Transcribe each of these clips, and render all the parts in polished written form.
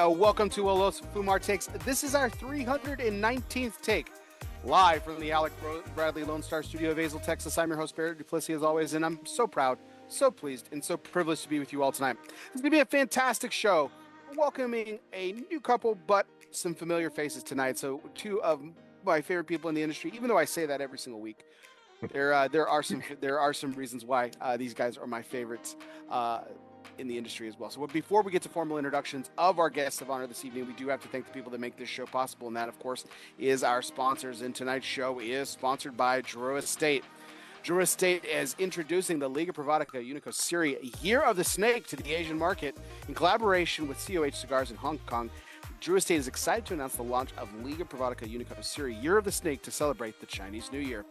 Welcome to ELOSOFUMARTAKES. This is our 319th take, live from the Alec Bradley Lone Star Studio of Azle, Texas. I'm your host, Barrett Duplessis, as always, and I'm so proud, so pleased, and so privileged to be with you all tonight. It's going to be a fantastic show, welcoming a new couple, but some familiar faces tonight. So two of my favorite people in the industry, even though I say that every single week. There are some reasons why these guys are my favorites in the industry as well. So before we get to formal introductions of our guests of honor this evening, we do have to thank the people that make this show possible, and that, of course, is our sponsors. And tonight's show is sponsored by Drew Estate. Drew Estate is introducing the Liga Privada Unico Series Year of the Snake to the Asian market in collaboration with COH Cigars in Hong Kong. Drew Estate is excited to announce the launch of Liga Privada Unico Series Year of the Snake to celebrate the Chinese New Year.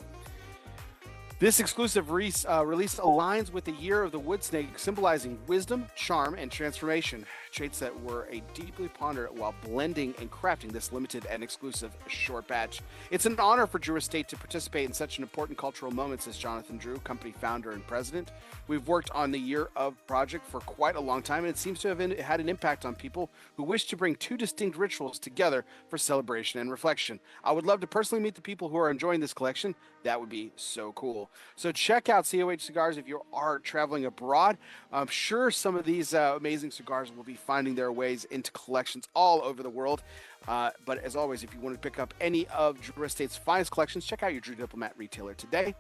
This exclusive release aligns with the Year of the Wood Snake, symbolizing wisdom, charm, and transformation, traits that were deeply pondered while blending and crafting this limited and exclusive short batch. It's an honor for Drew Estate to participate in such an important cultural moment, says Jonathan Drew, company founder and president. We've worked on the Year of project for quite a long time, and it seems to have had an impact on people who wish to bring two distinct rituals together for celebration and reflection. I would love to personally meet the people who are enjoying this collection. That would be so cool. So check out COH Cigars if you are traveling abroad. I'm sure some of these amazing cigars will be finding their ways into collections all over the world. But as always, if you want to pick up any of Drew Estate's finest collections, check out your Drew Diplomat retailer today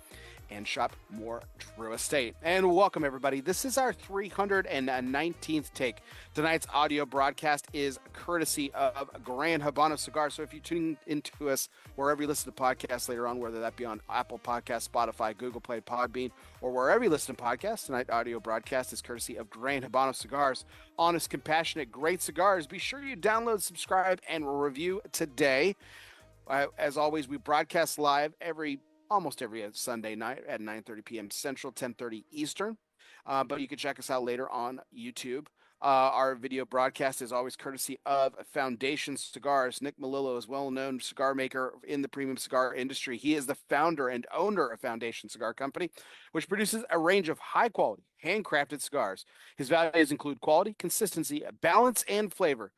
and shop more Drew Estate. And welcome, everybody. This is our 319th take. Tonight's audio broadcast is courtesy of Gran Habano Cigars. So if you tune into us wherever you listen to podcasts later on, whether that be on Apple Podcasts, Spotify, Google Play, Podbean, or wherever you listen to podcasts, tonight's audio broadcast is courtesy of Gran Habano Cigars. Honest, compassionate, great cigars. Be sure you download, subscribe, and review today. As always, we broadcast live almost every Sunday night at 9:30 p.m. Central, 10:30 Eastern. But you can check us out later on YouTube. Our video broadcast is always courtesy of Foundation Cigars. Nick Melillo is a well-known cigar maker in the premium cigar industry. He is the founder and owner of Foundation Cigar Company, which produces a range of high-quality, handcrafted cigars. His values include quality, consistency, balance, and flavor.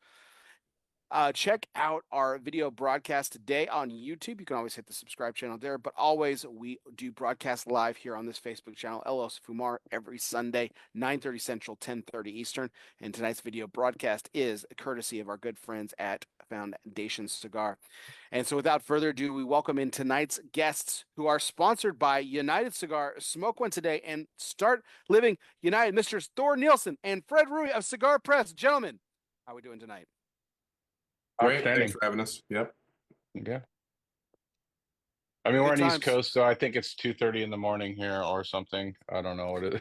Check out our video broadcast today on YouTube. You can always hit the subscribe channel there, but always we do broadcast live here on this Facebook channel, ELOSOFUMAR, every Sunday, 9:30 Central, 10:30 Eastern. And tonight's video broadcast is courtesy of our good friends at Foundation Cigar. And so without further ado, we welcome in tonight's guests who are sponsored by United Cigar. Smoke one today and start living United. Mr. Thor Nielsen and Fred Rewey of Cigar Press. Gentlemen, how are we doing tonight? Great, thanks for having us. Yep. Yeah. I mean, we're on East Coast, so I think it's 2:30 in the morning here or something. I don't know what it is.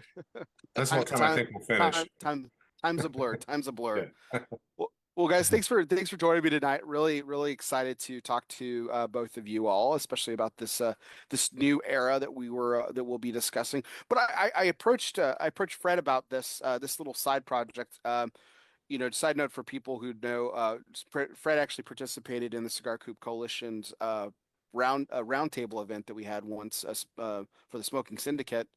That's what time I think we'll finish. Time's a blur. Time's a blur. Yeah. Well, guys, thanks for joining me tonight. Really excited to talk to both of you all, especially about this new era that we'll be discussing. But I approached Fred about this little side project. Side note for people who know, Fred actually participated in the Cigar Coop Coalition's roundtable event that we had once for the Smoking Syndicate,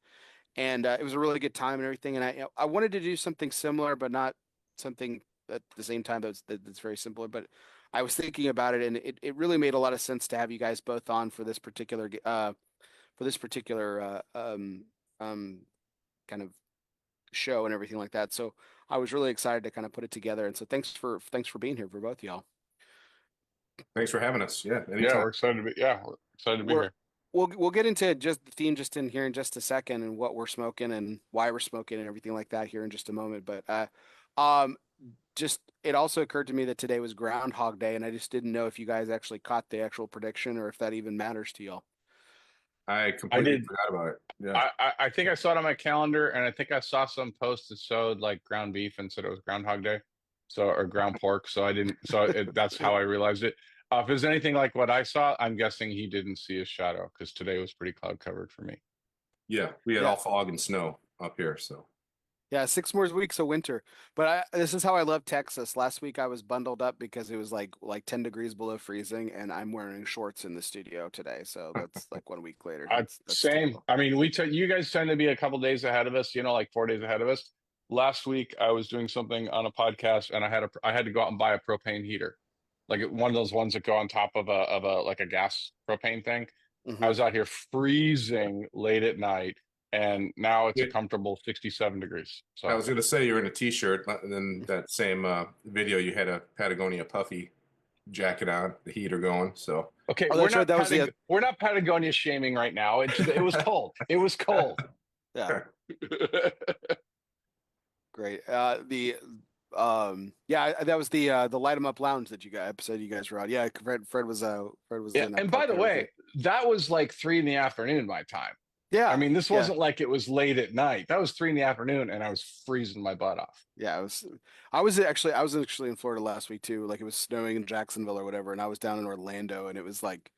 and it was a really good time and everything. And I wanted to do something similar, but not something at the same time that's very similar. But I was thinking about it, and it really made a lot of sense to have you guys both on for this particular kind of show and everything like that. So I was really excited to kind of put it together. And so thanks for being here for both of y'all. Thanks for having us. Yeah, anytime. Yeah, we're excited to be. Yeah, we're excited to be here. We'll get into just the theme just in here in just a second and what we're smoking and why we're smoking and everything like that here in just a moment. But um, just it also occurred to me that today was Groundhog Day, and I just didn't know if you guys actually caught the actual prediction or if that even matters to y'all. I completely forgot about it. Yeah. I think I saw it on my calendar, and I think I saw some post that showed like ground beef and said it was Groundhog Day, so or ground pork. So I didn't. So that's how I realized it. If it was anything like what I saw, I'm guessing he didn't see his shadow because today was pretty cloud covered for me. Yeah, we had all fog and snow up here, so. Yeah, 6 more weeks of winter. But this is how I love Texas. Last week I was bundled up because it was like 10 degrees below freezing, and I'm wearing shorts in the studio today. So that's like 1 week later. That's Same. typical. I mean, you guys tend to be a couple days ahead of us. You know, like 4 days ahead of us. Last week I was doing something on a podcast, and I had to go out and buy a propane heater, like one of those ones that go on top of a like a gas propane thing. I was out here freezing late at night, and now it's a comfortable 67 degrees. So I was going to say you're in a t-shirt, and then that same video you had a Patagonia puffy jacket on, the heater going. So okay, we're not Patagonia shaming right now. It was cold. It was cold. Yeah. Great. That was the Light 'em Up Lounge that episode you guys were on. Yeah, Fred was yeah. in. And by the way, that was like 3 PM my time. Yeah. I mean, this wasn't like it was late at night. That was 3 PM, and I was freezing my butt off. Yeah, I was actually in Florida last week too. Like it was snowing in Jacksonville or whatever, and I was down in Orlando, and it was like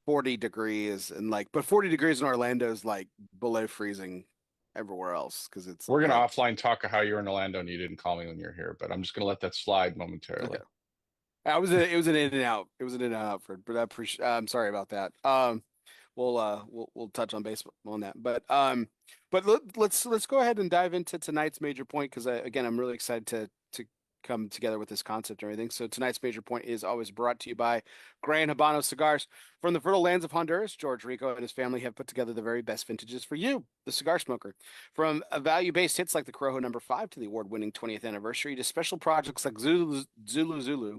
40 degrees, and but 40 degrees in Orlando is like below freezing everywhere else because it's. We're gonna offline talk of how you're in Orlando and you didn't call me when you're here, but I'm just gonna let that slide momentarily. Okay. It was an in and out. It was an in and out, Fred. But I'm sorry about that. We'll touch on baseball on that, but let's go ahead and dive into tonight's major point because again I'm really excited to come together with this concept and everything. So tonight's major point is always brought to you by Gran Habano Cigars. From the fertile lands of Honduras, George Rico and his family have put together the very best vintages for you, the cigar smoker. From value-based hits like the Corojo No. 5 to the award-winning 20th anniversary to special projects like Zulu,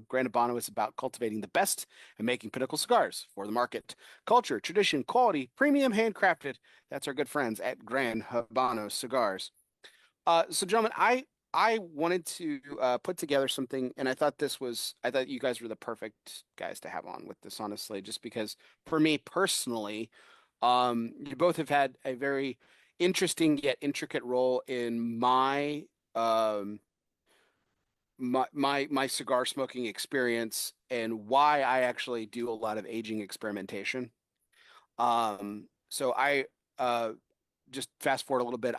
Gran Habano is about cultivating the best and making pinnacle cigars for the market. Culture, tradition, quality, premium, handcrafted. That's our good friends at Gran Habano Cigars. So gentlemen, I wanted to put together something, and I thought you guys were the perfect guys to have on with this, honestly, just because for me personally, you both have had a very interesting yet intricate role in my cigar smoking experience and why I actually do a lot of aging experimentation. So I just fast forward a little bit.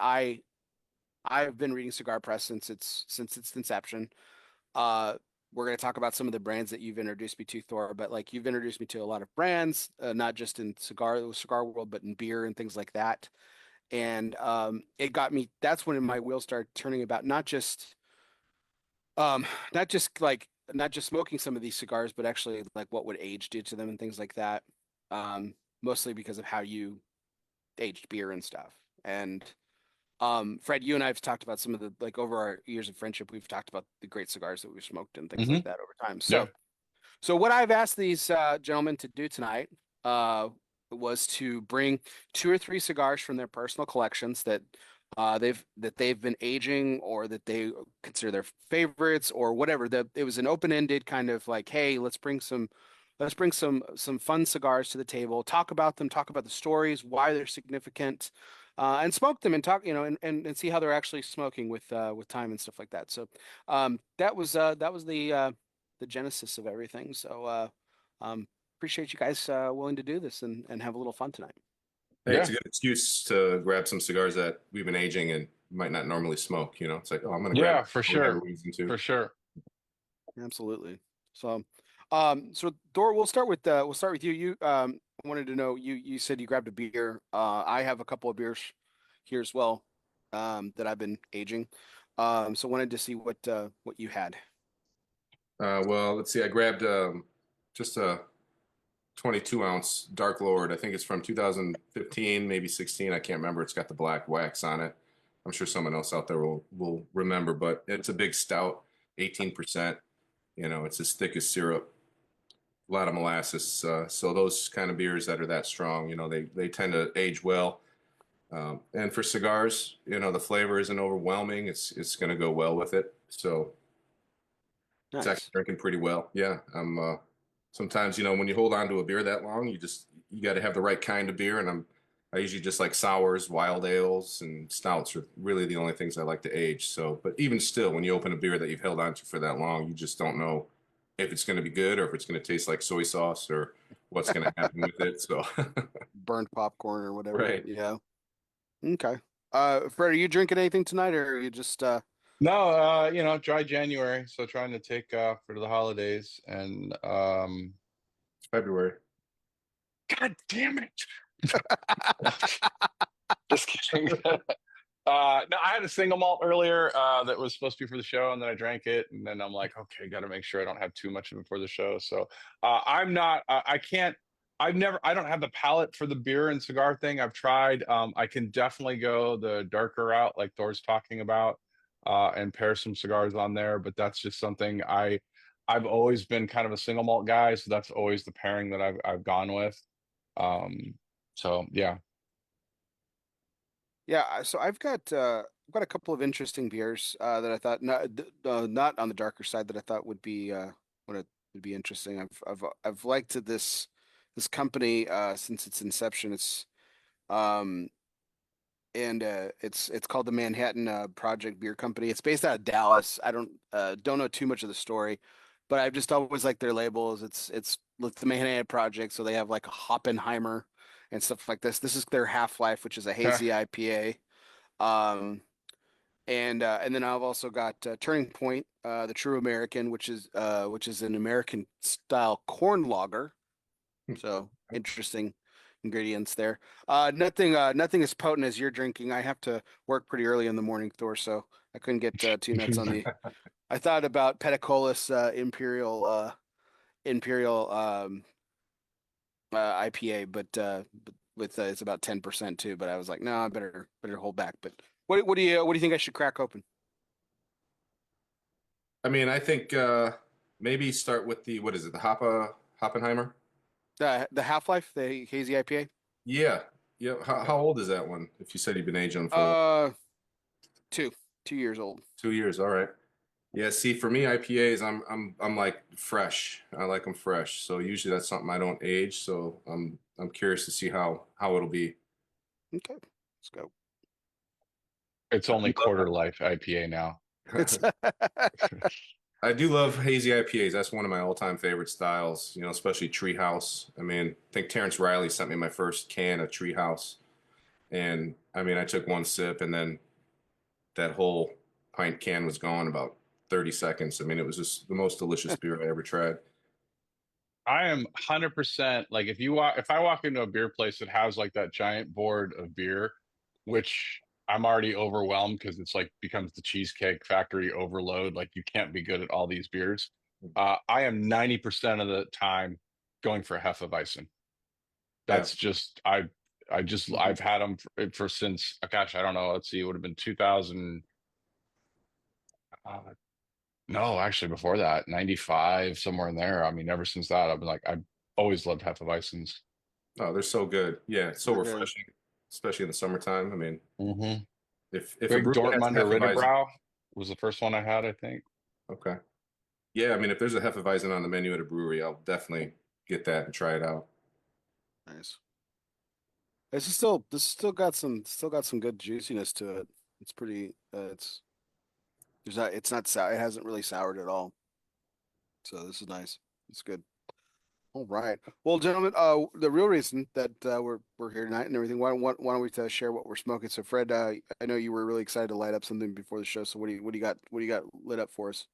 I've been reading Cigar Press since its inception. We're going to talk about some of the brands that you've introduced me to, Thor, but like you've introduced me to a lot of brands, not just in cigar world, but in beer and things like that. And it got me. That's when my wheels started turning about not just smoking some of these cigars, but actually like what would age do to them and things like that. Mostly because of how you aged beer and stuff. And Fred, you and I have talked about some of the over our years of friendship, we've talked about the great cigars that we've smoked and things like that over time. So what I've asked these gentlemen to do tonight was to bring 2 or 3 cigars from their personal collections that they've been aging or that they consider their favorites or whatever. It was an open-ended kind of like, hey, let's bring some fun cigars to the table, talk about them, talk about the stories, why they're significant. And smoke them and talk, and see how they're actually smoking with time and stuff like that. So that was the genesis of everything. So appreciate you guys willing to do this and have a little fun tonight. Hey, it's a good excuse to grab some cigars that we've been aging and might not normally smoke. It's like, oh, I'm going to grab. Yeah, for sure. For sure. Absolutely. So Thor, we'll start with you. You wanted to know, you said you grabbed a beer. I have a couple of beers here as well that I've been aging. So wanted to see what you had. Well, let's see. I grabbed just a 22-ounce Dark Lord. I think it's from 2015, maybe 16. I can't remember. It's got the black wax on it. I'm sure someone else out there will remember, but it's a big stout, 18%. You know, it's as thick as syrup, a lot of molasses. So those kind of beers that are that strong, you know, they tend to age well. And for cigars, you know, the flavor isn't overwhelming. It's going to go well with it. So it's actually Nice. drinking pretty well. Yeah. Sometimes, you know, when you hold on to a beer that long, you got to have the right kind of beer. And I usually just like sours, wild ales, and stouts are really the only things I like to age. So, but even still, when you open a beer that you've held on to for that long, you just don't know if it's going to be good or if it's going to taste like soy sauce or what's going to happen with it. So, Burnt popcorn or whatever. right. Yeah. Okay. Fred, are you drinking anything tonight, or are you just No, you know, dry January, so trying to take for the holidays, and It's February. God damn it. Just kidding. No, I had a single malt earlier that was supposed to be for the show, and then I drank it, and then I'm like, okay, got to make sure I don't have too much of it for the show. So I'm not, I can't, I don't have the palate for the beer and cigar thing. I've tried. I can definitely go the darker route, like Thor's talking about, and pair some cigars on there. But that's just something I've always been kind of a single malt guy, so that's always the pairing that I've gone with. So yeah. Yeah, so I've got a couple of interesting beers that I thought not on the darker side that I thought would be interesting. I've liked this company since its inception. Um it's called the Manhattan Project Beer Company. It's based out of Dallas. I don't know too much of the story, but I've just always liked their labels. It's the Manhattan Project, so they have like a Hoppenheimer and stuff like this. This is their Half-Life, which is a hazy IPA. Um, and then I've also got Turning Point, the True American, which is an American style corn lager. So interesting ingredients there. Nothing as potent as you're drinking. I have to work pretty early in the morning, Thor, so I couldn't get too nuts on the. I thought about Peticolas Imperial IPA, but with it's about 10% too. But I was like, no, I better hold back. But what do you think I should crack open? I mean, I think maybe start with the, what is it, the Hoppenheimer? The Half-Life, the hazy IPA. Yeah. Yeah. Okay. How old is that one? If you said you've been aging them for a while. Uh, two 2 years old. 2 years. All right. Yeah. See, for me, IPAs, I'm like fresh. I like them fresh. So usually that's something I don't age. So I'm curious to see how it'll be. Okay, let's go. It's only quarter life IPA now. It's I do love hazy IPAs. That's one of my all-time favorite styles, you know, especially Treehouse. I mean, I think Terrence Riley sent me my first can of Treehouse. And I mean, I took one sip and then that whole pint can was gone about 30 seconds. I mean, it was just the most delicious beer I ever tried. I am 100% like if I walk into a beer place that has like that giant board of beer, which I'm already overwhelmed because it's like becomes the Cheesecake Factory overload. Like you can't be good at all these beers. I am 90% of the time going for Hefeweizen. Yeah. That's just I've had them for since gosh I don't know. Let's see, it would have been 2000. No, actually before that, 95, somewhere in there. I mean, ever since that, I've been like, I've always loved Hefeweizens. Oh, they're so good. Yeah, it's so they're good. refreshing, especially in the summertime. I mean, Mm-hmm. if a Big brewery has a Dortmunder Hefeweizen, Ritterbrau was the first one I had, I think. okay. Yeah, I mean, if there's a Hefeweizen on the menu at a brewery, I'll definitely get that and try it out. Nice. This is still got some good juiciness to it. It's pretty. It's not sour. It hasn't really soured at all. So this is nice. It's good. All right. Well, gentlemen, the real reason that we're here tonight and everything, why don't we share what we're smoking? So, Fred, I know you were really excited to light up something before the show. So, what do you got lit up for us?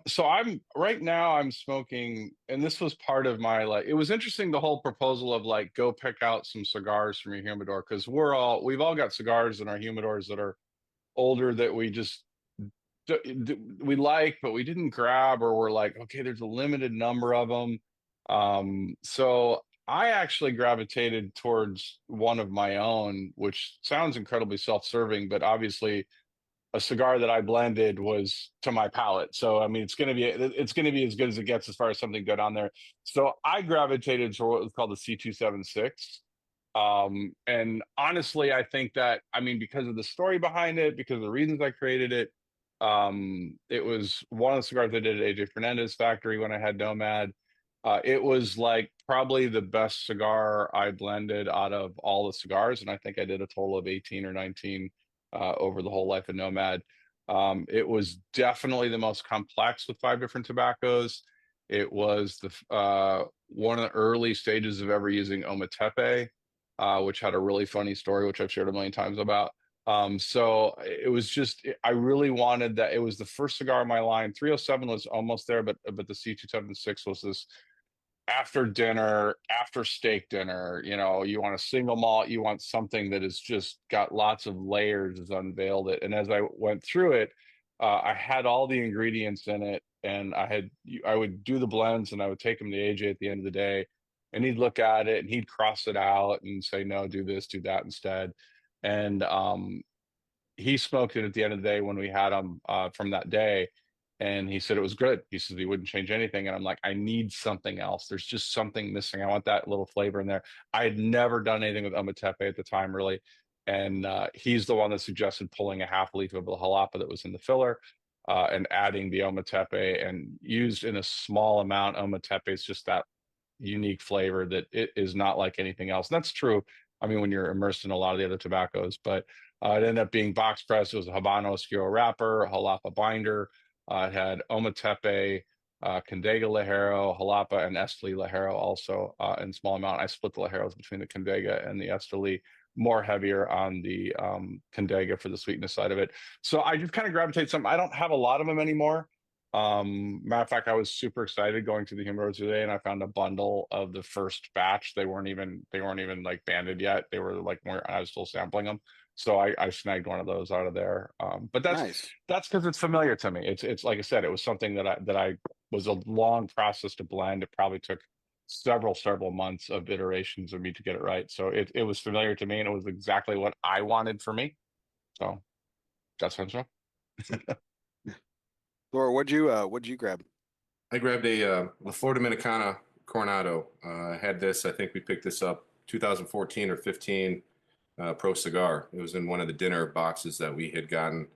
So I'm right now I'm smoking, and this was part of my like it was interesting the whole proposal of like go pick out some cigars from your humidor because we've all got cigars in our humidors that are older that we just we like, but we didn't grab, or we're like, okay, there's a limited number of them. So I actually gravitated towards one of my own, which sounds incredibly self-serving, but obviously a cigar that I blended was to my palate. So I mean, it's gonna be as good as it gets as far as something good on there. So I gravitated to what was called the C276. And honestly, I think that, I mean, because of the story behind it, because of the reasons I created it, it was one of the cigars I did at AJ Fernandez factory when I had Nomad. It was like probably the best cigar I blended out of all the cigars, and I think I did a total of 18 or 19 over the whole life of Nomad. It was definitely the most complex with 5 different tobaccos. It was the one of the early stages of ever using Ometepe, which had a really funny story, which I've shared a million times about. So it was just, I really wanted that. It was the first cigar in my line. 307 was almost there, but the C276 was this after dinner, after steak dinner. You know, you want a single malt, you want something that has just got lots of layers, has unveiled it. And as I went through it, I had all the ingredients in it, and I would do the blends, and I would take them to AJ at the end of the day, and he'd look at it and he'd cross it out and say, no, do this, do that instead. And he smoked it at the end of the day when we had him from that day, and he said it was good. He said he wouldn't change anything, and I'm like, I need something else. There's just something missing. I want that little flavor in there. I had never done anything with Ometepe at the time, really, and he's the one that suggested pulling a half leaf of the jalapa that was in the filler and adding the Ometepe, and used in a small amount. Ometepe is just that unique flavor that it is not like anything else. And that's true. I mean, when you're immersed in a lot of the other tobaccos, but it ended up being box press. It was a Habano Oscuro wrapper, a Jalapa binder. It had Ometepe, Condega Ligero, Jalapa, and Esteli Ligero also in small amount. I split the Ligeros between the Condega and the Esteli, more heavier on the Condega for the sweetness side of it. So I just kind of gravitate some. I don't have a lot of them anymore. Matter of fact, I was super excited going to the Humidor today, and I found a bundle of the first batch. They weren't even like banded yet. They were like more, I was still sampling them. So I snagged one of those out of there. But Nice. that's because it's familiar to me. It's like I said, it was something that I was a long process to blend. It probably took several months of iterations of me to get it right. So it was familiar to me, and it was exactly what I wanted for me. So that's what I'm saying. Thor, what'd you grab? I grabbed a La Flor Dominicana Coronado. I had this. I think we picked this up 2014 or 15 Pro Cigar. It was in one of the dinner boxes that we had gotten.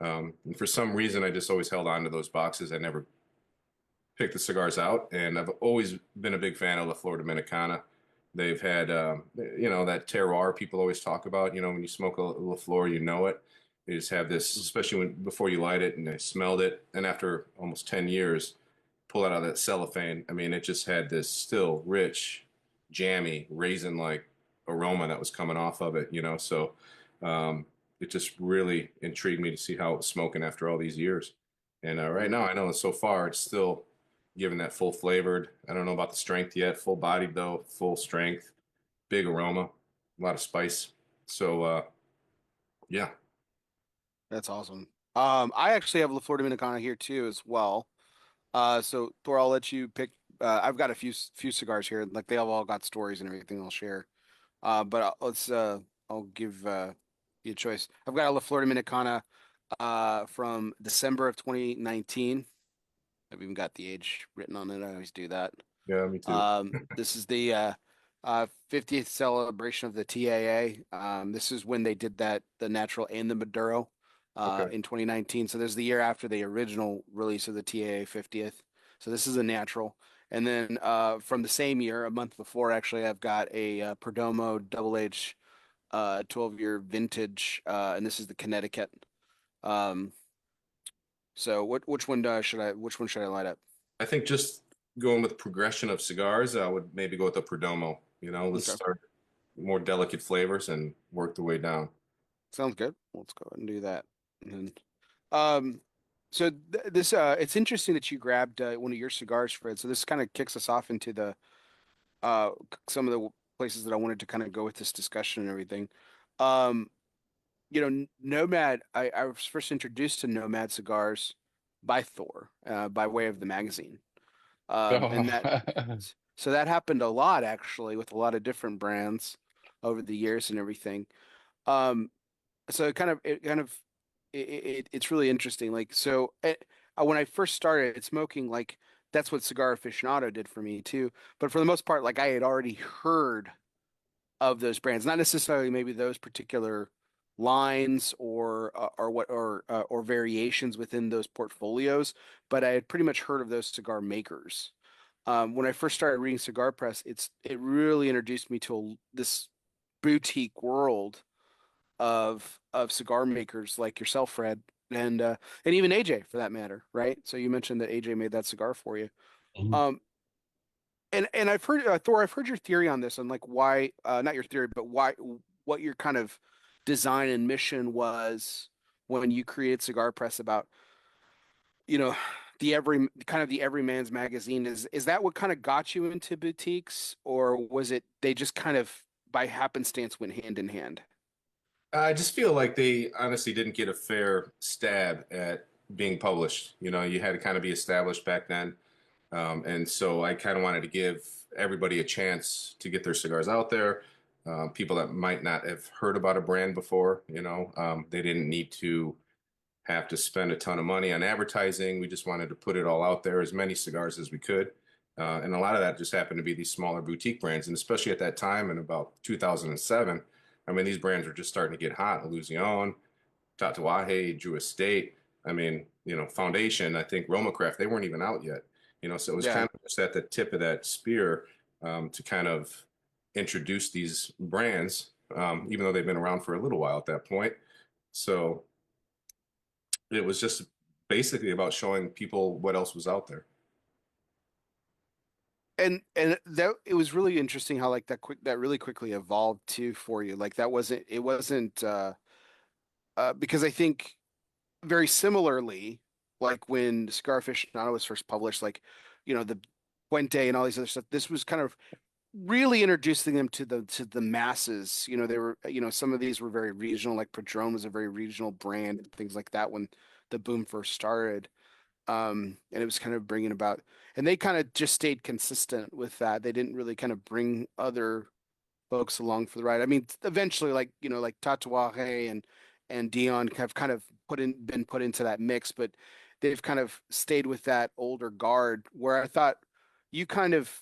And for some reason, I just always held on to those boxes. I never picked the cigars out, and I've always been a big fan of La Flor Dominicana. They've had, that terroir people always talk about. You know, when you smoke a La Flor, you know it. They just have this, especially before you light it, and I smelled it. And after almost 10 years, pull it out of that cellophane. I mean, it just had this still rich, jammy, raisin-like aroma that was coming off of it, you know. So it just really intrigued me to see how it was smoking after all these years. And right now, I know that so far it's still giving that full flavored. I don't know about the strength yet. Full bodied though, full strength, big aroma, a lot of spice. So yeah. That's awesome. I actually have La Flor Dominicana here too as well. So Thor, I'll let you pick. I've got a few cigars here. Like they have all got stories and everything I'll share. But I'll give you a choice. I've got a La Flor Dominicana from December of 2019. I've even got the age written on it. I always do that. Yeah, me too. This is the 50th celebration of the TAA. This is when they did the natural and the Maduro Okay. in 2019. So this is the year after the original release of the TAA 50th. So this is a natural. And then from the same year, a month before, actually, I've got a Perdomo Double H 12-year vintage, and this is the Connecticut. So which one should I light up? I think just going with progression of cigars, I would maybe go with the Perdomo. You know, let's Okay. start more delicate flavors and work the way down. Sounds good. Let's go ahead and do that. And then, so this it's interesting that you grabbed one of your cigars, Fred. So this kind of kicks us off into the some of the places that I wanted to kind of go with this discussion and everything. Um, Nomad. I was first introduced to Nomad cigars by Thor, by way of the magazine. And that So that happened a lot actually with a lot of different brands over the years and everything. Um, so it's really interesting. Like when I first started smoking, like that's what Cigar Aficionado did for me too. But for the most part, like I had already heard of those brands, not necessarily maybe those particular lines or variations within those portfolios, but I had pretty much heard of those cigar makers. When I first started reading Cigar Press, it really introduced me to this boutique world of cigar makers like yourself, Fred, and even AJ for that matter, right? So you mentioned that AJ made that cigar for you. Mhm. Um, and I've heard Thor, I've heard your theory on this, on like why, not your theory, but why, what your kind of design and mission was when you created Cigar Press about, you know, the everyman's magazine. Is that what kind of got you into boutiques, or was it they just kind of by happenstance went hand in hand? I just feel like they honestly didn't get a fair stab at being published. You know, you had to kind of be established back then. And so I kind of wanted to give everybody a chance to get their cigars out there. People that might not have heard about a brand before, they didn't need to have to spend a ton of money on advertising. We just wanted to put it all out there, as many cigars as we could. And a lot of that just happened to be these smaller boutique brands. And especially at that time in about 2007, I mean, these brands were just starting to get hot. Illusion, Tatuaje, Drew Estate. I mean, Foundation, I think Roma Craft, they weren't even out yet. So it was Yeah. kind of just at the tip of that spear to kind of introduce these brands, even though they've been around for a little while at that point. So it was just basically about showing people what else was out there. And that it was really interesting how like that really quickly evolved too for you. Like that wasn't it wasn't because I think very similarly, like when Cigar Aficionado was first published, like the Puente and all these other stuff, this was kind of really introducing them to the masses. They were some of these were very regional, like Padron was a very regional brand and things like that when the boom first started. And it was kind of bringing about, and they kind of just stayed consistent with that. They didn't really kind of bring other folks along for the ride. I mean, eventually, like like Tatuaje and Dion have kind of been put into that mix, but they've kind of stayed with that older guard. Where I thought you kind of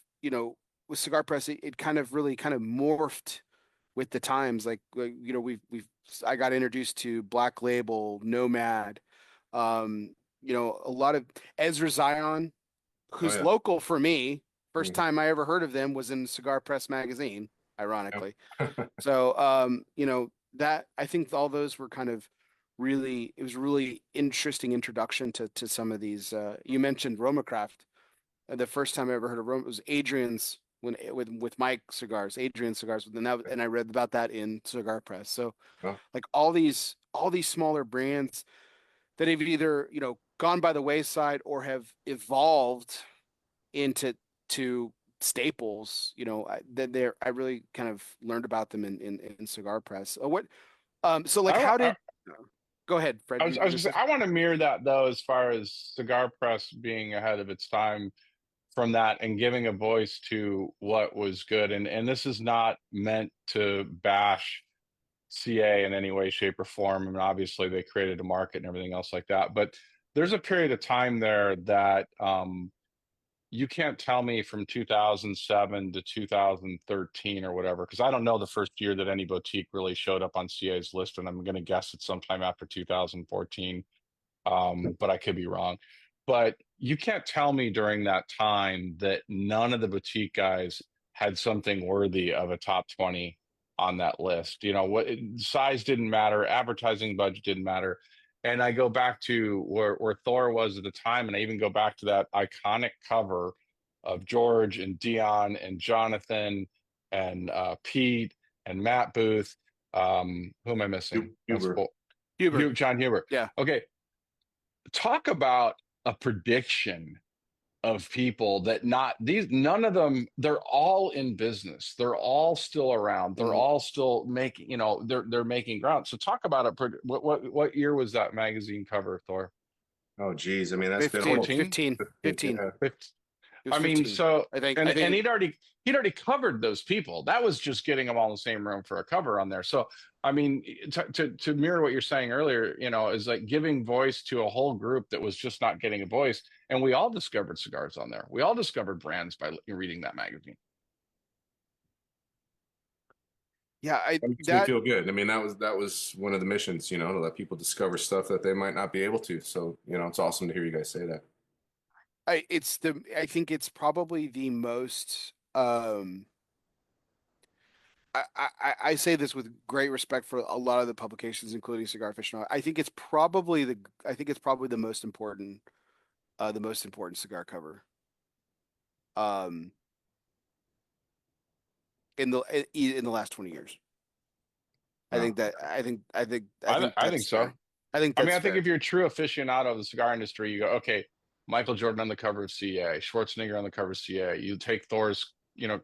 with Cigar Press, it kind of really kind of morphed with the times. Like we've I got introduced to Black Label, Nomad, a lot of Ezra Zion, Oh who's yeah. local for me. First Mhm. time I ever heard of them was in Cigar Press magazine, ironically. Yep. So, that I think all those were kind of really, it was a really interesting introduction to some of these. You mentioned Romacraft. The first time I ever heard of Roma was Adrian's with Mike cigars, Adrian cigars, and I read about that in Cigar Press. So, Well, like all these smaller brands that have either gone by the wayside or have evolved into staples. I really kind of learned about them in Cigar Press. So like I, how I, did go ahead, Fred? I You was, were I was gonna gonna say say, I want to mirror that though, as far as Cigar Press being ahead of its time from that and giving a voice to what was good. And this is not meant to bash CA in any way, shape, or form. I mean, obviously they created a market and everything else like that. But there's a period of time there that you can't tell me from 2007 to 2013 or whatever, because I don't know the first year that any boutique really showed up on CA's list, and I'm going to guess it's sometime after 2014, but I could be wrong. But you can't tell me during that time that none of the boutique guys had something worthy of a top 20 on that list. Size didn't matter, advertising budget didn't matter. And I go back to where Thor was at the time, and I even go back to that iconic cover of George and Dion and Jonathan and Pete and Matt Booth. Who am I missing? That's Huber. Huber? John Huber. Yeah, Okay, talk about a prediction of people that none of them, they're all in business, they're all still around, they're Mhm. all still making, they're making ground. So talk about it. What year was that magazine cover, Thor? Oh geez, I mean that's been 15, almost 14? 15, 15. yeah. It was I mean, 15. so I think. and I think. he'd already covered those people. That was just getting them all in the same room for a cover on there. So I mean, to mirror what you're saying earlier, is like giving voice to a whole group that was just not getting a voice, and we all discovered cigars on there. We all discovered brands by reading that magazine. Yeah, It makes me feel good. I mean, that was one of the missions, to let people discover stuff that they might not be able to. So, it's awesome to hear you guys say that. I think it's probably the most I say this with great respect for a lot of the publications, including Cigar Aficionado. I think it's probably the most important cigar cover um in the last 20 years. I Wow. think that I think that's so. fair. I think I mean, that's I think fair. if you're a true aficionado of the cigar industry, you go, okay, Michael Jordan on the cover of CA, Schwarzenegger on the cover of CA. You take Thor's,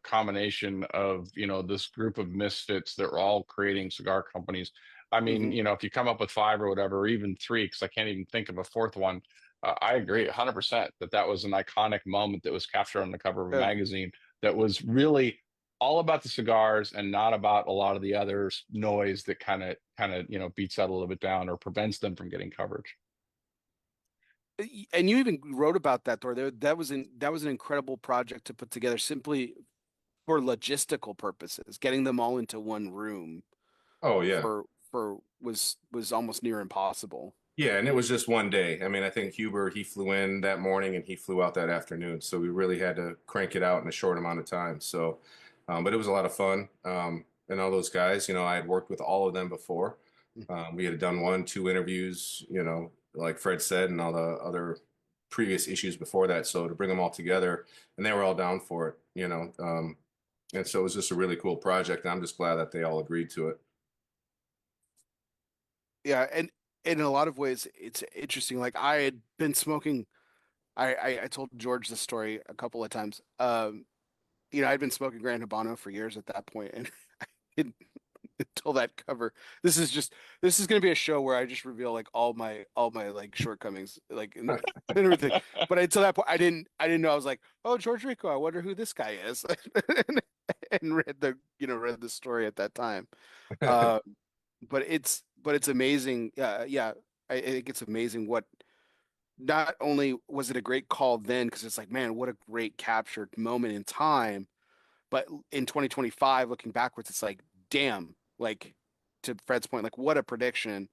combination of, this group of misfits that were all creating cigar companies. I mean, Hmm. if you come up with five or whatever, or even three, because I can't even think of a fourth one, I agree 100% that was an iconic moment that was captured on the cover of a Yeah. magazine that was really all about the cigars and not about a lot of the other noise that kind of beats that a little bit down or prevents them from getting coverage. And you even wrote about that, Thor. That was an incredible project to put together simply for logistical purposes. Getting them all into one room Oh yeah. for was almost near impossible. Yeah, and it was just one day. I mean, I think Huber, he flew in that morning and he flew out that afternoon. So we really had to crank it out in a short amount of time. So, but it was a lot of fun. And all those guys, I had worked with all of them before. We had done 2 interviews, like Fred said, and all the other previous issues before that. So to bring them all together, and they were all down for it. And so it was just a really cool project. And I'm just glad that they all agreed to it. Yeah, and in a lot of ways, it's interesting. Like I had been smoking. I told George this story a couple of times. I'd been smoking Grand Habano for years at that point, and until that cover, this is going to be a show where I just reveal like all my like shortcomings, like and everything. But until that point, I didn't know. I was like, oh, George Rico, I wonder who this guy is, and read the story at that time. Uh, but it's amazing. Yeah, I think it's amazing what not only was it a great call then because it's like, man, what a great captured moment in time, but in 2025, looking backwards, it's like, damn, like to Fred's point, like what a prediction.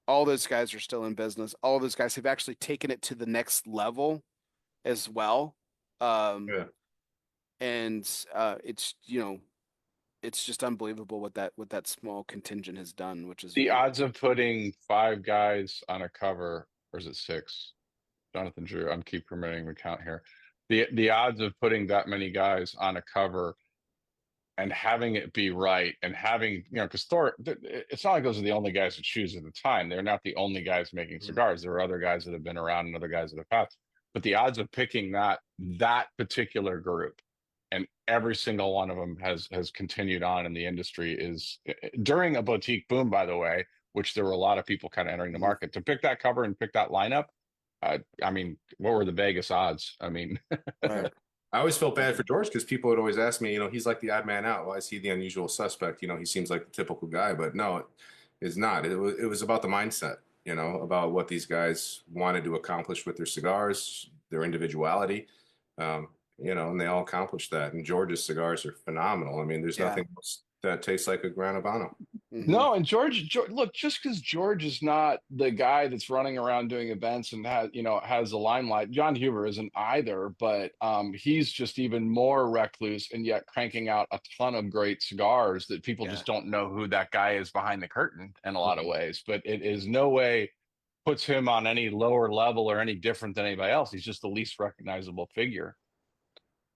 All those guys are still in business. All those guys have actually taken it to the next level as well. Um, Yeah. and it's just unbelievable what that small contingent has done, which is The odds of putting five guys on a cover, or is it six? Jonathan Drew, I'm keep permitting the count here. The odds of putting that many guys on a cover and having it be right and having, because Thor, it's not like those are the only guys to choose at the time. They're not the only guys making cigars. There are other guys that have been around and other guys that have passed. But the odds of picking that particular group and every single one of them has continued on in the industry is during a boutique boom, by the way, which there were a lot of people kind of entering the market to pick that cover and pick that lineup. I mean, what were the Vegas odds? I mean, right. I always felt bad for George because people would always ask me, he's like the odd man out. Why is he the unusual suspect? He seems like the typical guy, but no, it is not. It was about the mindset, about what these guys wanted to accomplish with their cigars, their individuality, and they all accomplished that. And George's cigars are phenomenal. I mean, there's Yeah. nothing else that tastes like a Gran Habano. Hmm. no, and George, look, just because George is not the guy that's running around doing events and has a limelight, John Huber isn't either, but he's just even more recluse and yet cranking out a ton of great cigars that people Yeah. just don't know who that guy is behind the curtain in a lot of Mhm. ways. But it is no way puts him on any lower level or any different than anybody else. He's just the least recognizable figure.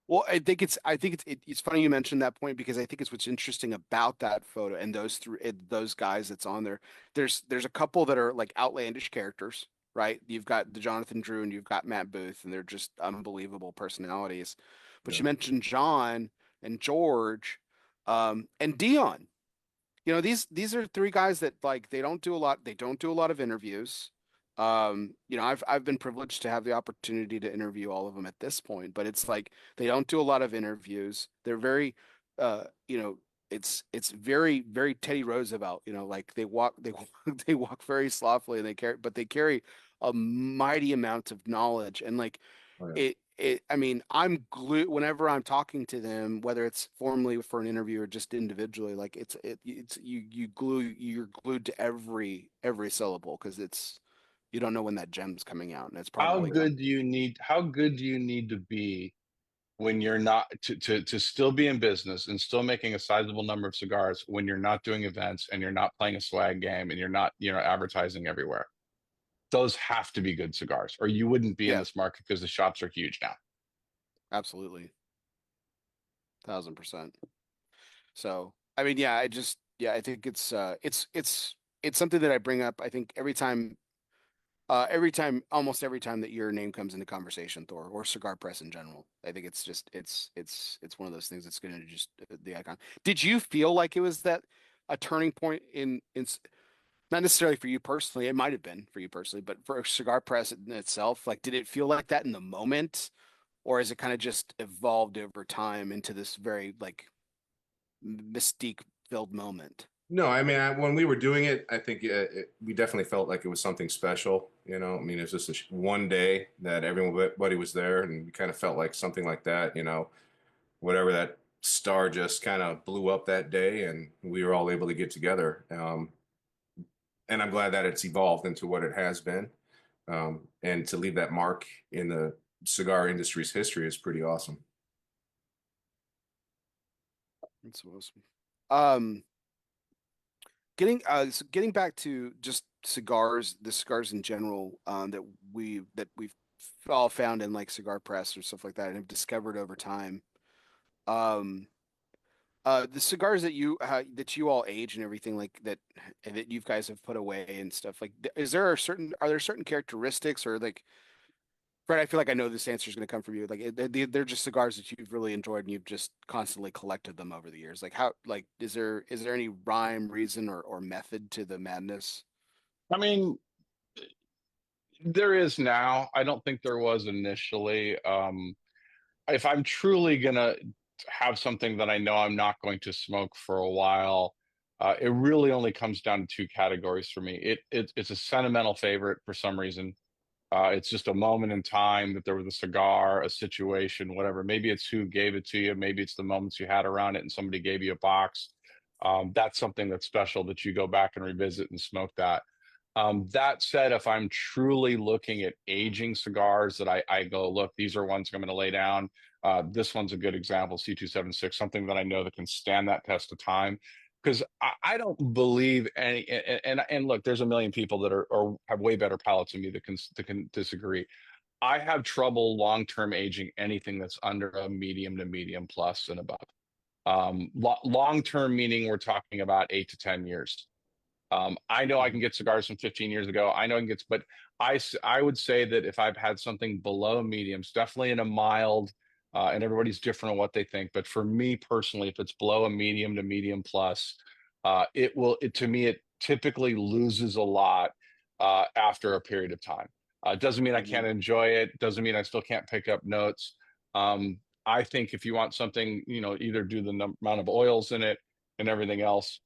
Well, it's funny you mentioned that point because I think it's what's interesting about that photo and those guys that's on there. There's a couple that are like outlandish characters, right? You've got the Jonathan Drew and you've got Matt Booth, and they're just unbelievable personalities. But Yeah. you mentioned John and George, and Dion. These are three guys that like they don't do a lot. They don't do a lot of interviews. You know, I've been privileged to have the opportunity to interview all of them at this point, but it's like they don't do a lot of interviews. They're very, you know, it's very Teddy Roosevelt. You know, like they walk very slothfully, and they carry a mighty amount of knowledge, and like Oh, yeah. I mean, I'm glued whenever I'm talking to them, whether it's formally for an interview or just individually. Like it's you're glued to every syllable because it's you don't know when that gem's coming out, and it's probably going. How good do you need to be when you're not to still be in business and still making a sizable number of cigars when you're not doing events and you're not playing a swag game and you're not, advertising everywhere? Those have to be good cigars, or you wouldn't be in Yeah, this market because the shops are huge now. absolutely, 1000%. So, I mean, yeah, I think it's something that I bring up. I think almost every time that your name comes into conversation, Thor, or Cigar Press in general. I think it's just it's one of those things that's going to just the icon. Did you feel like it was that a turning point not necessarily for you personally, it might have been for you personally, but for Cigar Press in itself, like did it feel like that in the moment, or has it kind of just evolved over time into this very like mystique filled moment? No, I mean, when we were doing it, I think we definitely felt like it was something special. You know, I mean, it was just one day that everybody was there, and we kind of felt like something like that. You know, whatever that star just kind of blew up that day, and we were all able to get together. And I'm glad that it's evolved into what it has been. And to leave that mark in the cigar industry's history is pretty awesome. That's awesome. Getting back to just cigars, the cigars in general, that we've all found in like Cigar Press or stuff like that and have discovered over time. Um, the cigars that you all age and everything like that and that you guys have put away and stuff like, are there certain characteristics or like, Fred, I feel like I know this answer is going to come from you. Like they're just cigars that you've really enjoyed and you've just constantly collected them over the years. Like is there any rhyme, reason, or method to the madness? I mean, there is now. I don't think there was initially. If I'm truly gonna have something that I know I'm not going to smoke for a while, it really only comes down to two categories for me. It's a sentimental favorite for some reason. It's just a moment in time that there was a cigar, a situation, whatever. Maybe it's who gave it to you. Maybe it's the moments you had around it and somebody gave you a box. That's something that's special that you go back and revisit and smoke that. That said, if I'm truly looking at aging cigars that I go, look, these are ones I'm going to lay down. This one's a good example, C276, something that I know that can stand that test of time. Because I don't believe any, and look, there's a million people that are have way better palates than me that can disagree. I have trouble long-term aging anything that's under a medium to medium plus and above. Long-term meaning we're talking about 8 to 10 years. I know I can Mhm. get cigars from 15 years ago. I know I can get, but I would say that if I've had something below mediums, definitely in a mild, and everybody's different on what they think. But for me personally, if it's below a medium to medium plus, to me, it typically loses a lot after a period of time. Doesn't mean I can't Mhm. enjoy it. Doesn't mean I still can't pick up notes. I think if you want something, either do the amount of oils in it and everything else.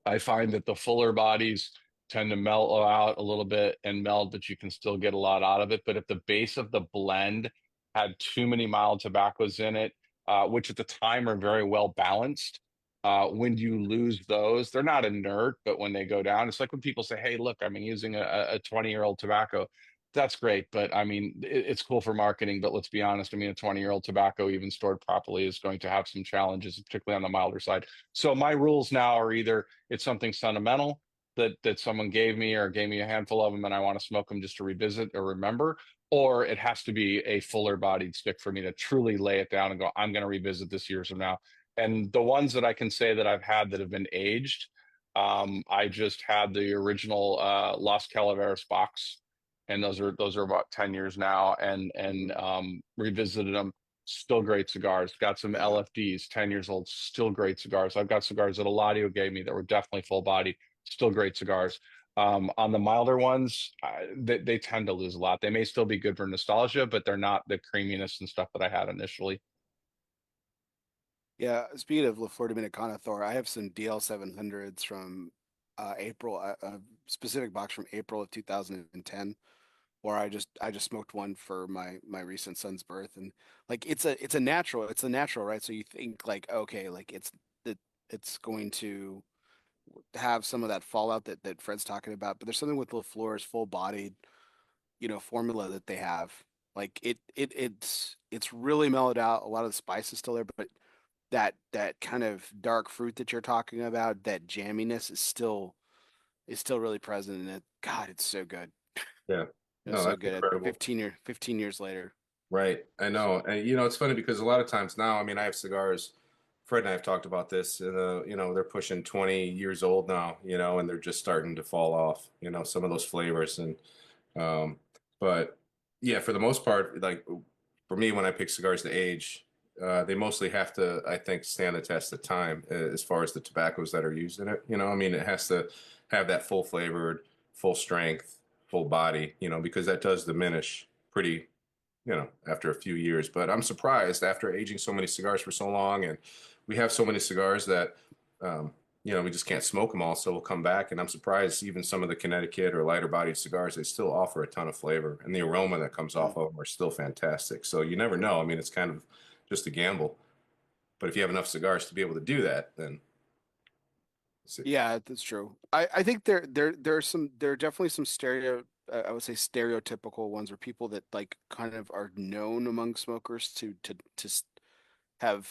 I find that the fuller bodies tend to mellow out a little bit and meld, but you can still get a lot out of it. But if the base of the blend had too many mild tobaccos in it, which at the time are very well balanced, when you lose those, they're not inert, but when they go down, it's like when people say, "Hey, look, I'm using a 20-year-old tobacco." That's great, but I mean, it's cool for marketing. But let's be honest. I mean, a 20-year-old tobacco, even stored properly, is going to have some challenges, particularly on the milder side. So my rules now are either it's something sentimental that someone gave me or gave me a handful of them and I want to smoke them just to revisit or remember, or it has to be a fuller bodied stick for me to truly lay it down and go, I'm going to revisit this years from now. And the ones that I can say that I've had that have been aged, I just had the original Los Calaveras box, and those are about 10 years now, and revisited them. Still great cigars. Got some Yeah. LFDs, 10 years old, still great cigars. I've got cigars that Eladio gave me that were definitely full body, still great cigars. On the milder ones, they tend to lose a lot. They may still be good for nostalgia, but they're not the creaminess and stuff that I had initially. Yeah, speaking of La Flor Dominicana, Thor, I have some DL 700s from April, a specific box from April of 2010, where I just smoked one for my recent son's birth, and like it's a natural, right? So you think like, okay, like it's going to have some of that fallout that Fred's talking about, but there's something with La Flor's full bodied, formula that they have. Like it's really mellowed out. A lot of the spice is still there, but that kind of dark fruit that you're talking about, that jamminess is still really present in it. God, it's so good. Yeah. It's No, so that's good at incredible. 15 years later. Right. I know. And it's funny because a lot of times now, I mean, I have cigars. Fred and I have talked about this, and they're pushing 20 years old now, and they're just starting to fall off, some of those flavors. And um, but yeah, for the most part, like for me, when I pick cigars to age, they mostly have to, I think, stand the test of time as far as the tobaccos that are used in it. I mean, it has to have that full flavored, full strength, full body, because that does diminish pretty after a few years. But I'm surprised after aging so many cigars for so long, and we have so many cigars that, we just can't smoke them all. So we'll come back, and I'm surprised even some of the Connecticut or lighter bodied cigars, they still offer a ton of flavor, and the aroma that comes off of them are still fantastic. So you never know. I mean, it's kind of just a gamble. But if you have enough cigars to be able to do that, then it's, Yeah, that's true. I think there are definitely some I would say stereotypical ones, or people that like kind of are known among smokers to have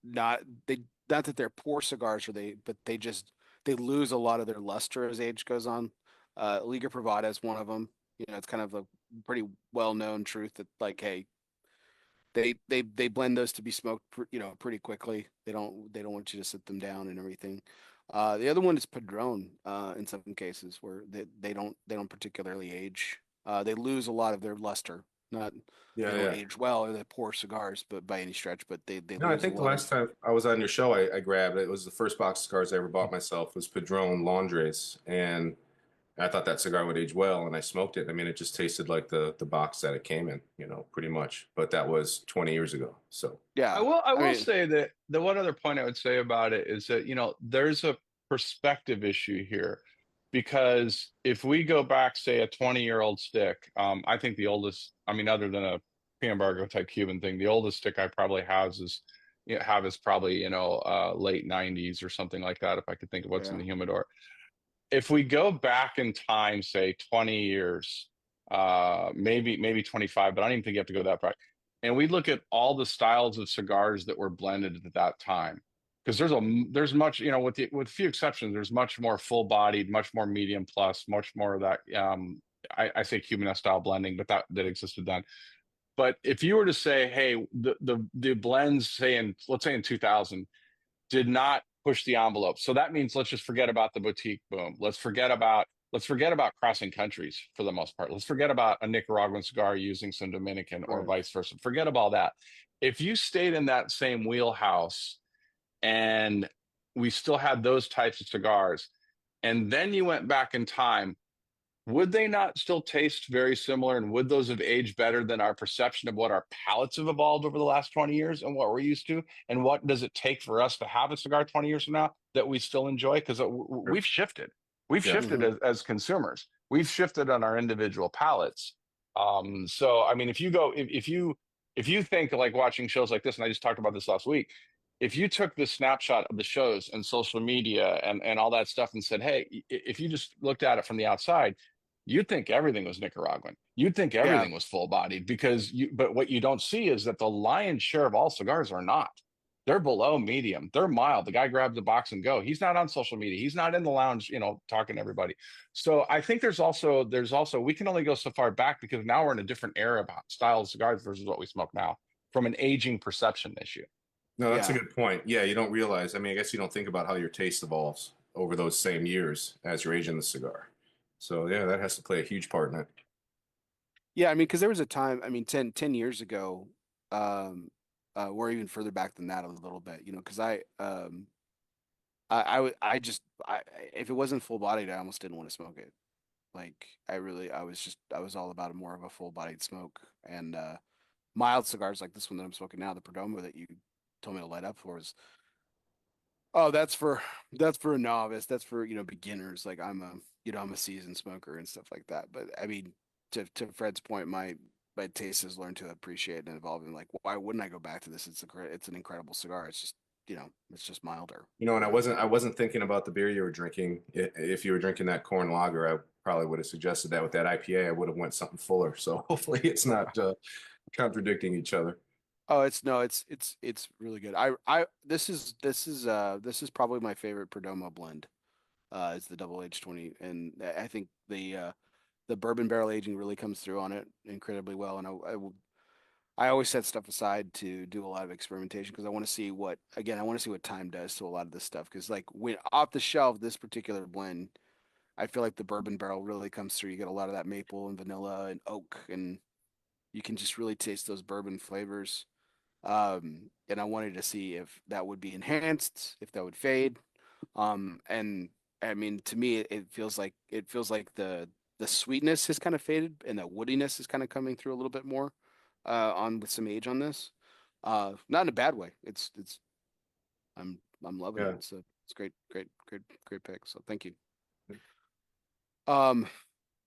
not they not that they're poor cigars, but they lose a lot of their luster as age goes on. Liga Privada is one of them. It's kind of a pretty well-known truth that, like, hey, they blend those to be smoked, pretty quickly. They don't want you to sit them down and everything. The other one is Padron, in some cases where they don't particularly age. They lose a lot of their luster. Not They yeah, don't yeah. age well, or they're poor cigars, but by any stretch, but they No, I lose a think the lot last of. time I was on your show, I grabbed it was the first box of cigars I ever bought myself was Padron Londres, and I thought that cigar would age well, and I smoked it. I mean, it just tasted like the box that it came in, pretty much. But that was 20 years ago. So I Yeah, will I I will mean, say that the one other point I would say about it is that, there's a perspective issue here. Because if we go back, say, a 20-year-old stick, I think the oldest, I mean, other than a pre-embargo type Cuban thing, the oldest stick I probably have is probably, late 90s or something like that, if I could think of what's in yeah, the humidor. If we go back in time, say 20 years, maybe 25, but I don't even think you have to go that far. And we look at all the styles of cigars that were blended at that time, because there's much, with few exceptions, there's much more full bodied, much more medium plus, much more of that. I say Cuban style blending, but that existed then. But if you were to say, hey, the blends, say let's say in 2000, did not push the envelope. So that means let's just forget about the boutique boom. Let's forget about crossing countries for the most part. Let's forget about a Nicaraguan cigar using some Dominican or right. vice versa. Forget about that. If you stayed in that same wheelhouse and we still had those types of cigars, and then you went back in time, would they not still taste very similar? And would those have aged better than our perception of what our palates have evolved over the last 20 years and what we're used to? And what does it take for us to have a cigar 20 years from now that we still enjoy? Because we've shifted. We've yeah, shifted Hmm. as consumers. We've shifted on our individual palates. So, I mean, if you think like watching shows like this, and I just talked about this last week, if you took the snapshot of the shows and social media and all that stuff and said, hey, if you just looked at it from the outside, you'd think everything was Nicaraguan. You'd think Yeah, everything was full bodied but what you don't see is that the lion's share of all cigars are not. They're below medium. They're mild. The guy grabs the box and go. He's not on social media. He's not in the lounge, talking to everybody. So I think there's also we can only go so far back because now we're in a different era of style of cigars versus what we smoke now from an aging perception issue. no, that's a yeah. good point. Yeah, you don't realize. I mean, I guess you don't think about how your taste evolves over those same years as you're aging the cigar. So yeah, that has to play a huge part in it. Yeah, I mean, because there was a time, I mean, 10 years ago, or even further back than that a little bit, because I would, I just, if it wasn't full bodied, I almost didn't want to smoke it. Like I was all about more of a full bodied smoke and mild cigars like this one that I'm smoking now, the Perdomo that you told me to light up for was oh that's for a novice. That's for, beginners. Like I'm a seasoned smoker and stuff like that. But I mean to Fred's point, my taste has learned to appreciate and evolve and like why wouldn't I go back to this? It's an incredible cigar. It's just it's just milder. And I wasn't thinking about the beer you were drinking. If you were drinking that corn lager, I probably would have suggested that. With that IPA, I would have went something fuller. So hopefully it's not contradicting each other. Oh, it's really good. This is probably my favorite Perdomo blend. It's the double age 20, and I think the bourbon barrel aging really comes through on it incredibly well. And I always set stuff aside to do a lot of experimentation because I want to see what time does to a lot of this stuff. Because like when off the shelf, this particular blend, I feel like the bourbon barrel really comes through. You get a lot of that maple and vanilla and oak, and you can just really taste those bourbon flavors. And I wanted to see if that would be enhanced, if that would fade. And I mean, to me, it feels like the sweetness has kind of faded and the woodiness is kind of coming through a little bit more, on with some age on this. Not in a bad way. I'm loving it. Yeah. It's great pick. So thank you. Um,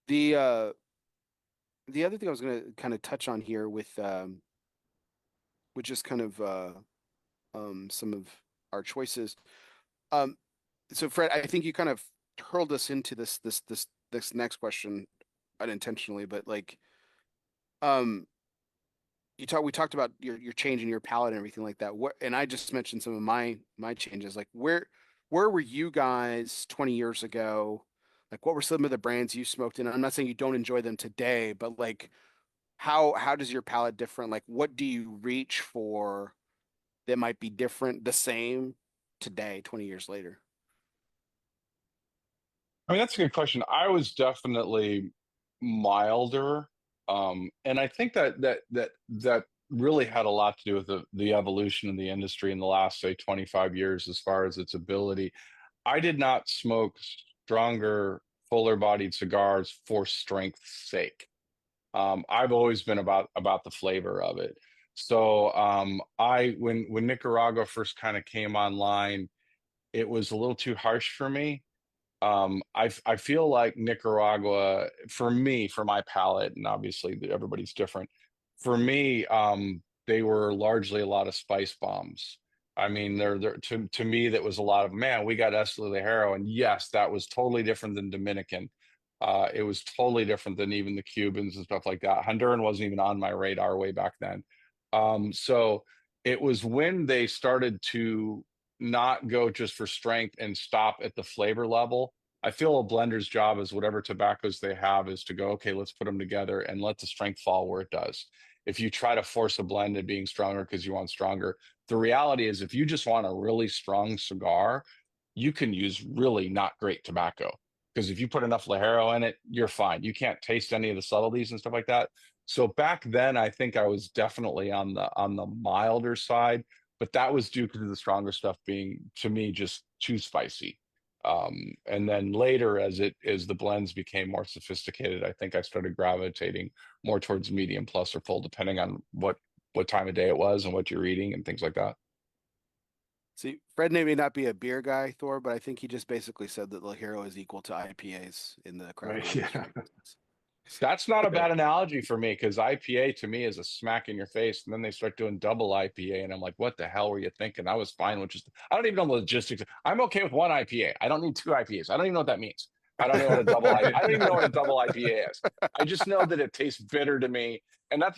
the uh, the other thing I was gonna kind of touch on here with just kind of some of our choices. Um, so Fred, I think you kind of hurled us into this next question unintentionally, but like um we talked about your change in your palate and everything like that. What and I just mentioned some of my changes. Like where were you guys 20 years ago? Like what were some of the brands you smoked in? I'm not saying you don't enjoy them today, but like how does your palate different? Like what do you reach for that might be different, the same today, 20 years later? I mean, that's a good question. I was definitely milder. And I think that really had a lot to do with the evolution of the industry in the last, say, 25 years as far as its ability. I did not smoke stronger, fuller bodied cigars for strength's sake. I've always been about the flavor of it. So I when Nicaragua first kind of came online, it was a little too harsh for me. I feel like Nicaragua, for me, for my palate, and obviously everybody's different. For me, they were largely a lot of spice bombs. I mean, they're to me that was a lot of, man, we got Esteli Ligero, and yes, that was totally different than Dominican. It was totally different than even the Cubans and stuff like that. Honduran wasn't even on my radar way back then. So it was when they started to not go just for strength and stop at the flavor level. I feel a blender's job is whatever tobaccos they have is to go, okay, let's put them together and let the strength fall where it does. If you try to force a blend at being stronger because you want stronger, the reality is if you just want a really strong cigar, you can use really not great tobacco. Because if you put enough Ligero in it, you're fine. You can't taste any of the subtleties and stuff like that. So back then, I think I was definitely on the milder side, but that was due to the stronger stuff being, to me, just too spicy. And then later, as the blends became more sophisticated, I think I started gravitating more towards medium plus or full, depending on what time of day it was and what you're eating and things like that. See, Fred may not be a beer guy, Thor, but I think he just basically said that Ligero is equal to IPAs in the craft Right. beer Yeah. industry. That's not a bad analogy for me because IPA to me is a smack in your face, and then they start doing double IPA, and I'm like, what the hell were you thinking? I was fine with just I don't even know the logistics. I'm okay with one IPA. I don't need two IPAs. I don't even know what that means. I don't know what a double I don't even know what a double IPA is. I just know that it tastes bitter to me, and that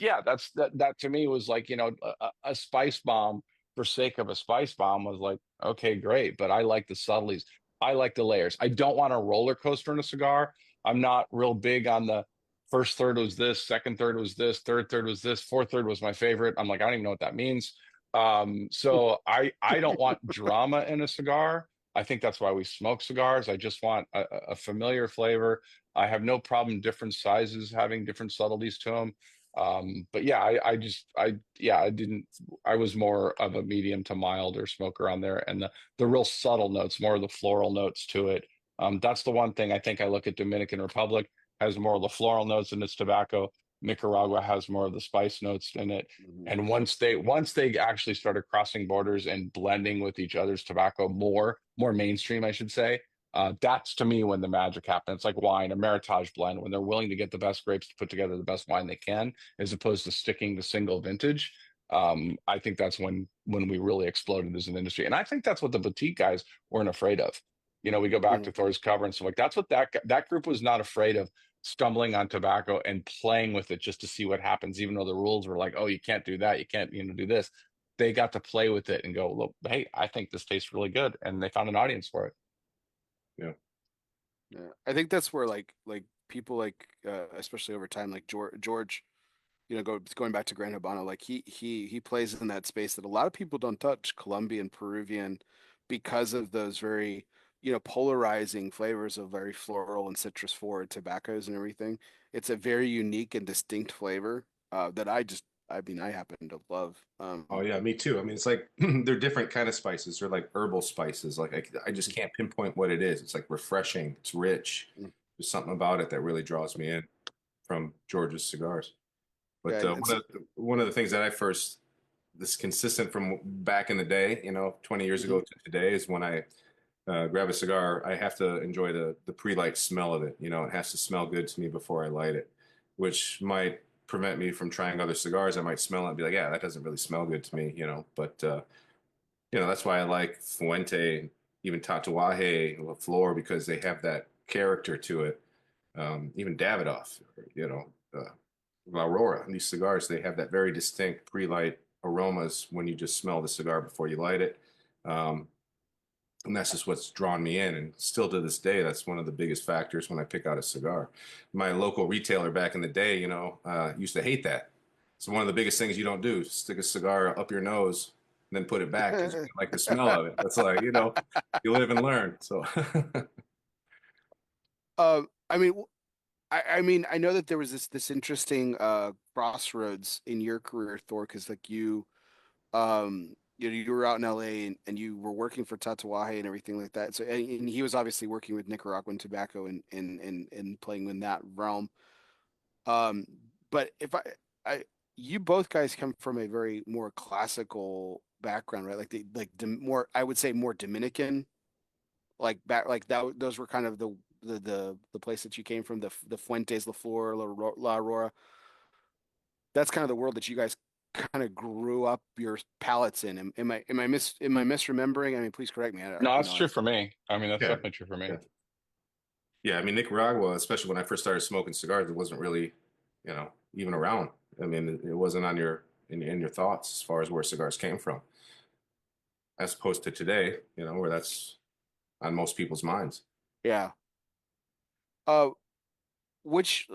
to me was like a spice bomb for sake of a spice bomb was like okay great, but I like the subtleties. I like the layers. I don't want a roller coaster in a cigar. I'm not real big on the first third was this, second third was this, third third was this, fourth third was my favorite. I'm like, I don't even know what that means. So I don't want drama in a cigar. I think that's why we smoke cigars. I just want a familiar flavor. I have no problem different sizes having different subtleties to them. But yeah, I was more of a medium to milder smoker on there, and the real subtle notes, more of the floral notes to it. That's the one thing I think I look at Dominican Republic. has more of the floral notes in its tobacco. Nicaragua has more of the spice notes in it. Mhm. And once they actually started crossing borders and blending with each other's tobacco more mainstream, I should say, that's to me when the magic happens. It's like wine, a meritage blend, when they're willing to get the best grapes to put together the best wine they can, as opposed to sticking to single vintage. I think that's when we really exploded as an industry, and I think that's what the boutique guys weren't afraid of. You know, we go back to Thor's cover and stuff like that's what that group was not afraid of, stumbling on tobacco and playing with it just to see what happens, even though the rules were like, oh, you can't do that, you can't, you know, do this. They got to play with it and go, look, hey, I think this tastes really good, and they found an audience for it. Yeah. Yeah, I think that's where like people like especially over time, like George, you know, going back to Gran Habano, like he plays in that space that a lot of people don't touch, Colombian, Peruvian, because of those very, you know, polarizing flavors of very floral and citrus forward tobaccos and everything. It's a very unique and distinct flavor that I mean, I happen to love. Oh yeah, me too. I mean, it's like they're different kind of spices. They're like herbal spices. Like I just can't pinpoint what it is. It's like refreshing. It's rich. Mm. There's something about it that really draws me in from George's cigars. Yeah, But one of the things that I first this consistent from back in the day, you know, 20 years ago to today, is when I grab a cigar, I have to enjoy the pre-light smell of it. You know, it has to smell good to me before I light it, which might prevent me from trying other cigars. I might smell it and be like, yeah, that doesn't really smell good to me, you know. But you know, that's why I like Fuente, even Tatuaje, La Flor, because they have that character to it. Even Davidoff, you know, La Aurora, these cigars, they have that very distinct pre-light aromas when you just smell the cigar before you light it. Um, and that's just what's drawn me in. And still to this day, that's one of the biggest factors when I pick out a cigar. My local retailer back in the day, you know, used to hate that. So one of the biggest things you don't do, stick a cigar up your nose and then put it back because you yeah. don't like the smell of it. That's like, you know, you live and learn. So I mean, I mean, I know that there was this interesting crossroads in your career, Thor, because like you were out in LA and you were working for Tatuaje and everything like that. So and he was obviously working with Nicaraguan tobacco and playing in that realm. Um, but if I you both guys come from a very more classical background, right? Like more, I would say more Dominican, like back like that. Those were kind of the place that you came from, the Fuentes, La Flor, La Aurora. That's kind of the world that you guys kind of grew up your palates in. Am I misremembering? I mean, please correct me. No, You that's know, true for me. I mean, that's yeah, definitely true for me. yeah. Yeah, I mean Nicaragua, especially when I first started smoking cigars, it wasn't really, you know, even around. I mean, it wasn't on your in your thoughts as far as where cigars came from, as opposed to today, you know, where that's on most people's minds. yeah. Uh, which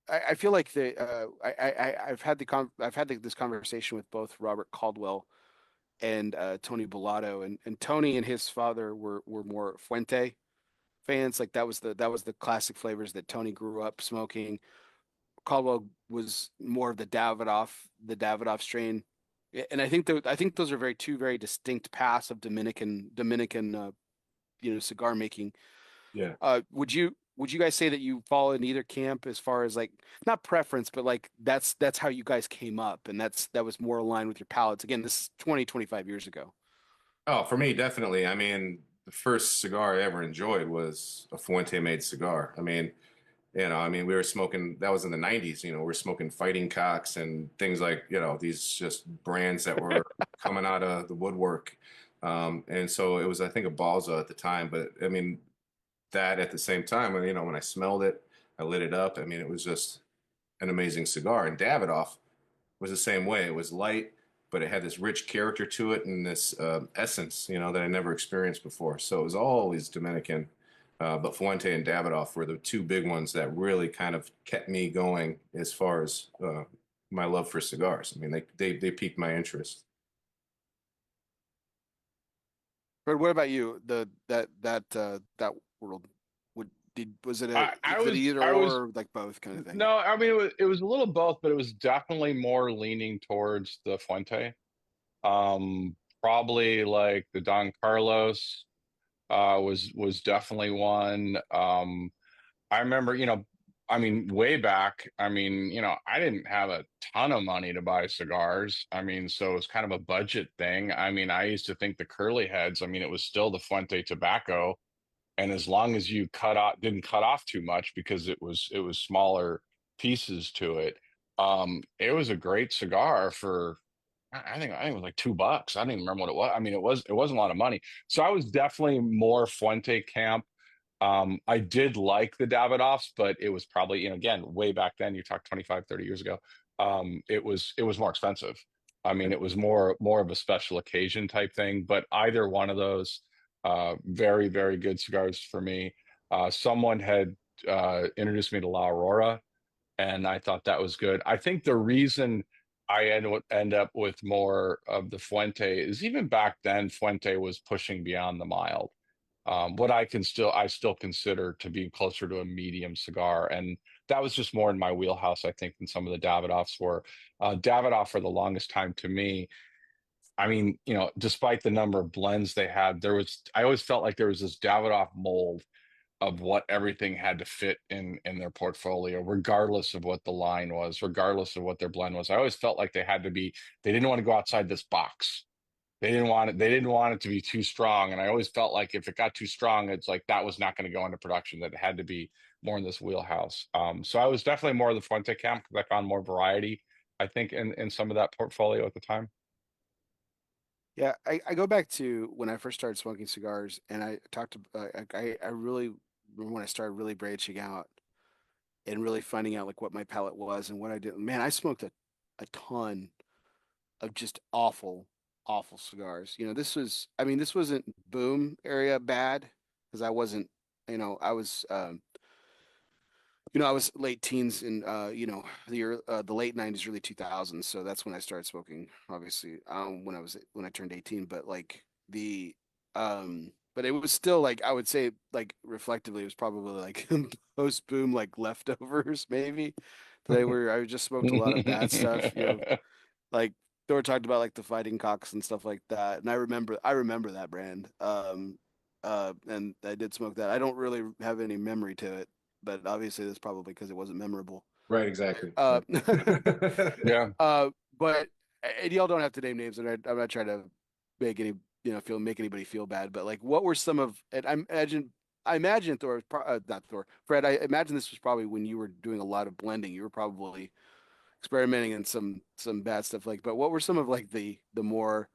I feel like I've had this conversation with both Robert Caldwell and Tony Bellotto, and Tony and his father were more Fuente fans. Like that was the classic flavors that Tony grew up smoking. Caldwell was more of the Davidoff strain. And I think those are two very distinct paths of Dominican you know, cigar making. Yeah. Would you guys say that you fall in either camp as far as like not preference, but like that's how you guys came up and that was more aligned with your palates? Again, this is 25 years ago. Oh, for me, definitely. I mean, the first cigar I ever enjoyed was a Fuente made cigar. I mean, you know, I mean, we were smoking, that was in the 90s, you know, we're smoking Fighting Cocks and things like, you know, these just brands that were coming out of the woodwork. And so it was, I think, a Balza at the time. But I mean, that at the same time, you know, when I smelled it, I lit it up. I mean, it was just an amazing cigar. And Davidoff was the same way. It was light, but it had this rich character to it and this essence, you know, that I never experienced before. So it was always Dominican. But Fuente and Davidoff were the two big ones that really kind of kept me going as far as my love for cigars. I mean, they piqued my interest. But what about you? That world was it either I was or like both kind of thing? no, I mean it was a little both, but it was definitely more leaning towards the Fuente. Probably like the Don Carlos was definitely one. I remember, I mean, way back, I mean, I didn't have a ton of money to buy cigars. I mean, so it was kind of a budget thing. I mean, I used to think the curly heads, I mean, it was still the Fuente tobacco. And as long as you didn't cut off too much because it was smaller pieces to it, it was a great cigar for I think it was like $2. I don't even remember what it was. I mean, it wasn't a lot of money. So I was definitely more Fuente camp. I did like the Davidoffs, but it was probably, again, way back then, you talked 25, 30 years ago. It was more expensive. I mean, it was more of a special occasion type thing, but either one of those, very, very good cigars for me. Someone had introduced me to La Aurora, and I thought that was good. I think the reason I end up with more of the Fuente is even back then, Fuente was pushing beyond the mild. What I still consider to be closer to a medium cigar, and that was just more in my wheelhouse, I think, than some of the Davidoffs were. Davidoff for the longest time to me, I mean, despite the number of blends they had, I always felt like there was this Davidoff mold of what everything had to fit in their portfolio, regardless of what the line was, regardless of what their blend was. I always felt like they didn't want to go outside this box. They didn't want it to be too strong. And I always felt like if it got too strong, it's like that was not going to go into production, that it had to be more in this wheelhouse. So I was definitely more of the Fuente camp because I found more variety, I think, in some of that portfolio at the time. Yeah, I go back to when I first started smoking cigars, and I talked to I really remember when I started really branching out and really finding out like what my palate was and what I did. Man, I smoked a ton of just awful cigars. I mean, this wasn't boom area bad because I wasn't, I was, I was late teens in, the late '90s, early 2000s. So that's when I started smoking, obviously, when I turned 18. But like but it was still like I would say like reflectively, it was probably like post boom like leftovers maybe. I just smoked a lot of bad stuff, like Thor talked about like the fighting cocks and stuff like that. And I remember that brand. And I did smoke that. I don't really have any memory to it, but obviously that's probably because it wasn't memorable. Right, exactly. Uh, Yeah. but and y'all don't have to name names, and I'm not trying to make any, make anybody feel bad. But like, what were some of? And I imagine Thor, not Thor, Fred. I imagine this was probably when you were doing a lot of blending. You were probably experimenting in some bad stuff, like, but what were some of like the more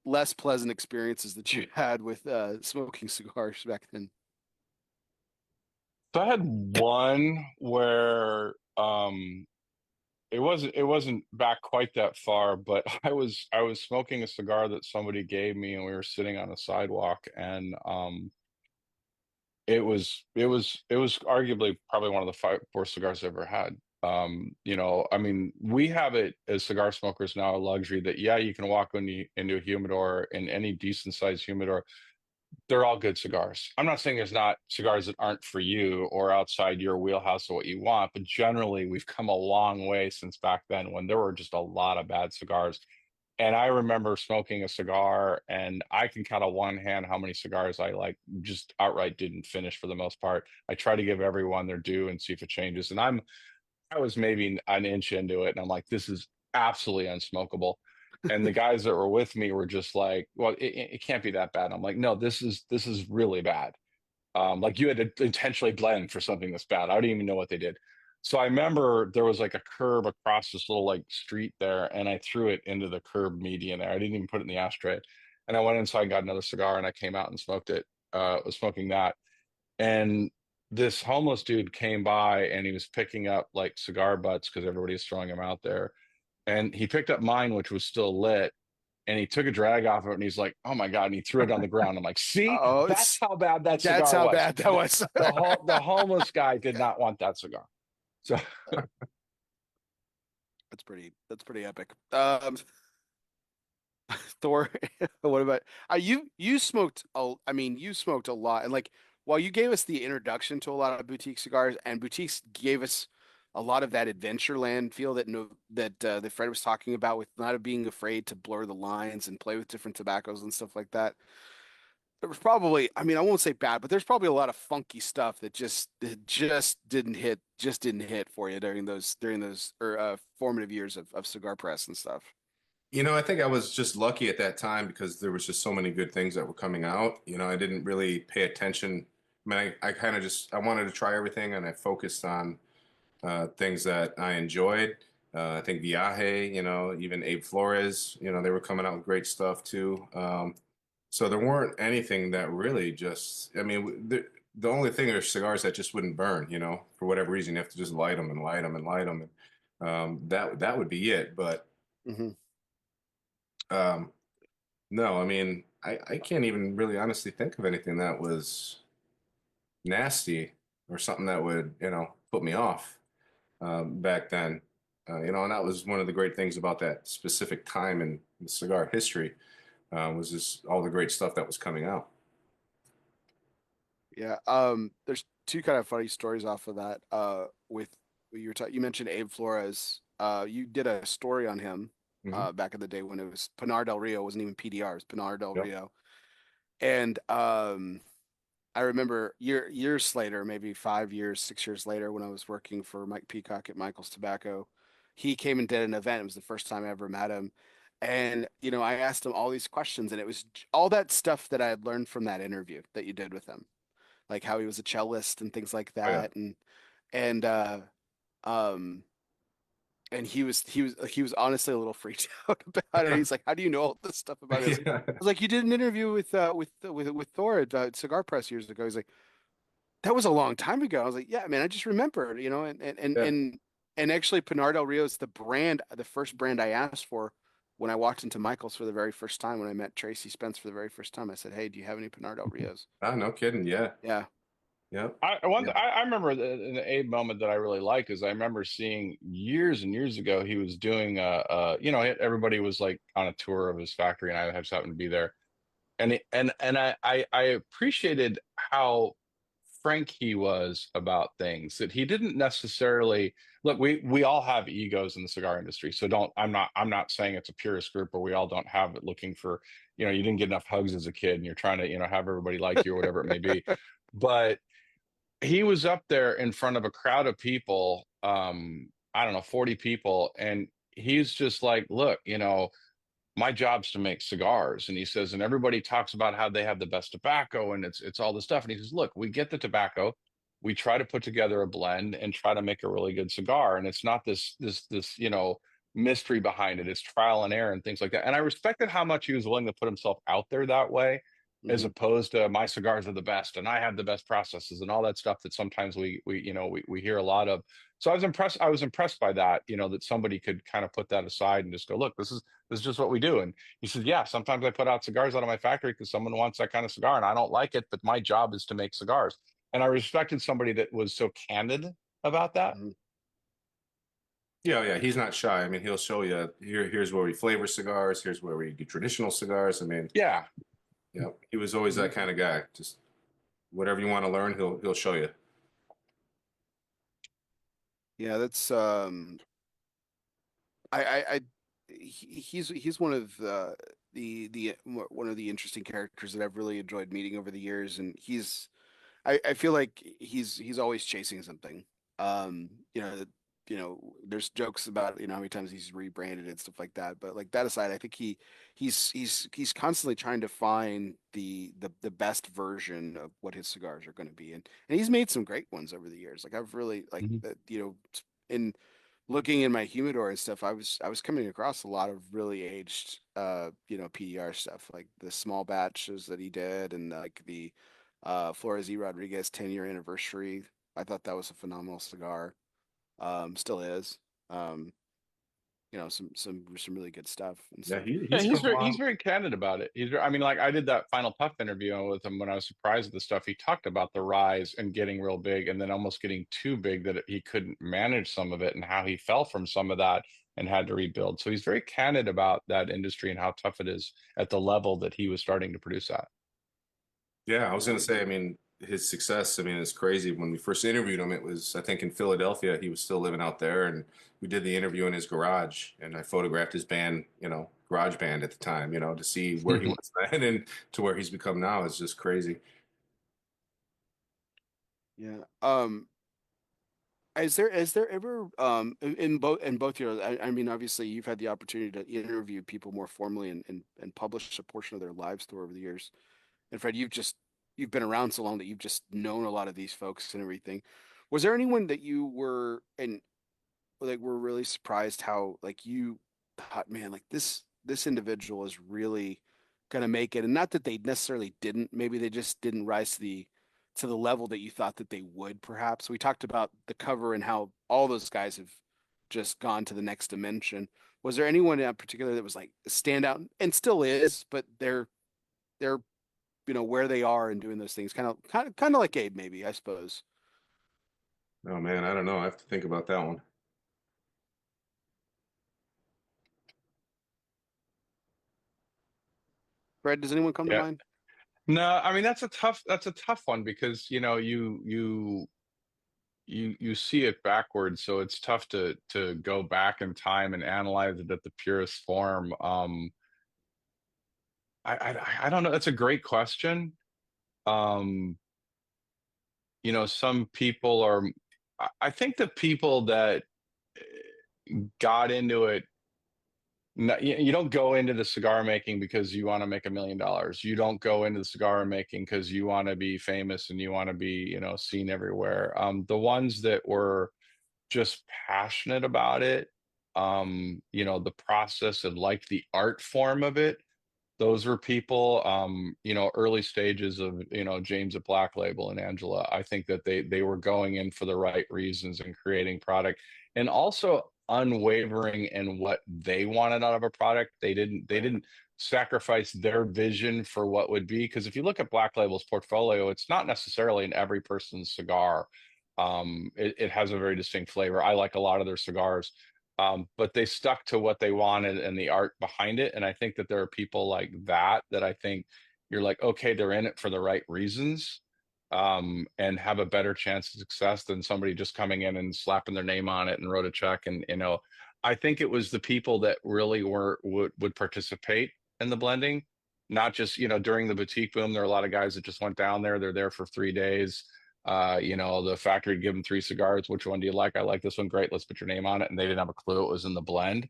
less pleasant experiences that you had with smoking cigars back then? So I had one where it wasn't back quite that far, but I was smoking a cigar that somebody gave me, and we were sitting on a sidewalk, and it was arguably probably one of the five worst cigars I've ever had. I mean, we have it as cigar smokers now a luxury that, yeah, you can walk into a humidor, in any decent sized humidor. They're all good cigars. I'm not saying there's not cigars that aren't for you or outside your wheelhouse of what you want, but generally we've come a long way since back then when there were just a lot of bad cigars. And I remember smoking a cigar, and I can count on one hand how many cigars I like just outright didn't finish for the most part. I try to give everyone their due and see if it changes. And I was maybe an inch into it, and I'm like, this is absolutely unsmokable. And the guys that were with me were just like, well, it can't be that bad. I'm like, no, this is really bad. Like, you had to intentionally blend for something that's bad. I don't even know what they did. So I remember there was like a curb across this little like street there, and I threw it into the curb median there. I didn't even put it in the ashtray. And I went inside, got another cigar, and I came out and smoked it. Was smoking that. And this homeless dude came by, and he was picking up like cigar butts because everybody was throwing them out there. And he picked up mine, which was still lit, and he took a drag off of it, and he's like, "Oh my God." And he threw it on the ground. I'm like, see, Oh, that's how bad that that's cigar how was. bad that was. The homeless guy did not want that cigar. So That's pretty epic. Thor, what about you smoked I mean, you smoked a lot, and like while you gave us the introduction to a lot of boutique cigars, and boutiques gave us a lot of that Adventureland feel that no that Fred was talking about, with not being afraid to blur the lines and play with different tobaccos and stuff like that. there was probably, I mean, I won't say bad, but there's probably a lot of funky stuff that just didn't hit for you during those or formative years of Cigar Press and stuff. You know, I think I was just lucky at that time because there was just so many good things that were coming out. You know, I didn't really pay attention. I mean, I kind of just I wanted to try everything, and I focused on things that I enjoyed. I think Viaje, you know, even Abe Flores, you know, they were coming out with great stuff too. So there weren't anything that really just, I mean, the only thing are cigars that just wouldn't burn, you know, for whatever reason. You have to just light them and light them and light them. And that would be it. But Hmm. um, no, I mean, I can't even really honestly think of anything that was nasty or something that would, you know, put me off back then. You know, and that was one of the great things about that specific time in the cigar history was just all the great stuff that was coming out. Yeah. There's two kind of funny stories off of that. With you mentioned Abe Flores. You did a story on him Hmm. back in the day when it was Pinar del Rio. It wasn't even PDR, it was Pinar del Yep. Rio. And I remember years later, maybe 5 years, 6 years later, when I was working for Mike Peacock at Michael's Tobacco, he came and did an event. It was the first time I ever met him. And, I asked him all these questions, and it was all that stuff that I had learned from that interview that you did with him, like how he was a cellist and things like Oh yeah. that. And um and he was honestly a little freaked out about it. He's like, "How do you know all this stuff about us?" Yeah. I was like, "You did an interview with Thor at Cigar Press years ago." He's like, "That was a long time ago." I was like, "Yeah, man, I just remembered, Yeah. and actually, Pinar del Rio is the first brand I asked for when I walked into Michael's for the very first time when I met Tracy Spence for the very first time. I said, "Hey, do you have any Pinar del Rios?" Ah, no kidding. Yeah. Yeah. Yep. I Yep. I remember the Abe moment that I really like is I remember seeing years and years ago he was doing you know, everybody was like on a tour of his factory and I just happened to be there and I appreciated how frank he was about things that he didn't necessarily look. We all have egos in the cigar industry, so don't. I'm not saying it's a purist group where we all don't have it looking for, you know, you didn't get enough hugs as a kid and you're trying to, you know, have everybody like you or whatever it may be, but he was up there in front of a crowd of people, I don't know, 40 people, and he's just like, look, you know, my job's to make cigars. And he says, and everybody talks about how they have the best tobacco and it's all this stuff. And he says, look, we get the tobacco, we try to put together a blend and try to make a really good cigar. And it's not this, you know, mystery behind it. It's trial and error and things like that. And I respected how much he was willing to put himself out there that way, as Hmm. opposed to my cigars are the best and I have the best processes and all that stuff that sometimes we hear a lot of. So I was impressed by that, you know, that somebody could kind of put that aside and just go, look, this is just what we do. And he said, yeah, sometimes I put out cigars out of my factory because someone wants that kind of cigar and I don't like it, but my job is to make cigars. And I respected somebody that was so candid about that. Hmm. Yeah, yeah, he's not shy. I mean, he'll show you here's where we flavor cigars, here's where we do traditional cigars. I mean, Yeah. yeah, he was always that kind of guy. Just whatever you want to learn, he'll show you. Yeah, that's I he's one of one of the interesting characters that I've really enjoyed meeting over the years, and I feel like he's always chasing something. Um, you know, that- there's jokes about, how many times he's rebranded and stuff like that. But like that aside, I think he's constantly trying to find the best version of what his cigars are going to be. And he's made some great ones over the years. Like I've really like Mhm. in looking in my humidor and stuff, I was coming across a lot of really aged PDR stuff, like the small batches that he did and like the Flores E. Rodriguez 10-year anniversary. I thought that was a phenomenal cigar. Still is. Um, some really good stuff and Yeah, stuff. Yeah, he's come a he's long. very candid about it. I mean, like I did that Final Puff interview with him when I was surprised at the stuff he talked about the rise and getting real big, and then almost getting too big that he couldn't manage some of it, and how he fell from some of that and had to rebuild. So he's very candid about that industry and how tough it is at the level that he was starting to produce at. Yeah, I was Yeah. gonna say, I mean, his success, I mean, it's crazy. When we first interviewed him, it was, I think, in Philadelphia. He was still living out there, and we did the interview in his garage, and I photographed his band, garage band at the time, to see where he was then and to where he's become now. It's just crazy. Yeah. Is there ever in both your I mean obviously you've had the opportunity to interview people more formally and publish a portion of their lives through over the years. And Fred, you've been around so long that you've just known a lot of these folks and everything. Was there anyone that you were and like were really surprised how like you thought, man, like this individual is really gonna make it, and not that they necessarily didn't, maybe they just didn't rise to the level that you thought that they would, perhaps. We talked about the cover and how all those guys have just gone to the next dimension. Was there anyone in particular that was like a standout and still is, but they're where they are and doing those things, kind of like Abe, maybe, I suppose. Oh man, I don't know. I have to think about that one. Fred, does anyone come to Yeah. mind? No, I mean that's a tough one because you see it backwards, so it's tough to go back in time and analyze it at the purest form. I don't know. That's a great question. Um, some people are. I think the people that got into it. You don't go into the cigar making because you want to make $1 million. You don't go into the cigar making because you want to be famous and you want to be, seen everywhere. The ones that were just passionate about it, the process and like the art form of it, those were people, early stages of, James at Black Label and Angela. I think that they were going in for the right reasons and creating product, and also unwavering in what they wanted out of a product. They didn't sacrifice their vision for what would be. Because if you look at Black Label's portfolio, it's not necessarily in every person's cigar. It has a very distinct flavor. I like a lot of their cigars. But they stuck to what they wanted and the art behind it. And I think that there are people like that I think you're like, okay, they're in it for the right reasons, and have a better chance of success than somebody just coming in and slapping their name on it and wrote a check. And, I think it was the people that really would participate in the blending, not just, during the boutique boom. There are a lot of guys that just went down there. They're there for 3 days. The factory would give them 3 cigars. Which one do you like? I like this one. Great. Let's put your name on it. And they didn't have a clue it was in the blend.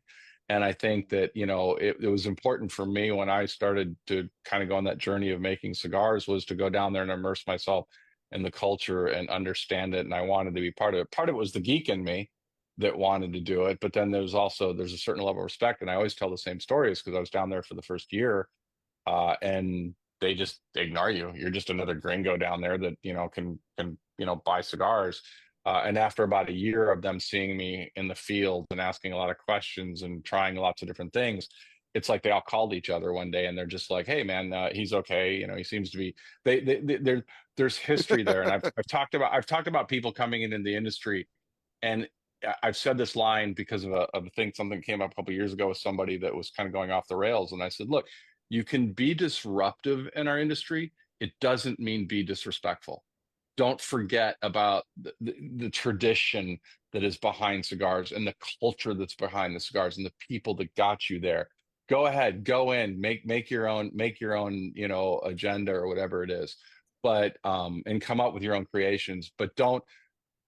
And I think that, it was important for me when I started to kind of go on that journey of making cigars, was to go down there and immerse myself in the culture and understand it. And I wanted to be part of it. Part of it was the geek in me that wanted to do it. But then there's a certain level of respect. And I always tell the same stories because I was down there for the first year, and they just ignore you. You're just another gringo down there that can buy cigars. And after about a year of them seeing me in the field and asking a lot of questions and trying lots of different things, it's like they all called each other one day and they're just like, "Hey, man, he's okay. He seems to be." There's history there, and I've talked about people coming in the industry, and I've said this line because of a thing, something came up a couple of years ago with somebody that was kind of going off the rails, and I said, "Look, you can be disruptive in our industry. It doesn't mean be disrespectful. Don't forget about the tradition that is behind cigars and the culture that's behind the cigars and the people that got you there. Go ahead, go in, make your own, agenda or whatever it is, but and come up with your own creations. But don't.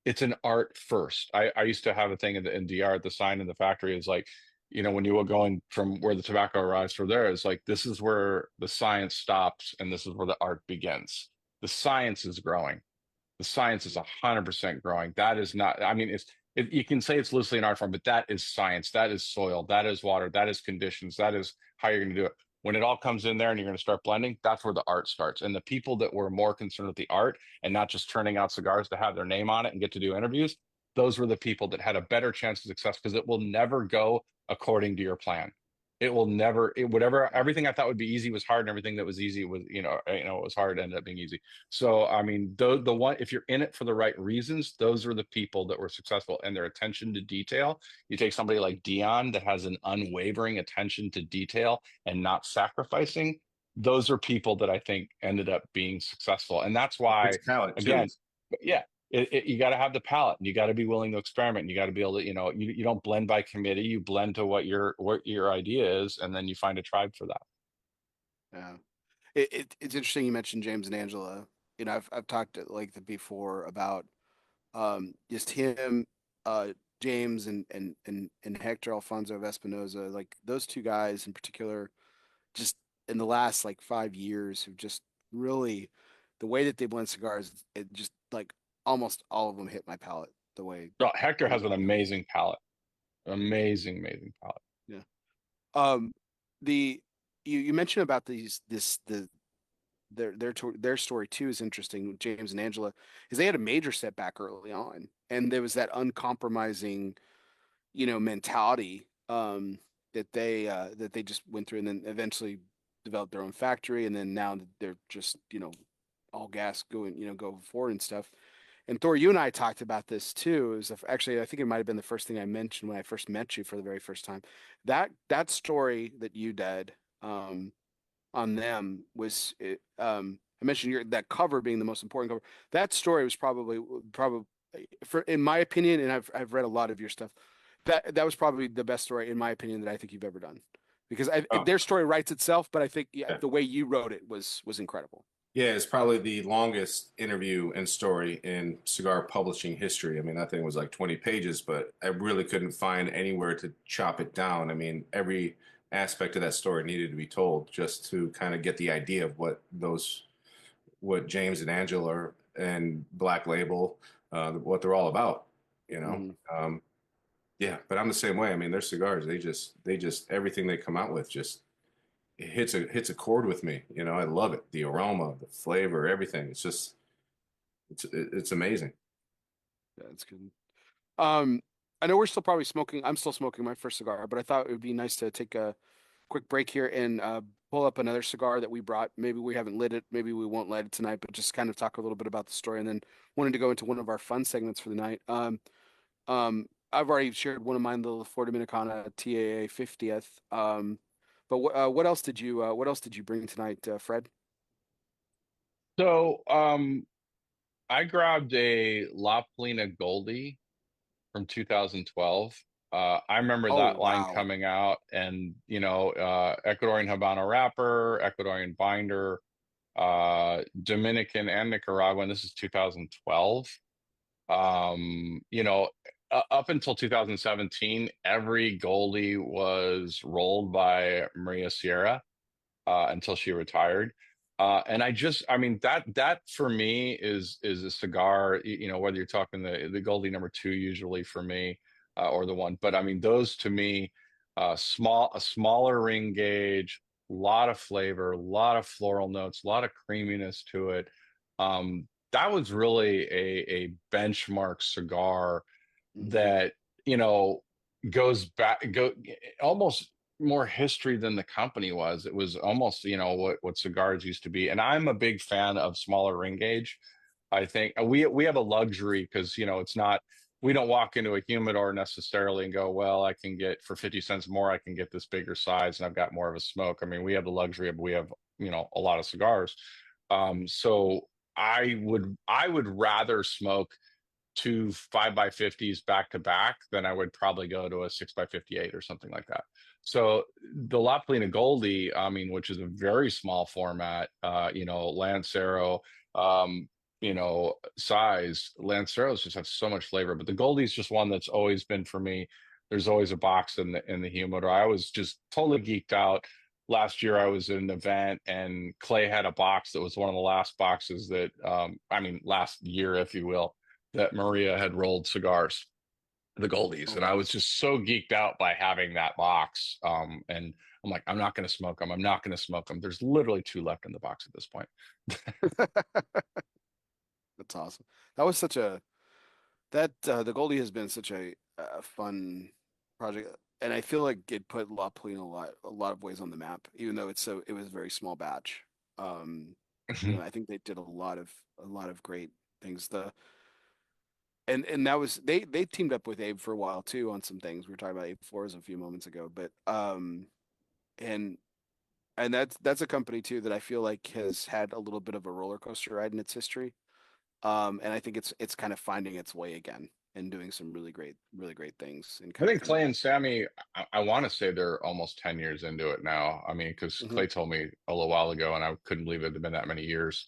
It's an art first. I used to have a thing in DR at the sign in the factory is like, when you were going from where the tobacco arrives from there, it's like, this is where the science stops and this is where the art begins. The science is growing. The science is 100% growing. That is not, I mean, you can say it's loosely an art form, but that is science. That is soil. That is water. That is conditions. That is how you're going to do it. When it all comes in there and you're going to start blending, that's where the art starts. And the people that were more concerned with the art and not just turning out cigars to have their name on it and get to do interviews, those were the people that had a better chance of success, because it will never go according to your plan. It will never, whatever, everything I thought would be easy was hard, and everything that was easy was, was hard, ended up being easy. So, I mean, the one, if you're in it for the right reasons, those are the people that were successful, and their attention to detail. You take somebody like Dion that has an unwavering attention to detail and not sacrificing. those are people that I think ended up being successful. And that's why, It's palate too. again, yeah, you got to have the palate, and you got to be willing to experiment. And you got to be able to, you don't blend by committee, you blend to what your idea is, and then you find a tribe for that. Yeah. It's interesting you mentioned James and Angela. I've talked at length before about just him, James and Hector Alfonso of Espinosa, like those two guys in particular, just in the last like 5 years have just really the way that they blend cigars, it just like almost all of them hit my palate the way No, Hector the way has an they do. amazing palate, amazing palate. Yeah. Um, the you mentioned about their story too is interesting. James and Angela is they had a major setback early on, and there was that uncompromising, mentality that they just went through, and then eventually developed their own factory, and then now they're just all gas going go forward and stuff. And Thor, you and I talked about this too. It was actually I think it might have been the first thing I mentioned when I first met you for the very first time. That story that you did. On them was I mentioned that cover being the most important cover. That story was probably for in my opinion, and I've read a lot of your stuff. That was probably the best story in my opinion that I think you've ever done. Because Oh, their story writes itself, but I think yeah. the way you wrote it was incredible. Yeah, it's probably the longest interview and story in cigar publishing history. I mean, that thing was like 20 pages, but I really couldn't find anywhere to chop it down. I mean, every aspect of that story needed to be told just to kind of get the idea of what James and Angela and Black Label, what they're all about, you know? Hmm. Yeah, but I'm the same way. I mean, their cigars, they just everything they come out with just it hits a chord with me. I love it. The aroma, the flavor, everything. It's amazing. Yeah, that's good. Um, I know we're still probably smoking. I'm still smoking my first cigar, but I thought it would be nice to take a quick break here and pull up another cigar that we brought. Maybe we haven't lit it. Maybe we won't light it tonight, but just kind of talk a little bit about the story, and then wanted to go into one of our fun segments for the night. I've already shared one of mine, the Florida Dominicana TAA 50th. But what else did you bring tonight, Fred? So I grabbed a La Polina Goldie from 2012. I remember Oh that line wow. coming out, and Ecuadorian Habano wrapper, Ecuadorian binder, Dominican and Nicaraguan. This is 2012. Up until 2017, every Goldie was rolled by Maria Sierra until she retired. And I mean, that for me is a cigar, whether you're talking the Goldie number 2, usually for me, or the one, but I mean, those to me, a smaller ring gauge, a lot of flavor, a lot of floral notes, a lot of creaminess to it. That was really a benchmark cigar Hmm. that, goes back, almost more history than the company was. It was almost, what cigars used to be. And I'm a big fan of smaller ring gauge. I think we have a luxury because, it's not, we don't walk into a humidor necessarily and go, well, I can get for 50 cents more, I can get this bigger size and I've got more of a smoke. I mean, we have the luxury of, we have, a lot of cigars. So I would rather smoke 2 5x50s back to back, then I would probably go to a 6x58 or something like that. So the La Polina Goldie, I mean, which is a very small format, Lancero, size. Lanceros just have so much flavor, but the Goldie is just one that's always been for me. There's always a box in the humidor. I was just totally geeked out. Last year I was at an event and Clay had a box that was one of the last boxes that, I mean, last year, if you will, that Maria had rolled cigars, the Goldies, Oh and I wow. was just so geeked out by having that box. And I'm like, I'm not going to smoke them. I'm not going to smoke them. There's literally 2 left in the box at this point. That's awesome. That was such a that the Goldie has been such a fun project, and I feel like it put La Polina a lot of ways on the map, even though it was a very small batch. Um, I think they did a lot of great things. And that was they teamed up with Abe for a while too on some things. We were talking about Abe Flores a few moments ago, but and And that's a company too that I feel like has had a little bit of a roller coaster ride in its history. And I think it's kind of finding its way again and doing some really great things and I kind of think Clay and Sammy, I want to say they're almost 10 years into it now. I mean, because Mhm. Clay told me a little while ago, and I couldn't believe it had been that many years,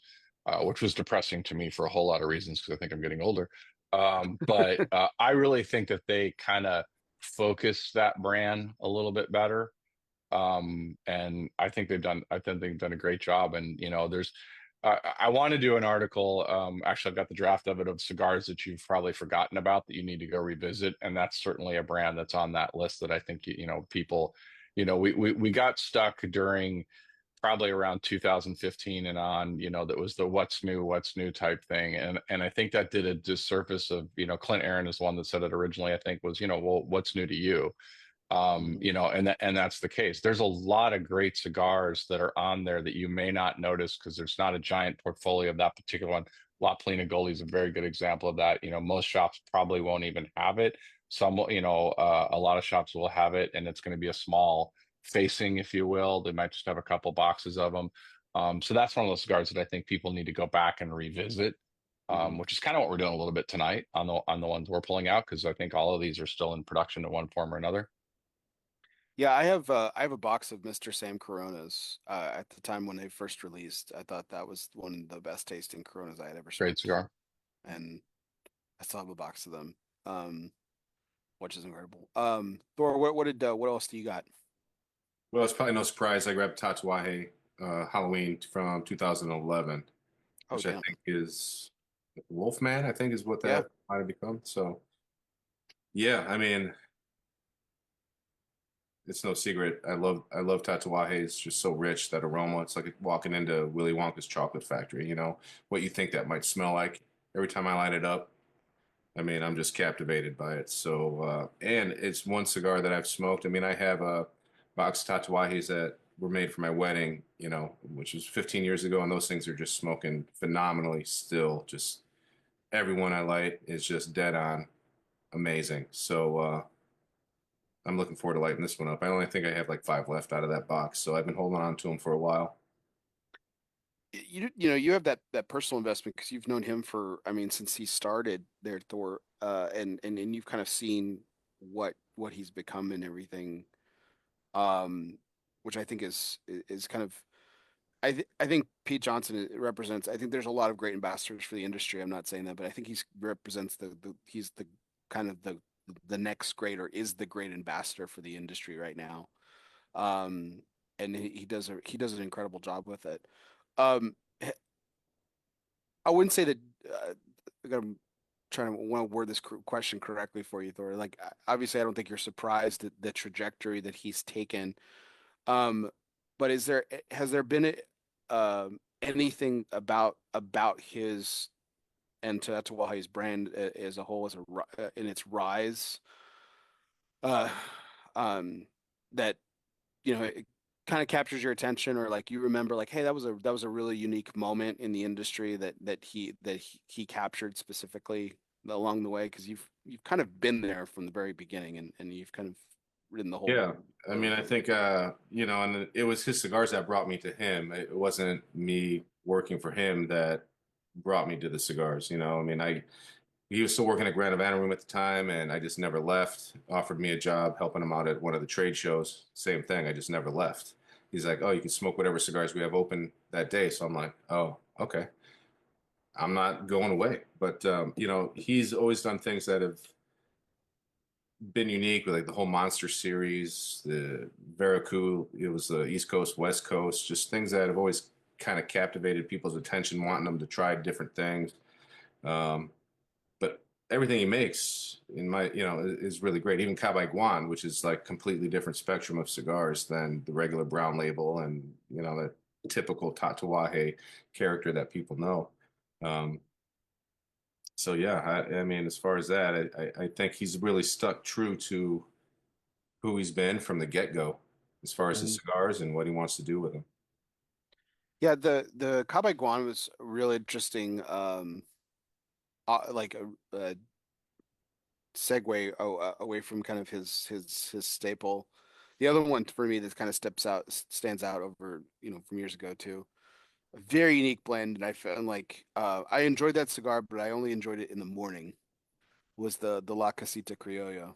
which was depressing to me for a whole lot of reasons because I think I'm getting older. But I really think that they kind of focus that brand a little bit better. And I think they've done a great job. And, I want to do an article. Actually, I've got the draft of it of cigars that you've probably forgotten about that you need to go revisit. And that's certainly a brand that's on that list that I think, people, we got stuck during probably around 2015 and on, that was the what's new type thing. And I think that did a disservice of, Clint Aaron is one that said it originally, I think was, well, what's new to you? Mhm. And that's the case. There's a lot of great cigars that are on there that you may not notice because there's not a giant portfolio of that particular one. La Plena Goldie is a very good example of that. Most shops probably won't even have it. Some, a lot of shops will have it, and it's going to be a small facing, if you will. They might just have a couple boxes of them. So that's one of those cigars that I think people need to go back and revisit. Mhm. Which is kind of what we're doing a little bit tonight on the ones we're pulling out because I think all of these are still in production in one form or another. Yeah, I have a box of Mr. Sam Coronas. At the time when they first released, I thought that was one of the best tasting Coronas I had ever Great smoked, cigar. and I still have a box of them, which is incredible. Thor, what else do you got? Well, it's probably no surprise. I grabbed Tatuaje Halloween from 2011, Oh, which I damn. think is Wolfman, I think is what Yeah. that might have become. So, yeah, I mean, it's no secret. I love Tatuaje. It's just so rich, that aroma. It's like walking into Willy Wonka's chocolate factory, what you think that might smell like. Every time I light it up, I mean, I'm just captivated by it. So, and it's one cigar that I've smoked. I mean, I have a box of Tatuajes that were made for my wedding, which was 15 years ago, and those things are just smoking phenomenally still. Just every one I light is just dead on amazing. So, I'm looking forward to lighting this one up. I only think I have like five left out of that box, so I've been holding on to them for a while. You have that personal investment because you've known him for, I mean, since he started there, Thor, and you've kind of seen what he's become and everything, um, which I think is kind of, I think Pete Johnson represents. I think there's a lot of great ambassadors for the industry. I'm not saying that, but I think he's represents he's the kind of the next great or is the great ambassador for the industry right now. Um, and he does an incredible job with it. Um, I wouldn't say that. I'm trying to want to word this question correctly for you, Thor. Like, obviously, I don't think you're surprised at the trajectory that he's taken. Um, but has there been anything about his and Tatuaje's brand as a whole, in its rise, uh, um, that it kind of captures your attention, or like you remember, like, hey, that was a really unique moment in the industry that he captured specifically along the way, because you've kind of been there from the very beginning, and you've kind of ridden the whole Yeah, I mean, I think and it was his cigars that brought me to him. It wasn't me working for him that brought me to the cigars. I mean, he was still working at Grand Havana Room at the time, and I just never left. Offered me a job helping him out at one of the trade shows. Same thing, I just never left. He's like, "Oh, you can smoke whatever cigars we have open that day." So I'm like, "Oh, okay. I'm not going away." But he's always done things that have been unique with like the whole Monster series, the Veracruz. It was the East Coast, West Coast, just things that have always kind of captivated people's attention, wanting them to try different things. Um, but everything he makes in my is really great. Even Cab Guan, which is like completely different spectrum of cigars than the regular brown label and that typical Tatuaje character that people know. Um, so yeah, I mean, as far as that, I think he's really stuck true to who he's been from the get-go, as far as his Mhm. cigars and what he wants to do with them. Yeah, the Cowboy Guan was really interesting. Like a segue away from kind of his staple. The other one for me that kind of stands out over, from years ago too. A very unique blend, and I found like I enjoyed that cigar, but I only enjoyed it in the morning. Was the La Casita Criolla,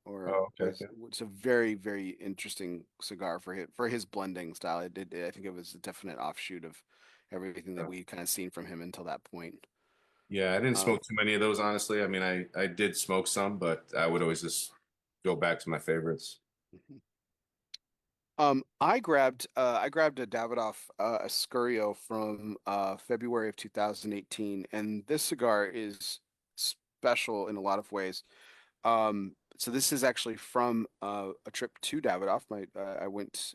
or Oh, okay. it's a very very interesting cigar for his blending style. I think it was a definite offshoot of everything that Yeah. we kind of seen from him until that point. Yeah, I didn't Um, smoke too many of those, honestly. I mean, I did smoke some, but I would always just go back to my favorites. I grabbed a Davidoff Escurio from February of 2018, and this cigar is special in a lot of ways. So this is actually from a trip to Davidoff. I went.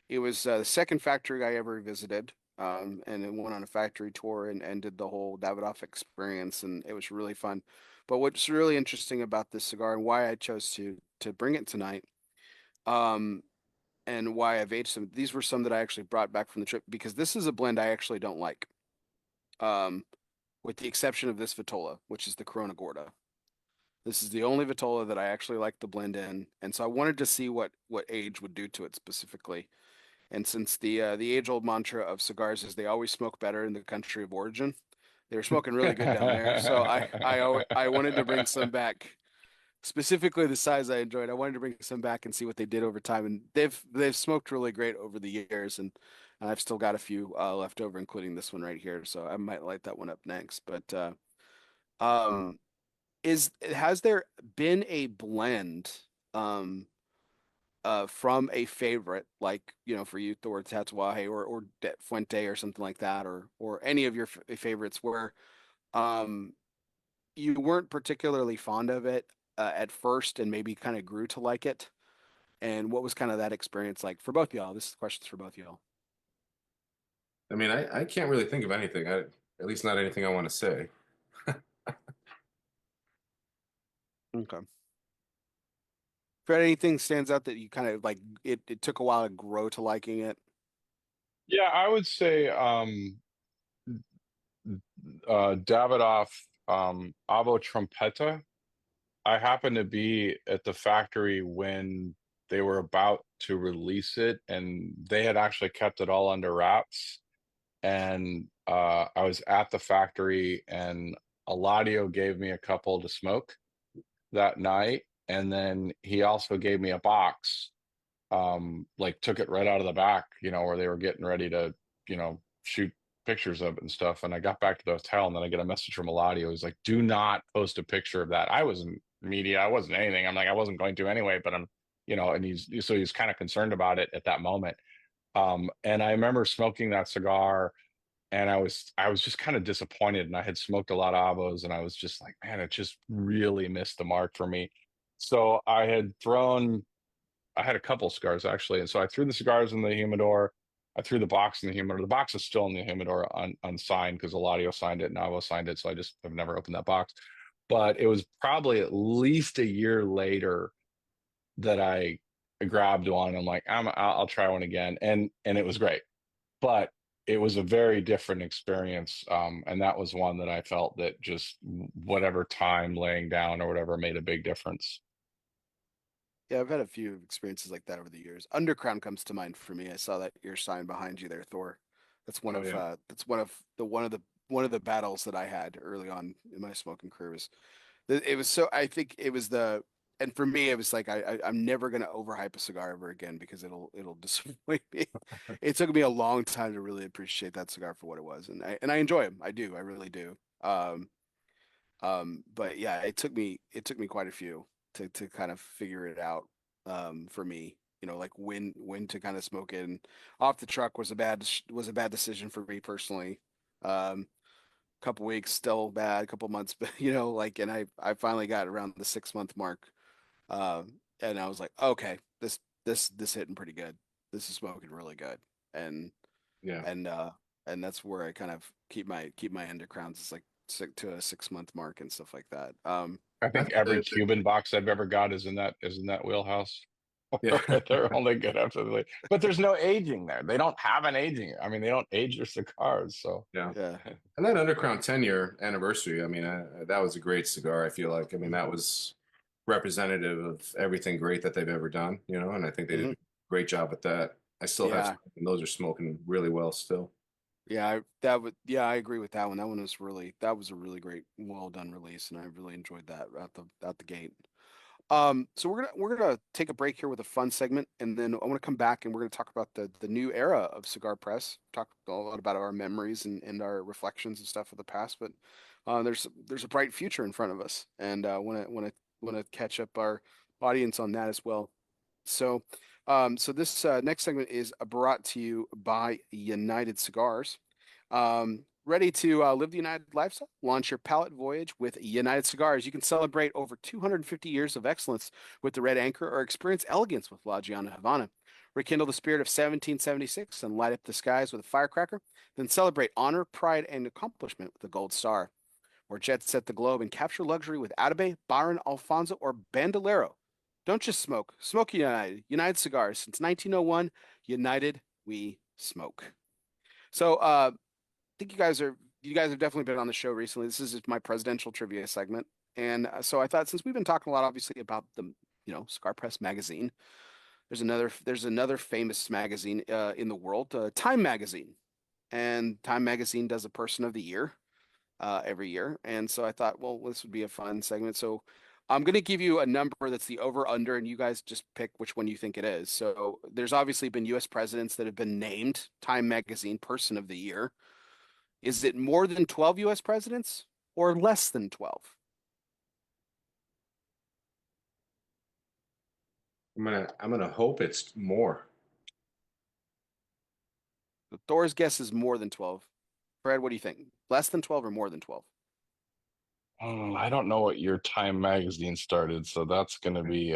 It was the second factory I ever visited, and then went on a factory tour and did the whole Davidoff experience, and it was really fun. But what's really interesting about this cigar and why I chose to bring it tonight. Um, and why I've aged some. These were some that I actually brought back from the trip because this is a blend I actually don't like, um, with the exception of this Vitola, which is the Corona Gorda. This is the only Vitola that I actually like the blend in, and so I wanted to see what age would do to it specifically. And since the age-old mantra of cigars is they always smoke better in the country of origin, they were smoking really good down there. So I wanted to bring some back, specifically the size I enjoyed. I wanted to bring some back and see what they did over time, and they've smoked really great over the years, and I've still got a few left over, including this one right here. So I might light that one up next. But um, is has there been a blend um from a favorite like for you Thor Tatuaje or De Fuente or something like that, or any of your favorites where um you weren't particularly fond of it at first and maybe kind of grew to like it. And what was kind of that experience like for both y'all? This is questions for both y'all. I mean, I can't really think of anything. At least not anything I want to say. Okay. Fred, anything stands out that you kind of like it took a while to grow to liking it? Yeah, I would say Davidoff Avo Trompeta. I happened to be at the factory when they were about to release it, and they had actually kept it all under wraps. And I was at the factory, and Eladio gave me a couple to smoke that night, and then he also gave me a box. Like took it right out of the back, where they were getting ready to, shoot pictures of it and stuff. And I got back to the hotel, and then I get a message from Eladio. He's like, "Do not post a picture of that." I wasn't media, I wasn't anything. I'm like, I wasn't going to anyway, but and he's kind of concerned about it at that moment. And I remember smoking that cigar, and I was just kind of disappointed. And I had smoked a lot of avos, and I was just like, man, it just really missed the mark for me. So I had a couple cigars actually, and so I threw the cigars in the humidor. I threw the box in the humidor. The box is still in the humidor unsigned because Eladio signed it and Avo signed it. So I just have never opened that box. But it was probably at least a year later that I grabbed one. I'm like, I'll try one again, and it was great. But it was a very different experience, and that was one that I felt that just whatever time laying down or whatever made a big difference. Yeah, I've had a few experiences like that over the years. Undercrown comes to mind for me. I saw that your sign behind you there, Thor. Oh yeah. That's one of the battles that I had early on in my smoking career. It was so I think it was the and for me it was like I'm never gonna overhype a cigar ever again because it'll disappoint me. It took me a long time to really appreciate that cigar for what it was, and I enjoy them. I do, I really do. But yeah, it took me quite a few to kind of figure it out. For me, like when to kind of smoke it. And off the truck was a bad decision for me personally. Couple weeks still bad, a couple months, but like, and I finally got around the 6 month mark. And I was like, okay, this hitting pretty good. This is smoking really good. And Yeah. and uh and that's where I kind of keep my undercrowns. It's like to a 6 month mark and stuff like that. I I think think every Cuban box I've ever got is in that wheelhouse. yeah. They're only good after but there's no aging there. They don't have an aging. I mean, they don't age their cigars. So Yeah. Yeah. And that Undercrown 10-year anniversary, I mean, that was a great cigar. I feel like, I mean, that was representative of everything great that they've ever done, you know, and I think they did a great job with that. I still have Yeah. some, and those are smoking really well still. I agree with that one. That one was that was a really great, well done release, and I really enjoyed that out the gate. So we're gonna take a break here with a fun segment, and then I want to come back and we're gonna talk about the new era of Cigar Press. Talk a lot about our memories and our reflections and stuff of the past, but there's a bright future in front of us, and want to catch up our audience on that as well. So, so this next segment is brought to you by United Cigars. Ready to live the United lifestyle? Launch your palate voyage with United Cigars. You can celebrate over 250 years of excellence with the Red Anchor or experience elegance with La Giana Havana. Rekindle the spirit of 1776 and light up the skies with a firecracker. Then celebrate honor, pride, and accomplishment with the Gold Star. Or jet set the globe and capture luxury with Atabey, Byron, Alfonso, or Bandolero. Don't just smoke. Smoke United. United Cigars. Since 1901, United we smoke. So, I think you guys have definitely been on the show recently. This is my presidential trivia segment. And so I thought since we've been talking a lot, obviously, about the, Cigar Press magazine, there's another famous magazine in the world, Time Magazine. And Time Magazine does a person of the year every year. And so I thought, well, this would be a fun segment. So I'm going to give you a number that's the over under, and you guys just pick which one you think it is. So there's obviously been U.S. presidents that have been named Time Magazine Person of the Year. Is it more than 12 U.S. presidents or less than 12? I'm gonna hope it's more. So Thor's guess is more than 12. Fred, what do you think? Less than 12 or more than 12? I don't know what your Time magazine started, so that's gonna be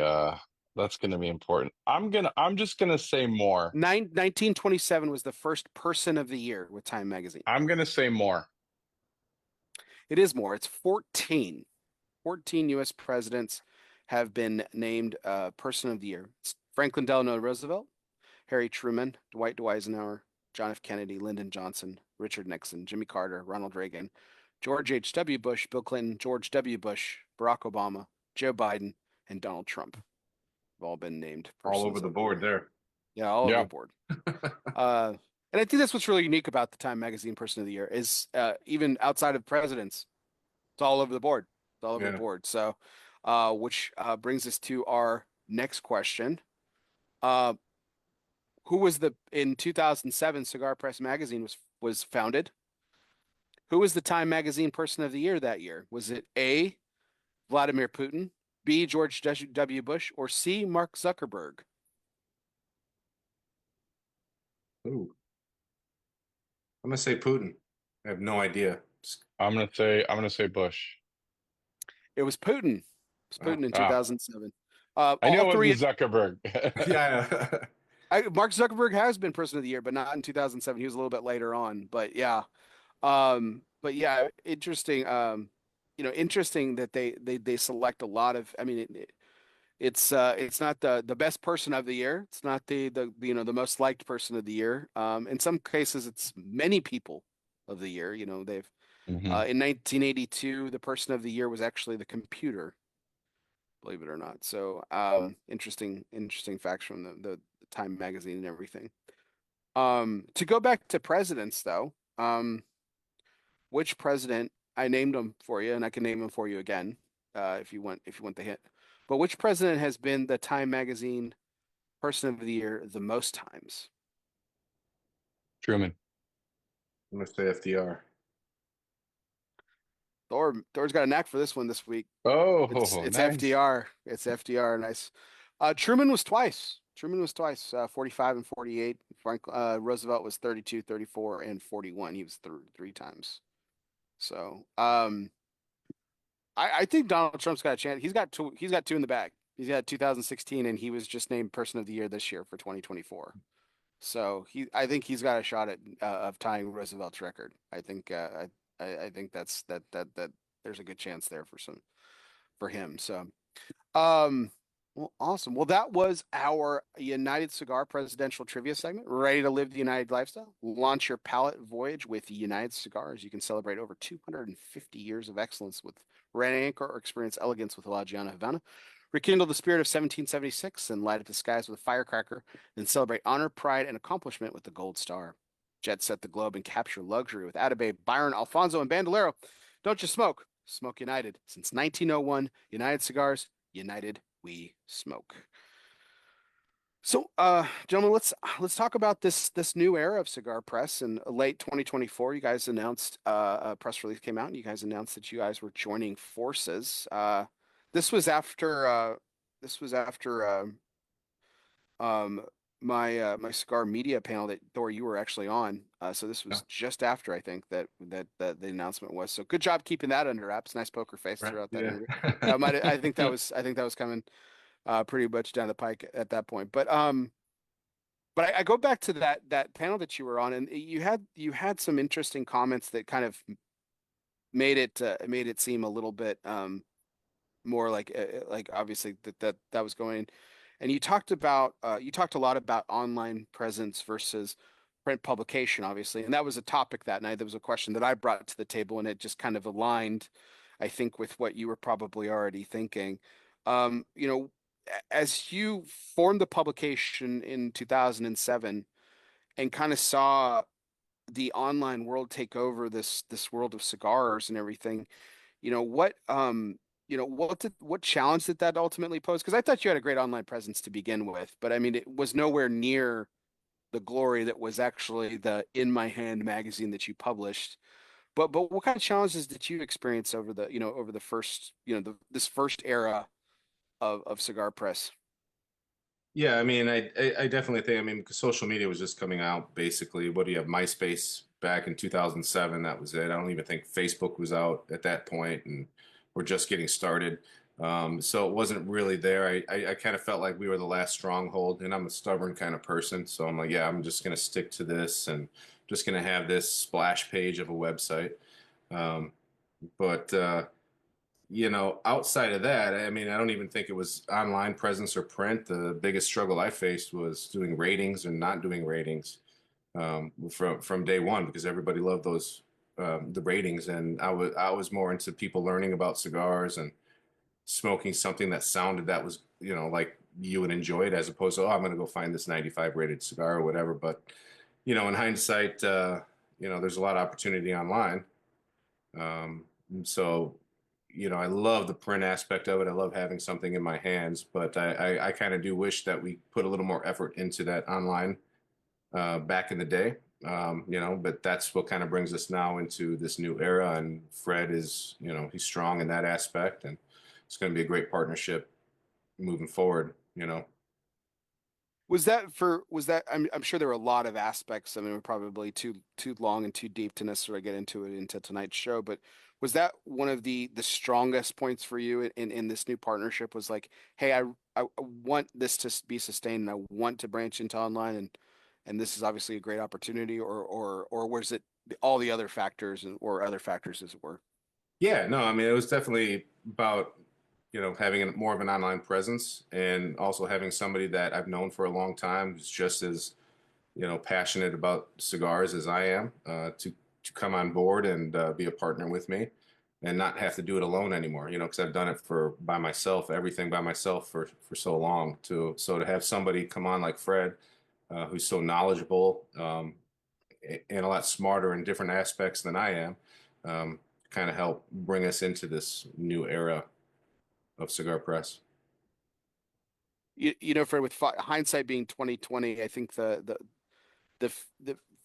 important. I'm just gonna say more. 1927 was the first Person of the Year with Time Magazine. I'm gonna say more. It is more. It's 14. 14 U.S. presidents have been named Person of the Year. It's Franklin Delano Roosevelt, Harry Truman, Dwight D. Eisenhower, John F. Kennedy, Lyndon Johnson, Richard Nixon, Jimmy Carter, Ronald Reagan, George H.W. Bush, Bill Clinton, George W. Bush, Barack Obama, Joe Biden, and Donald Trump have all been named All Persons over the of board Year. there. Yeah, all over Yeah. the board. And I think that's what's really unique about the Time Magazine Person of the Year is even outside of presidents, it's all over the board. It's all over the Yeah. board. So, which brings us to our next question. Who was in 2007 Cigar Press magazine was founded? Who was the Time Magazine Person of the Year that year? Was it A, Vladimir Putin, B, George W. Bush, or C, Mark Zuckerberg? Ooh. I'm gonna say Putin. I have no idea. I'm gonna say Bush. It was Putin. It was Putin in 2007. I knew All it three. wasn't Zuckerberg. Yeah. Mark Zuckerberg has been Person of the Year, but not in 2007. He was a little bit later on. But yeah, interesting. Interesting that they select a lot of. I mean, it's not the best person of the year. It's not the most liked person of the year. In some cases, it's many people of the year. They've Mhm. in 1982, the person of the year was actually the computer, believe it or not. So, interesting facts from the Time magazine and everything. To go back to presidents though, which president, I named them for you and I can name them for you again, if you want the hint. But which president has been the Time magazine person of the year the most times? Truman. I'm gonna say FDR. Thor's got a knack for this one this week. Oh, It's nice. FDR. It's FDR. Nice. Truman was twice. 45 and 48. Roosevelt was 32, 34, and 41. He was three times. So, I think Donald Trump's got a chance. He's got two. He's got two in the bag. He's got 2016, and he was just named Person of the Year this year for 2024. So I think he's got a shot at of tying Roosevelt's record. I think I think that there's a good chance there for him. So, well, awesome. Well, that was our United Cigar Presidential Trivia segment. Ready to live the United lifestyle? Launch your palate voyage with United Cigars. You can celebrate over 250 years of excellence with Red Anchor or experience elegance with La Giana Havana. Rekindle the spirit of 1776 and light up the skies with a firecracker, then celebrate honor, pride, and accomplishment with the Gold Star. Jet set the globe and capture luxury with Atabey, Byron, Alfonso, and Bandolero. Don't just smoke, smoke United. Since 1901, United Cigars, United we smoke. So, gentlemen, let's talk about this new era of Cigar Press. In late 2024, you guys announced a press release came out, and you guys announced that you guys were joining forces. This was after this was after my cigar media panel that Thor you were actually on. So this was just after I think that the announcement was. So good job keeping that under wraps. Nice poker face Right. throughout that Yeah. interview. I think that was coming pretty much down the pike at that point. But I go back to that panel that you were on, and you had some interesting comments that kind of made it seem a little bit more like obviously that was going. And you talked a lot about online presence versus print publication, obviously, and that was a topic that night. There was a question that I brought to the table, and it just kind of aligned, I think, with what you were probably already thinking. You know, as you formed the publication in 2007 and kind of saw the online world take over this world of cigars and everything, what challenge did that ultimately pose? Because I thought you had a great online presence to begin with, but I mean, it was nowhere near the glory that was actually the In My Hand magazine that you published. But what kind of challenges did you experience over the first, this first era of Cigar Press? Yeah, I mean, I definitely think, I mean, because social media was just coming out basically. What do you have? MySpace back in 2007, that was it. I don't even think Facebook was out at that point, and we're just getting started. So it wasn't really there. I kind of felt like we were the last stronghold, and I'm a stubborn kind of person. So I'm like, yeah, I'm just going to stick to this and just going to have this splash page of a website. Um, but outside of that, I mean, I don't even think it was online presence or print. The biggest struggle I faced was doing ratings and not doing ratings from day one, because everybody loved those the ratings, and I was more into people learning about cigars and smoking something that sounded that was like you would enjoy it, as opposed to, oh, I'm going to go find this 95 rated cigar or whatever. But in hindsight, there's a lot of opportunity online. So I love the print aspect of it. I love having something in my hands, but I kind of do wish that we put a little more effort into that online back in the day. But that's what kind of brings us now into this new era. And Fred is, he's strong in that aspect, and it's going to be a great partnership moving forward. I'm sure there were a lot of aspects. I mean, we're probably too long and too deep to necessarily get into it into tonight's show, but was that one of the strongest points for you in this new partnership? Was like, hey, I want this to be sustained, and I want to branch into online, and this is obviously a great opportunity, or was it all the other factors or other factors, as it were? Yeah, no, I mean, it was definitely about, having more of an online presence, and also having somebody that I've known for a long time who's just as, passionate about cigars as I am, to come on board and be a partner with me, and not have to do it alone anymore, because I've done it by myself, everything by myself for so long. So to have somebody come on like Fred, who's so knowledgeable, and a lot smarter in different aspects than I am, kind of help bring us into this new era of Cigar Press. Fred, with hindsight being 2020, I think the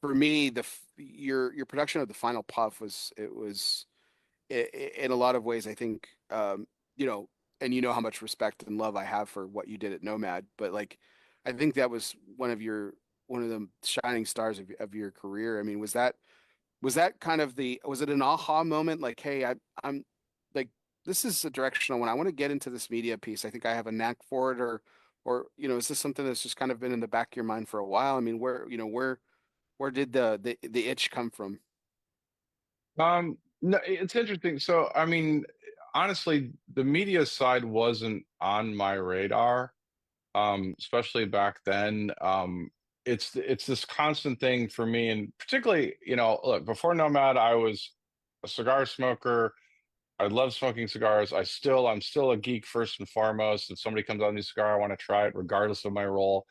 for me your production of the final puff was in a lot of ways, I think, and how much respect and love I have for what you did at Nomad, but like I think that was one of the shining stars of your career. I mean, was that kind of was it an aha moment? Like, hey, I'm like, this is a direction I want to get into this media piece. I think I have a knack for it, or is this something that's just kind of been in the back of your mind for a while? I mean, where did the itch come from? No, it's interesting. So, I mean, honestly, the media side wasn't on my radar, especially back then. It's this constant thing for me, and particularly, look, before Nomad, I was a cigar smoker. I love smoking cigars. I'm still a geek first and foremost. If somebody comes out with a new cigar, I want to try it regardless of my role.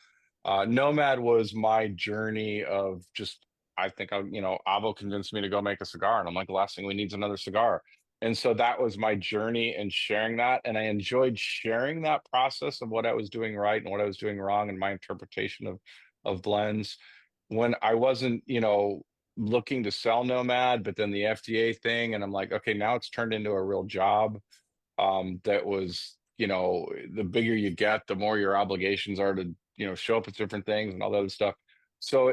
Nomad was my journey of just, I think Avo convinced me to go make a cigar. And I'm like, the last thing we need is another cigar. And so that was my journey and sharing that. And I enjoyed sharing that process of what I was doing right and what I was doing wrong and my interpretation of blends when I wasn't, looking to sell Nomad, but then the FDA thing, and I'm like, okay, now it's turned into a real job. That was, the bigger you get, the more your obligations are to, show up at different things and all that other stuff. So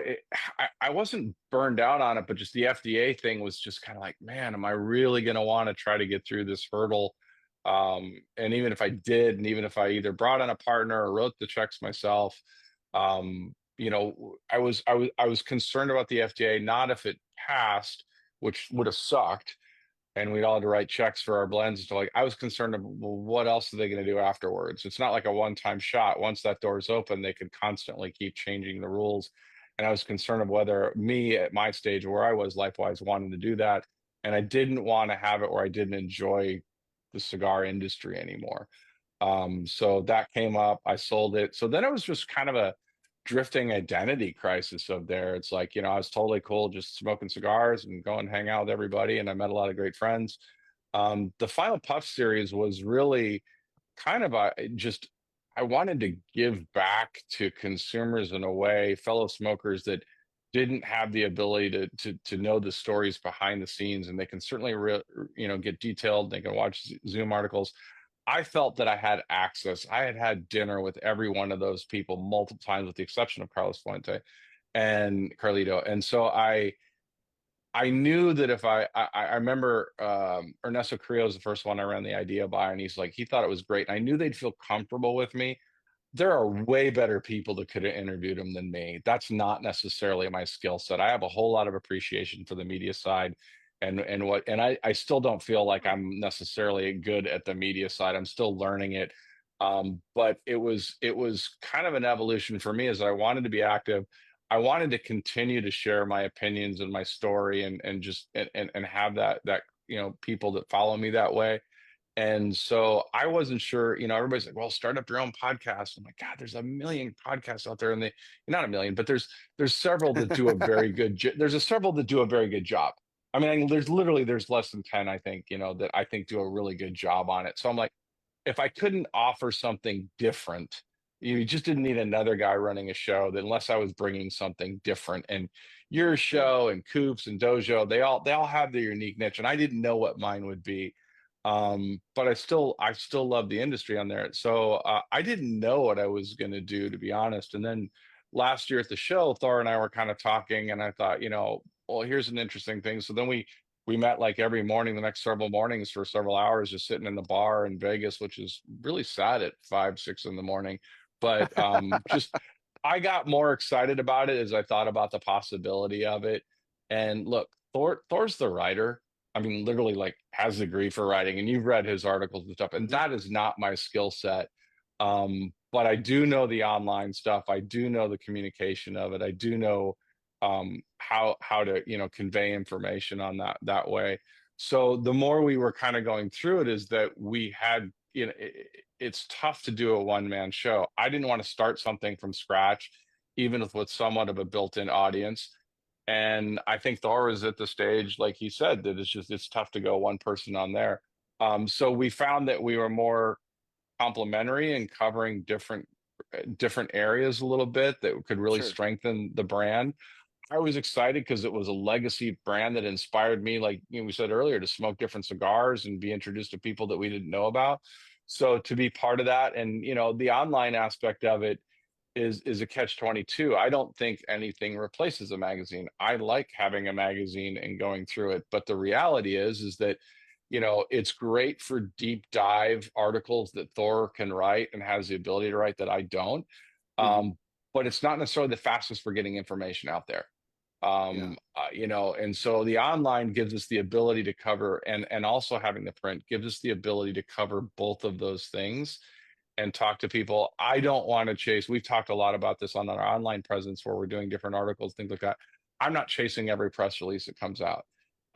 I wasn't burned out on it, but just the FDA thing was just kind of like, man, am I really going to want to try to get through this hurdle? And even if I did, and even if I either brought on a partner or wrote the checks myself, I was concerned about the FDA, not if it passed, which would have sucked, and we'd all had to write checks for our blends. So like I was concerned of, well, what else are they going to do afterwards? It's not like a one-time shot. Once that door is open, they could constantly keep changing the rules. And I was concerned of whether me at my stage where I was life-wise wanting to do that. And I didn't want to have it where I didn't enjoy the cigar industry anymore. So that came up, I sold it. So then it was just kind of a drifting identity crisis of there. It's like, I was totally cool just smoking cigars and go and hang out with everybody. And I met a lot of great friends. The Final Puff series was really kind of I wanted to give back to consumers in a way, fellow smokers that didn't have the ability to know the stories behind the scenes, and they can certainly get detailed. They can watch Zoom articles. I felt that I had access. I had had dinner with every one of those people multiple times, with the exception of Carlos Fuente and Carlito. And so I knew that if I remember Ernesto Carrillo is the first one I ran the idea by, and he's like, he thought it was great. And I knew they'd feel comfortable with me. There are way better people that could have interviewed him than me. That's not necessarily my skill set. I have a whole lot of appreciation for the media side and I still don't feel like I'm necessarily good at the media side. I'm still learning it. But it was kind of an evolution for me as I wanted to be active. I wanted to continue to share my opinions and my story and have that people that follow me that way. And so I wasn't sure, everybody's like, well, start up your own podcast. I'm like, God, there's a million podcasts out there, and not a million, but there's several that do a very good, several that do a very good job. I mean, there's less than 10, I think, that I think do a really good job on it. So I'm like, if I couldn't offer something different, you just didn't need another guy running a show, that unless I was bringing something different. And your show and Coops and Dojo, they all have their unique niche, and I didn't know what mine would be. But I still love the industry on there. So I didn't know what I was going to do, to be honest. And then last year at the show, Thor and I were kind of talking, and I thought, well, here's an interesting thing. So then we met like every morning, the next several mornings for several hours, just sitting in the bar in Vegas, which is really sad at 5, 6 in the morning. But just I got more excited about it as I thought about the possibility of it. And look, Thor's the writer. I mean, literally, like, has a degree for writing, and you've read his articles and stuff, and that is not my skill set. But I do know the online stuff. I do know the communication of it. I do know how to convey information on that way. So the more we were kind of going through it, is that we had it's tough to do a one-man show. I didn't want to start something from scratch, even with somewhat of a built-in audience. And I think Thor is at the stage, like he said, that it's tough to go one person on there. So we found that we were more complementary and covering different areas a little bit that could really Sure. strengthen the brand. I was excited because it was a legacy brand that inspired me, like we said earlier, to smoke different cigars and be introduced to people that we didn't know about. So to be part of that, and the online aspect of it is a catch 22. I don't think anything replaces a magazine. I like having a magazine and going through it, but the reality is that it's great for deep dive articles that Thor can write and has the ability to write that I don't. Mhm. But it's not necessarily the fastest for getting information out there. Yeah. And so the online gives us the ability to cover, and also having the print gives us the ability to cover both of those things and talk to people. I don't want to chase. We've talked a lot about this on our online presence where we're doing different articles, things like that. I'm not chasing every press release that comes out.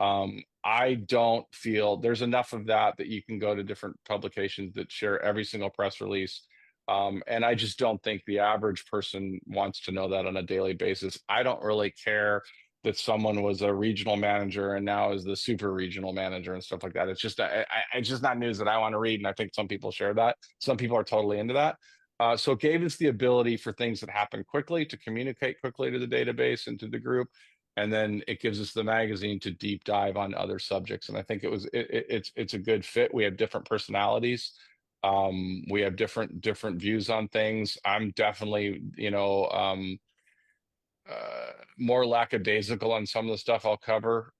I don't feel there's enough of that you can go to different publications that share every single press release. And I just don't think the average person wants to know that on a daily basis. I don't really care that someone was a regional manager and now is the super regional manager and stuff like that. It's just it's just not news that I want to read, and I think some people share that. Some people are totally into that. So it gave us the ability for things that happen quickly to communicate quickly to the database and to the group, and then it gives us the magazine to deep dive on other subjects. And I think it's a good fit. We have different personalities. We have different views on things. I'm definitely, more lackadaisical on some of the stuff I'll cover,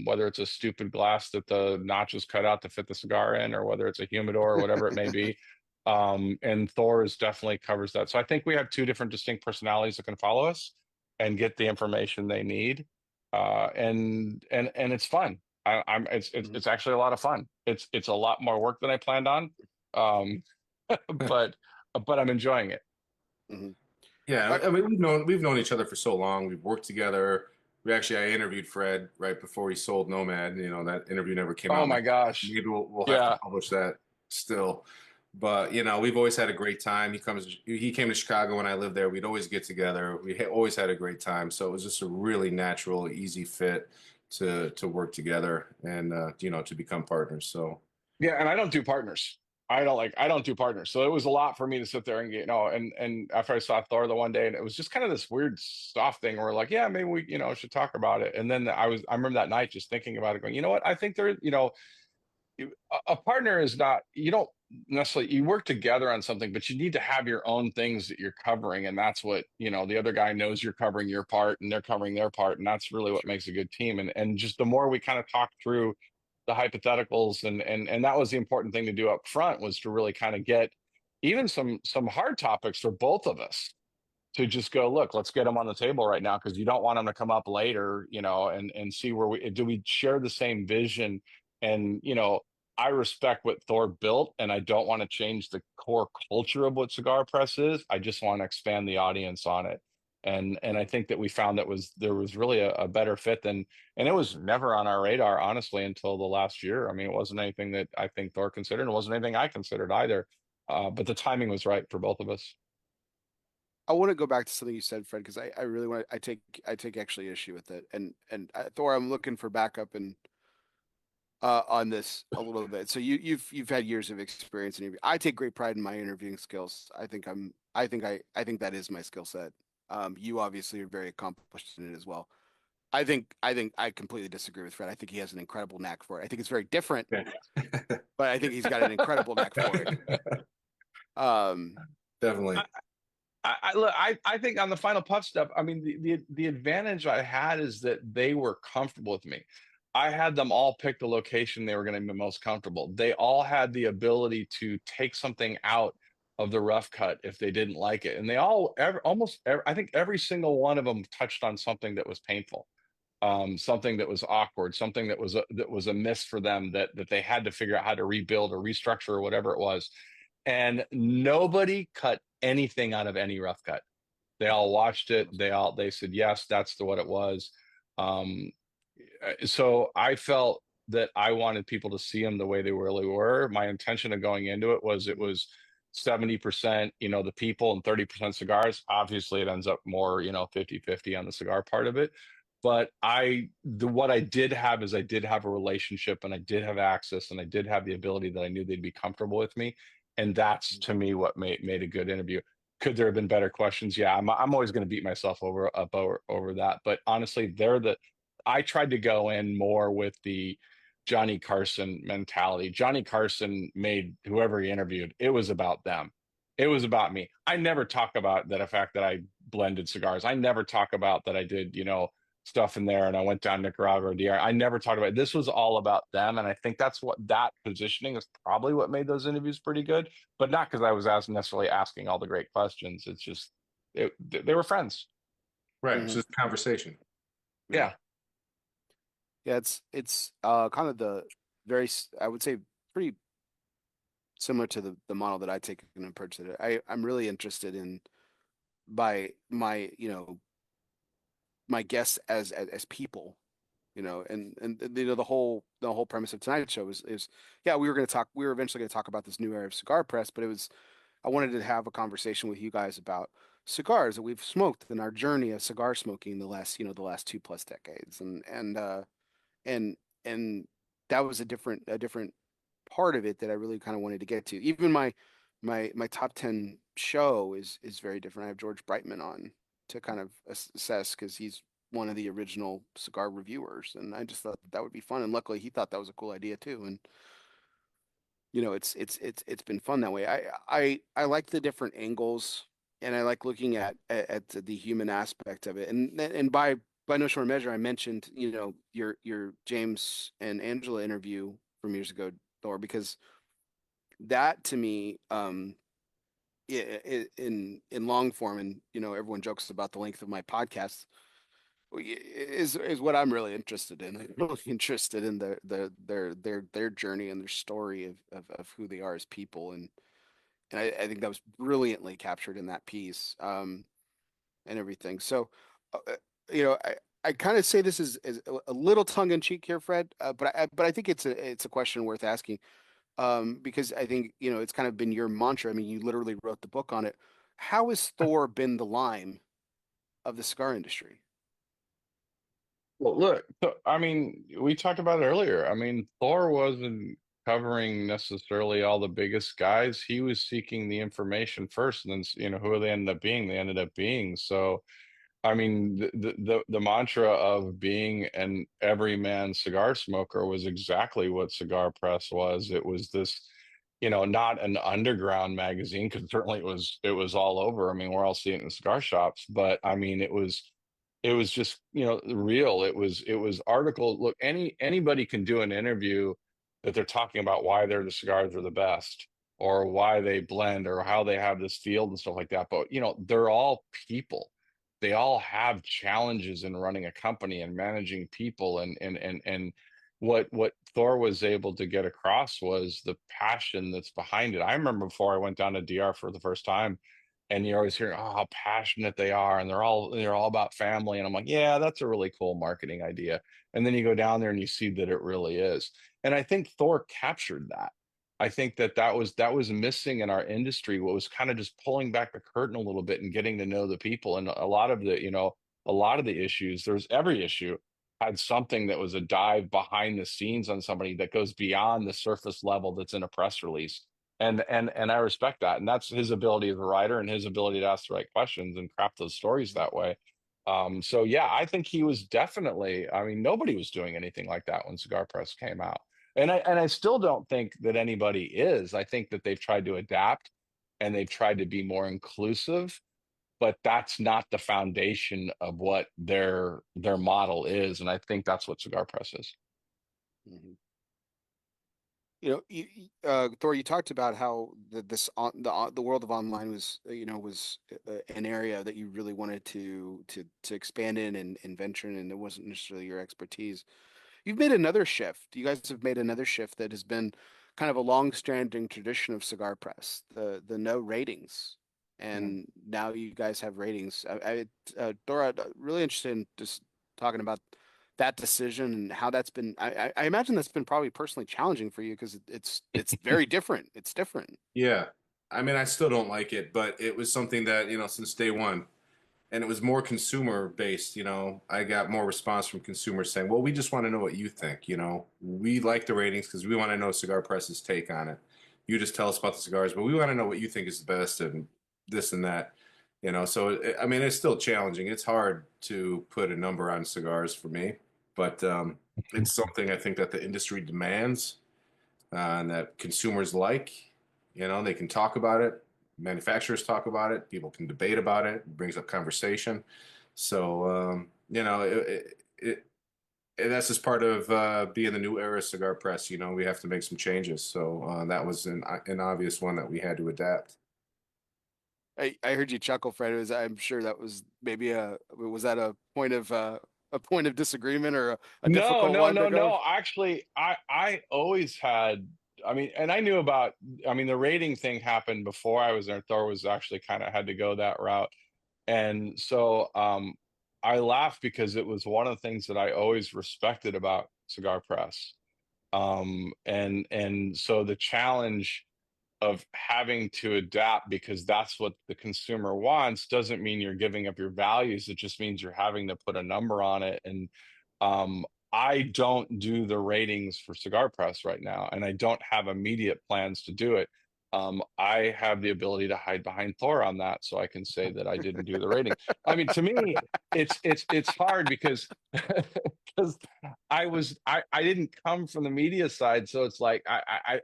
whether it's a stupid glass that the notch is cut out to fit the cigar in, or whether it's a humidor or whatever it may be. And Thor is definitely covers that. So I think we have two different distinct personalities that can follow us and get the information they need. And it's fun. It's actually a lot of fun. It's a lot more work than I planned on. But I'm enjoying it. Mm-hmm. Yeah, I mean we've known each other for so long. We've worked together. I interviewed Fred right before he sold Nomad. You know, that interview never came out. Oh my gosh. Maybe we'll have to publish that still. But you know, we've always had a great time. He came to Chicago when I lived there. We'd always get together. Always had a great time. So it was just a really natural, easy fit to work together and to become partners. So yeah, and I don't do partners. I don't do partners. So it was a lot for me to sit there and get, and after I saw Thor the one day, and it was just kind of this weird soft thing where like, yeah, maybe we, should talk about it. And then I remember that night just thinking about it, going, you know what? I think a partner is not, you don't necessarily, you work together on something, but you need to have your own things that you're covering. And that's what, the other guy knows you're covering your part and they're covering their part. And that's really what makes a good team. And just the more we kind of talk through the hypotheticals, and that was the important thing to do up front, was to really kind of get even some hard topics for both of us to just go, look, let's get them on the table right now, because you don't want them to come up later, and see where we share the same vision. And I respect what Thor built, and I don't want to change the core culture of what Cigar Press is. I just want to expand the audience on it. And I think that we found there was really a better fit and it was never on our radar, honestly, until the last year. I mean, it wasn't anything that I think Thor considered, and it wasn't anything I considered either. But the timing was right for both of us. I want to go back to something you said, Fred, because I really want to, I take actually issue with it. And Thor, I'm looking for backup and on this a little bit. So you've had years of experience in interview. I take great pride in my interviewing skills. I think that is my skill set. You obviously are very accomplished in it as well. I think I completely disagree with Fred. I think he has an incredible knack for it. I think it's very different, but I think he's got an incredible knack for it. Definitely. I think on the final puff stuff, I mean, the advantage I had is that they were comfortable with me. I had them all pick the location they were going to be most comfortable. They all had the ability to take something out of the rough cut if they didn't like it. And they I think every single one of them touched on something that was painful, something that was awkward, something that was a miss for them that they had to figure out how to rebuild or restructure or whatever it was. And nobody cut anything out of any rough cut. They all watched it. They said, yes, that's what it was. So I felt that I wanted people to see them the way they really were. My intention of going into it was 70%, the people, and 30% cigars. Obviously it ends up more, 50-50 on the cigar part of it. But what I did have is I did have a relationship, and I did have access, and I did have the ability that I knew they'd be comfortable with me. And that's, to me, what made a good interview. Could there have been better questions? Yeah, I'm always going to beat myself over that. But honestly, I tried to go in more with the Johnny Carson mentality. Johnny Carson made whoever he interviewed, it was about them. It was about me. I never talk about the fact that I blended cigars. I never talk about that I did, stuff in there and I went down Nicaragua or DR. I never talked about it. This was all about them. And I think that's that positioning is probably what made those interviews pretty good, but not because I was necessarily asking all the great questions. It's just, they were friends. Right. It's just conversation. Yeah. Yeah. It's kind of the very, I would say, pretty similar to the model that I take an approach to it. I'm really interested in by my, my guests as people, and the whole premise of tonight's show is yeah, we were eventually going to talk about this new era of cigar press, but I wanted to have a conversation with you guys about cigars that we've smoked in our journey of cigar smoking the last 2+ decades, and and that was a different part of it that I really kind of wanted to get to. Even my top 10 show is very different. I have George Brightman on to kind of assess because he's one of the original cigar reviewers, and I just thought that would be fun. And luckily, he thought that was a cool idea too. And it's been fun that way. I like the different angles, and I like looking at the human aspect of it. And by no short measure, I mentioned your James and Angela interview from years ago, Thor, because that to me, in long form, and everyone jokes about the length of my podcast, is what I'm really interested in. I'm really interested in their journey and their story of who they are as people, and I think that was brilliantly captured in that piece, and everything. So, I kind of say this is a little tongue in cheek here, Fred, but I think it's a question worth asking, because I think it's kind of been your mantra. I mean, you literally wrote the book on it. How has Thor been the lime of the cigar industry? Well, look, I mean, we talked about it earlier. I mean, Thor wasn't covering necessarily all the biggest guys. He was seeking the information first, and then who they ended up being. They ended up being. So, I mean, the mantra of being an everyman cigar smoker was exactly what Cigar Press was. It was this, not an underground magazine, because certainly it was all over. I mean, we're all seeing it in cigar shops, but I mean, it was just real. It was article. Look, anybody can do an interview that they're talking about why the cigars are the best, or why they blend, or how they have this field and stuff like that. But they're all people. They all have challenges in running a company and managing people, and what Thor was able to get across was the passion that's behind it. I remember before I went down to DR for the first time, and you're always hearing, oh, how passionate they are, and they're all about family. And I'm like, yeah, that's a really cool marketing idea. And then you go down there and you see that it really is. And I think Thor captured that. I think that was missing in our industry. What was kind of just pulling back the curtain a little bit and getting to know the people. And a lot of the issues, there's every issue had something that was a dive behind the scenes on somebody that goes beyond the surface level that's in a press release. And I respect that. And that's his ability as a writer, and his ability to ask the right questions and craft those stories that way. So yeah, I think he was definitely, I mean, nobody was doing anything like that when Cigar Press came out. And I still don't think that anybody is. I think that they've tried to adapt, and they've tried to be more inclusive, but that's not the foundation of what their model is. And I think that's what Cigar Press is. Mhm. Thor, you talked about how the world of online was an area that you really wanted to expand in and venture in, and it wasn't necessarily your expertise. You've made another shift. You guys have made another shift that has been kind of a long-standing tradition of cigar press, the no ratings, Yeah. and now you guys have ratings. Thor, I'm really interested in just talking about that decision and how that's been. I imagine that's been probably personally challenging for you because it's very different. It's different. Yeah. I mean, I still don't like it, but it was something that, since day one, and it was more consumer based. I got more response from consumers saying, well, we just want to know what you think. We like the ratings because we want to know Cigar Press's take on it. You just tell us about the cigars, but we want to know what you think is the best and this and that. So I mean, it's still challenging. It's hard to put a number on cigars for me, but it's something I think that the industry demands, and that consumers like. They can talk about it. Manufacturers talk about it. People can debate about it. It brings up conversation. So, that's just part of being the new era cigar press. We have to make some changes. So that was an obvious one that we had to adapt. I heard you chuckle, Fred. I'm sure that was maybe was that a point of disagreement or a No, difficult no, one to no, go? no. Actually, I always had. I mean, and I knew about. I mean, the rating thing happened before I was there. Thor was actually kind of had to go that route, and so I laugh because it was one of the things that I always respected about Cigar Press. And so the challenge of having to adapt because that's what the consumer wants doesn't mean you're giving up your values. It just means you're having to put a number on it. And um, I don't do the ratings for Cigar Press right now, and I don't have immediate plans to do it. I have the ability to hide behind Thor on that, so I can say that I didn't do the rating. I mean, to me, it's hard because because I didn't come from the media side, so it's like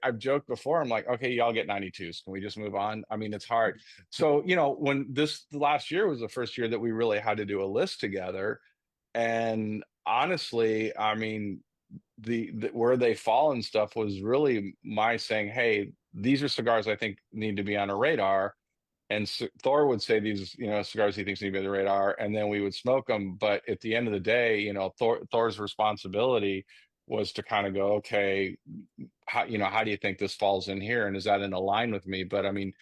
I've joked before. I'm like, okay, y'all get 92s. Can we just move on? I mean, it's hard. So when the last year was the first year that we really had to do a list together, and honestly, I mean, the where they fall and stuff was really my saying, hey, these are cigars I think need to be on a radar. And Thor would say these, cigars he thinks need to be on the radar, and then we would smoke them. But at the end of the day, Thor's responsibility was to kind of go, okay, how do you think this falls in here, and is that in line with me? But I mean,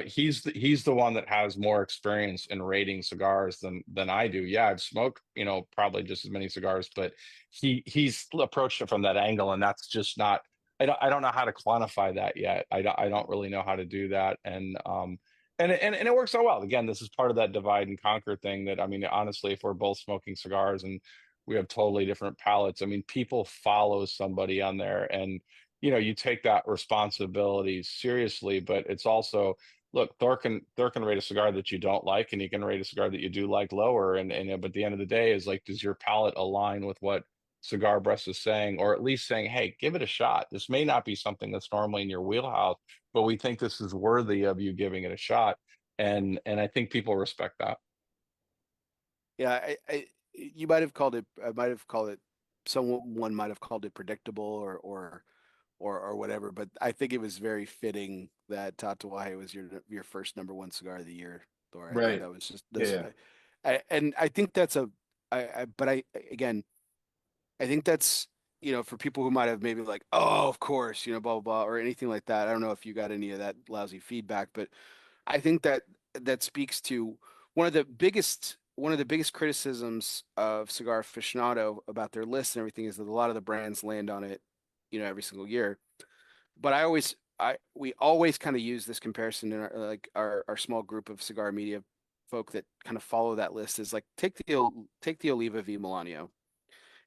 he's the one that has more experience in rating cigars than I do. Yeah, I've smoked, probably just as many cigars, but he's approached it from that angle, and that's just not. I don't know how to quantify that yet. I don't really know how to do that, and it works out well. Again, this is part of that divide and conquer thing that, I mean, honestly, if we're both smoking cigars and we have totally different palates, I mean, people follow somebody on there, and you take that responsibility seriously. But it's also, look, Thor can rate a cigar that you don't like, and he can rate a cigar that you do like lower. But at the end of the day, is like, does your palate align with what Cigar Press is saying, or at least saying, hey, give it a shot. This may not be something that's normally in your wheelhouse, but we think this is worthy of you giving it a shot. And I think people respect that. Yeah, you might have called it. I might have called it. Someone might have called it predictable or whatever. But I think it was very fitting that Tatuaje was your first #1 cigar of the year, Thor. I thought Right. that was just this. Yeah. And I think that's but again, I think that's, for people who might have maybe like, oh, of course, blah, blah, blah, or anything like that. I don't know if you got any of that lousy feedback, but I think that speaks to one of the biggest criticisms of Cigar Aficionado about their list and everything is that a lot of the brands land on it, every single year. But we always kind of use this comparison in our small group of cigar media folk that kind of follow that list is like, take the Oliva V Milanio,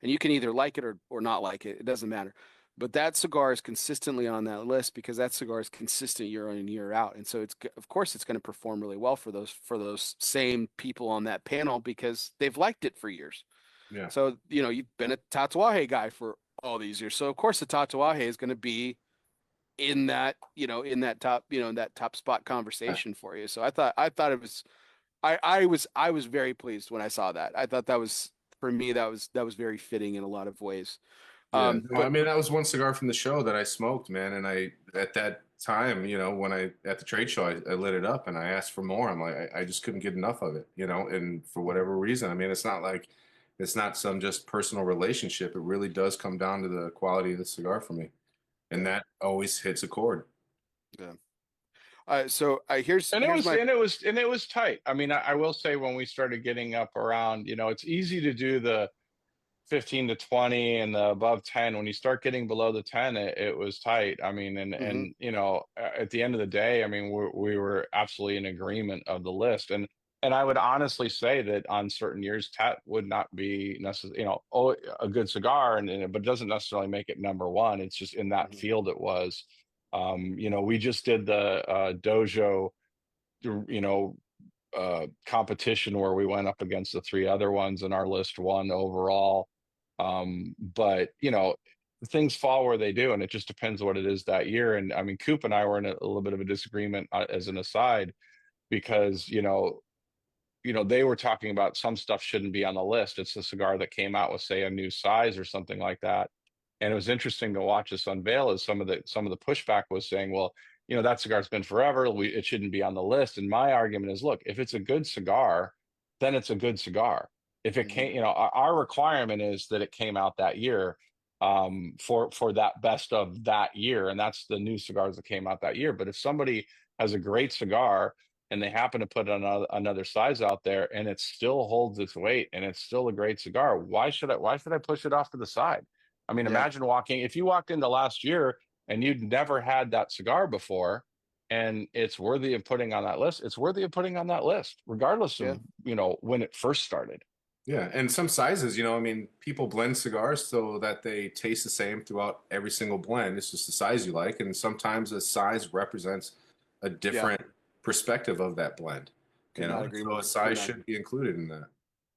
and you can either like it or not like it. It doesn't matter. But that cigar is consistently on that list because that cigar is consistent year in and year out. And so of course it's going to perform really well for those same people on that panel because they've liked it for years. Yeah. So, you've been a Tatuaje guy for all these years. So of course the Tatuaje is going to be in that, in that top spot conversation for you. So I thought it was I was very pleased when I saw that. I thought that was, for me, that was very fitting in a lot of ways. Yeah, no, I But mean, that was one cigar from the show that I smoked, man. And at that time, when at the trade show, I lit it up and I asked for more. I'm like, I just couldn't get enough of it, and for whatever reason, I mean, it's not some just personal relationship. It really does come down to the quality of the cigar for me. And that always hits a chord. yeah. So here's And it here's was my and it was tight. I mean, I will say, when we started getting up around, it's easy to do the 15 to 20 and the above 10. When you start getting below the 10, it was tight. I mean, mhm. at the end of the day, I mean, we were absolutely in agreement of the list. And I would honestly say that on certain years, Tet would not be necessarily, a good cigar, but it doesn't necessarily make it #1. It's just in that Mhm. field it was. We just did the Dojo, you know, competition where we went up against the three other ones, and our list won overall. But things fall where they do, and it just depends what it is that year. And I mean, Coop and I were in a little bit of a disagreement, as an aside, because they were talking about some stuff shouldn't be on the list. It's a cigar that came out with, say, a new size or something like that. And it was interesting to watch us unveil, as some of the pushback was saying, well, that cigar's been forever. It shouldn't be on the list. And my argument is, look, if it's a good cigar, then it's a good cigar. If it Mhm. can't, our requirement is that it came out that year, for that best of that year, and that's the new cigars that came out that year. But if somebody has a great cigar and they happen to put another size out there, and it still holds its weight, and it's still a great cigar. Why should I push it off to the side? I mean, Yeah. imagine if you walked into last year and you'd never had that cigar before, and it's worthy of putting on that list. It's worthy of putting on that list, regardless of, when it first started. Yeah, and some sizes, I mean, people blend cigars so that they taste the same throughout every single blend. It's just the size you like, and sometimes a size represents a different perspective of that blend. Could not agree more. So a size should be included in that.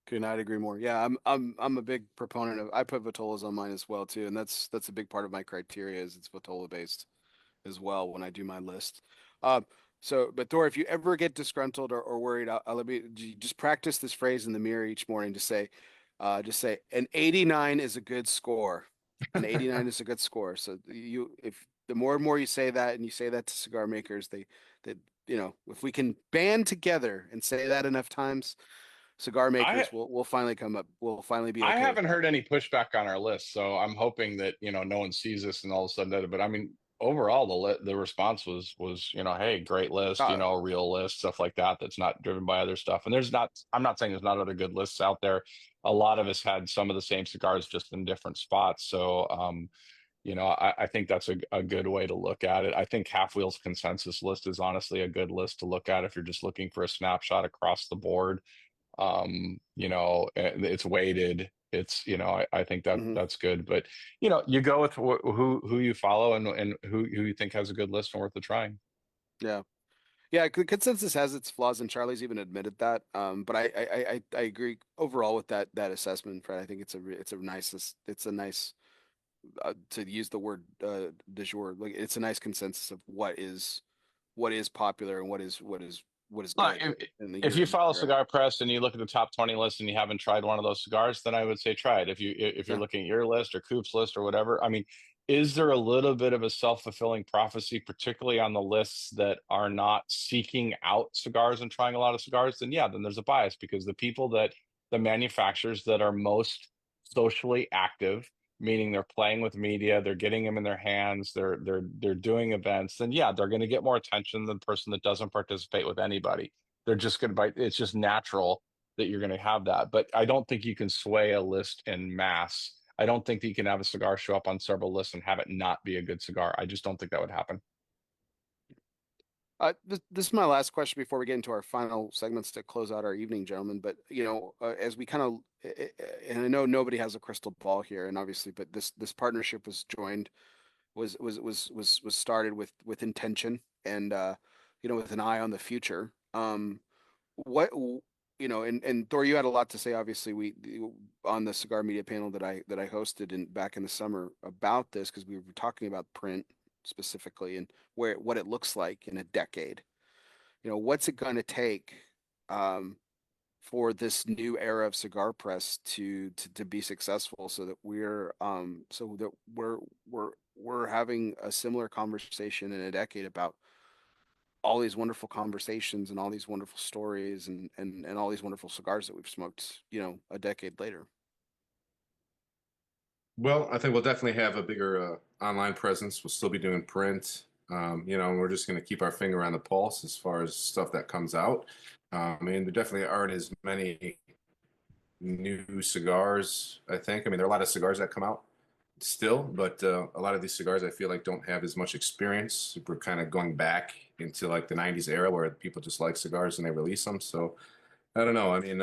Could not agree more. Yeah, I'm a big proponent of. I put Vitolas on mine as well too, and that's a big part of my criteria is it's Vitola based as well when I do my list. But Thor, if you ever get disgruntled or worried, I'll let me just practice this phrase in the mirror each morning. Just say an 89 is a good score. An 89 is a good score. So if the more and more you say that, and you say that to cigar makers, they if we can band together and say that enough times, cigar makers will finally come up. We'll finally be okay. I haven't heard any pushback on our list, so I'm hoping that no one sees this and all of a sudden that. But I mean, overall, the response was hey, great list, real list, stuff like that. That's not driven by other stuff. And I'm not saying there's not other good lists out there. A lot of us had some of the same cigars, just in different spots. So I think that's a good way to look at it. I think Half Wheel's consensus list is honestly a good list to look at if you're just looking for a snapshot across the board. It's weighted. It's I think that's good. But you go with who you follow and who you think has a good list and worth the trying. Yeah. Yeah, consensus has its flaws, and Charlie's even admitted that. But I agree overall with that assessment, Fred. I think it's a nice to use the word du jour. Like it's a nice consensus of what is popular and what is good. If you follow Cigar Press and you look at the top 20 list and you haven't tried one of those cigars, then I would say try it. If you're looking at your list or Coop's list or whatever, I mean, is there a little bit of a self-fulfilling prophecy, particularly on the lists that are not seeking out cigars and trying a lot of cigars? Then there's a bias, because the manufacturers that are most socially active, meaning they're playing with media, they're getting them in their hands, they're doing events, then they're going to get more attention than the person that doesn't participate with anybody. They're just going to it's just natural that you're going to have that. But I don't think you can sway a list en masse. I don't think that you can have a cigar show up on several lists and have it not be a good cigar. I just don't think that would happen. This is my last question before we get into our final segments to close out our evening, gentlemen. But as we kind of, and I know nobody has a crystal ball here, and obviously, but this partnership was started with intention and with an eye on the future. What and Thor, you had a lot to say. Obviously, we on the cigar media panel that I hosted back in the summer about this, because we were talking about print specifically and what it looks like in a decade. What's it going to take for this new era of Cigar Press to be successful, so that we're having a similar conversation in a decade about all these wonderful conversations and all these wonderful stories and all these wonderful cigars that we've smoked, a decade later. Well, I think we'll definitely have a bigger online presence. We'll still be doing print, and we're just going to keep our finger on the pulse as far as stuff that comes out. I mean, there definitely aren't as many new cigars, I think. I mean, there are a lot of cigars that come out still, but a lot of these cigars I feel like don't have as much experience. We're kind of going back into like the 90s era where people just like cigars and they release them. So I don't know. I mean,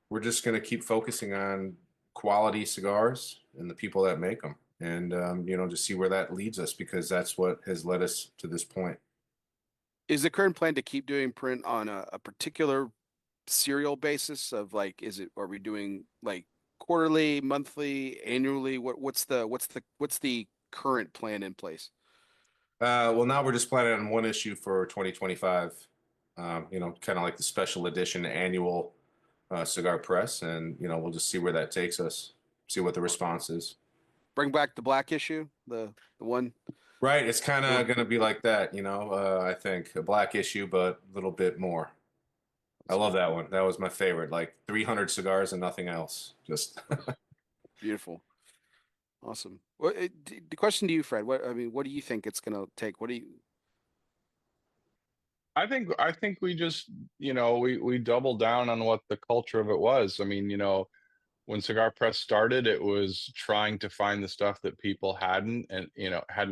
we're just going to keep focusing on quality cigars and the people that make them, and just see where that leads us, because that's what has led us to this point. Is the current plan to keep doing print on a particular serial basis of like, are we doing like quarterly, monthly, annually? What's the current plan in place? Well, now we're just planning on one issue for 2025. Kind of like the special edition annual Cigar Press, and we'll just see where that takes us. See what the response is. Bring back the black issue, the one. Right, it's kind of going to be like that, I think a black issue, but a little bit more. I love that one. That was my favorite. Like 300 cigars and nothing else. Just beautiful, awesome. The question to you, Fred. What do you think it's going to take? I think we just, we doubled down on what the culture of it was. I mean, when Cigar Press started, it was trying to find the stuff that people hadn't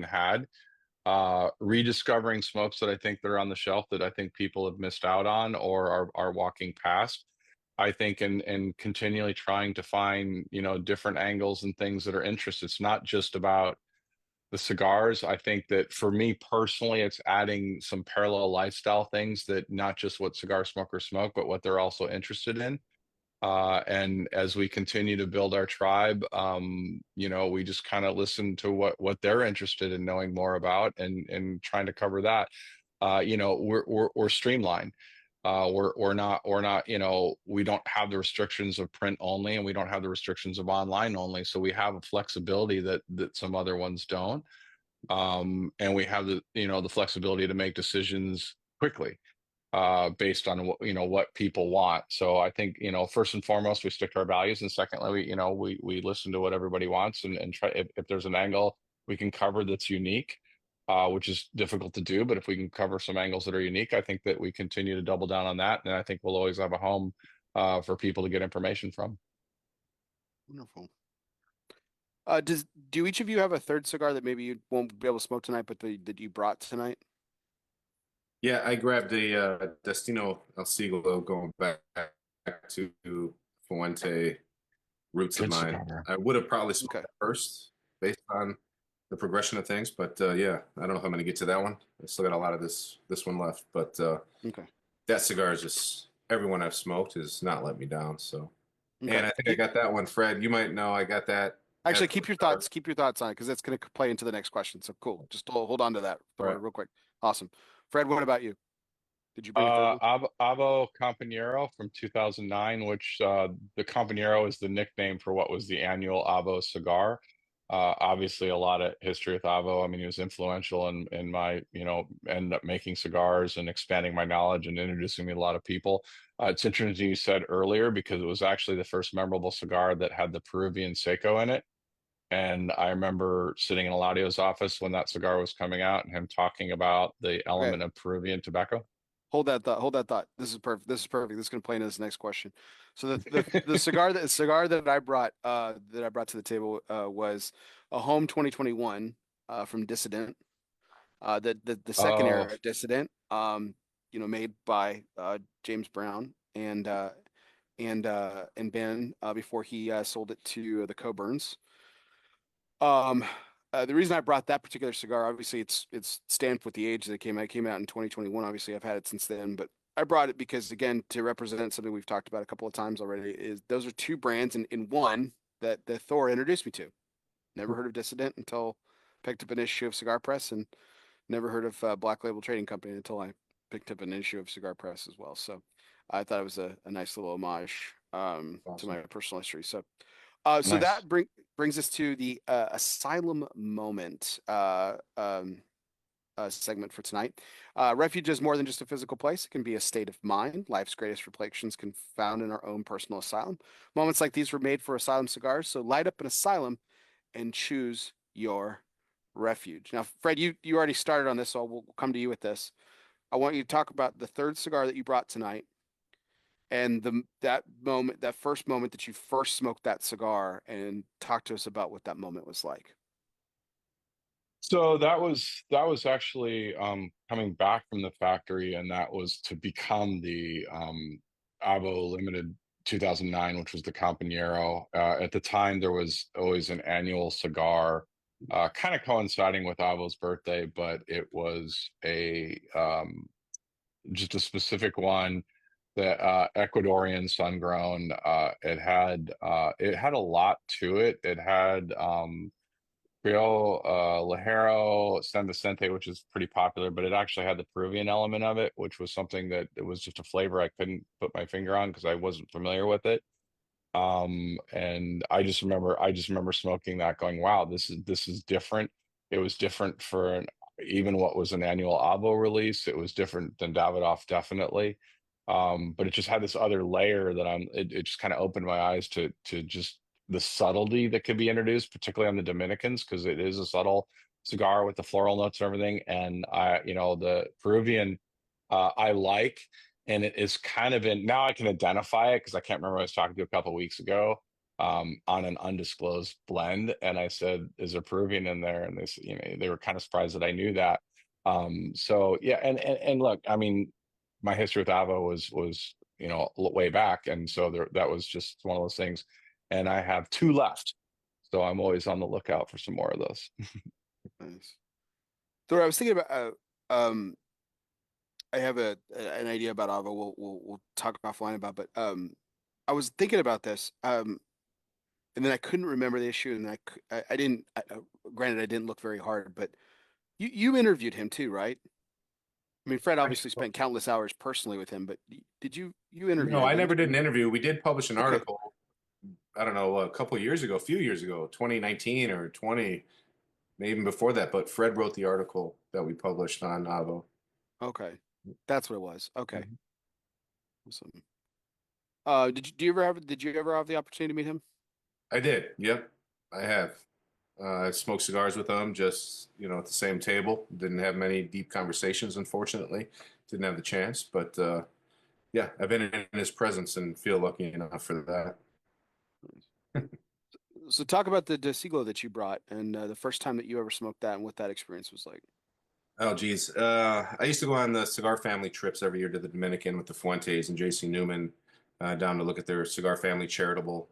had, rediscovering smokes that I think that are on the shelf that I think people have missed out on or are walking past. I think and continually trying to find, different angles and things that are interesting. It's not just about the cigars. I think that for me personally, it's adding some parallel lifestyle things that not just what cigar smokers smoke, but what they're also interested in. And as we continue to build our tribe, we just kind of listen to what they're interested in knowing more about and trying to cover that. We're streamlined. We're not, we don't have the restrictions of print only, and we don't have the restrictions of online only. So we have a flexibility that some other ones don't. And we have the flexibility to make decisions quickly based on what people want. So I think, first and foremost, we stick to our values, and secondly, we listen to what everybody wants and try if there's an angle we can cover that's unique, which is difficult to do, but if we can cover some angles that are unique, I think that we continue to double down on that, and I think we'll always have a home for people to get information from. Wonderful. Do each of you have a third cigar that maybe you won't be able to smoke tonight, but that you brought tonight? Yeah, I grabbed a Destino El Siglo going back to Fuente roots of Good mine. cigar. I would have probably smoked Okay. that first based on the progression of things, but yeah, I don't know if I'm going to get to that one. I still got a lot of this one left, but Okay. that cigar is just everyone I've smoked has not let me down. So, Okay. and I think I got that one, Fred. You might know I got that. Actually, at keep your Cigar. thoughts. Keep your thoughts on it because that's going to play into the next question. So cool. Just hold on to that Right. real quick. Awesome. Fred, what about you? Did you bring a third one? Avo Compañero from 2009, which the Compañero is the nickname for what was the annual Avo cigar. Obviously, a lot of history with Avo. I mean, he was influential in my, ended up making cigars and expanding my knowledge and introducing me to a lot of people. It's interesting you said earlier because it was actually the first memorable cigar that had the Peruvian Seco in it. And I remember sitting in Eladio's office when that cigar was coming out and him talking about the Okay. element of Peruvian tobacco. Hold that thought. Hold that thought. This is perfect. This is perfect. This is going to play into this next question. So the cigar that I brought to the table was a Home 2021 from Dissident. The second Oh, era Dissident, made by James Brown and Ben before he sold it to the Coburns. Um, the reason I brought that particular cigar, obviously, it's stamped with the age that it came out. It came out in 2021. Obviously, I've had it since then, but I brought it because, again, to represent something we've talked about a couple of times already, is those are two brands in one that Thor introduced me to. Never heard of Dissident until picked up an issue of Cigar Press, and never heard of Black Label Trading Company until I picked up an issue of Cigar Press as well. So I thought it was a nice little homage to Awesome. my personal history. So nice. that brings us to the asylum moment segment for tonight. Refuge is more than just a physical place. It can be a state of mind. Life's greatest reflections can be found in our own personal asylum. Moments like these were made for asylum cigars. So light up an asylum and choose your refuge. Now, Fred, you already started on this, so we'll come to you with this. I want you to talk about the third cigar that you brought tonight and that first moment that you first smoked that cigar, and talk to us about what that moment was like. So that was actually coming back from the factory, and that was to become the Avo Limited 2009, which was the Compañero. At the time, there was always an annual cigar, kind of coinciding with Avo's birthday, but it was a just a specific one that Ecuadorian sun grown. It had a lot to it. It had Creole, Lajero, San Vicente, which is pretty popular, but it actually had the Peruvian element of it, which was something that it was just a flavor I couldn't put my finger on because I wasn't familiar with it. And I just remember smoking that, going, "Wow, this is different." It was different for even what was an annual Avo release. It was different than Davidoff, definitely. But it just had this other layer that it just kind of opened my eyes to just the subtlety that could be introduced, particularly on the Dominicans, because it is a subtle cigar with the floral notes and everything. And the Peruvian I like, and it is kind of in now I can identify it because I can't remember. I was talking to a couple of weeks ago on an undisclosed blend, and I said, "Is there Peruvian in there?" And they were kind of surprised that I knew that. So yeah, and look, I mean, my history with Avo was way back, and so that was just one of those things. And I have two left, so I'm always on the lookout for some more of those. Nice. Thor, I was thinking about I have an idea about Avo. We'll talk offline about, but I was thinking about this and then I couldn't remember the issue, and I didn't. Granted, I didn't look very hard, but you interviewed him too, right? I mean, Fred obviously spent countless hours personally with him, but did you interview No, him, I didn't never you? did an interview. We did publish an Okay. article, I don't know, a couple of years ago, a few years ago, 2019 or 20, maybe even before that. But Fred wrote the article that we published on Avo. Okay. That's what it was. Okay. Mhm. Awesome. Did you ever have the opportunity to meet him? I did. Yep, I have. I smoked cigars with him, just at the same table. Didn't have many deep conversations, unfortunately. Didn't have the chance, but yeah, I've been in his presence and feel lucky enough for that. So talk about the Siglo that you brought and the first time that you ever smoked that and what that experience was like. Oh, geez. I used to go on the cigar family trips every year to the Dominican with the Fuentes and JC Newman down to look at their cigar family charitable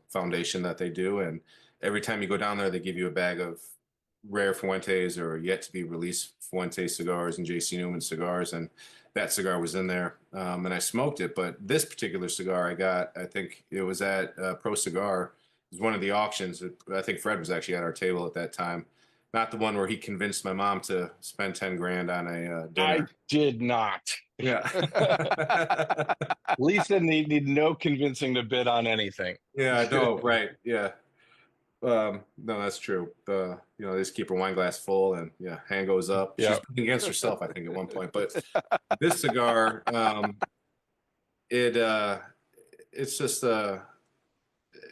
foundation that they do. And every time you go down there, they give you a bag of rare Fuentes or yet to be released Fuentes cigars and JC Newman cigars. And that cigar was in there. And I smoked it. But this particular cigar I got, I think it was at Pro Cigar. It was one of the auctions. I think Fred was actually at our table at that time. Not the one where he convinced my mom to spend 10 grand on a I dinner. did not. Yeah. Lisa need no convincing to bid on anything. Yeah, no, right. Yeah. No, that's true. They just keep her wine glass full and yeah, hand goes up. Yeah. She's betting against herself, I think, at one point. But this cigar, it it's just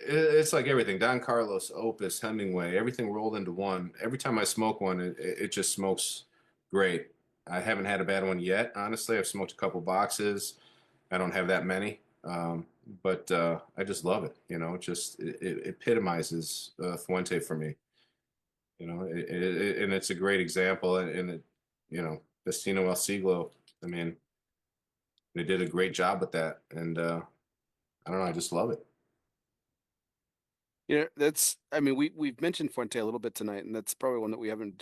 it's like everything. Don Carlos, Opus, Hemingway, everything rolled into one. Every time I smoke one, it just smokes great. I haven't had a bad one yet. Honestly, I've smoked a couple boxes. I don't have that many, but I just love it. It epitomizes Fuente for me. And it's a great example. Destino El Siglo. I mean, they did a great job with that, and I don't know. I just love it. I mean, we've mentioned Fuente a little bit tonight, and that's probably one that we haven't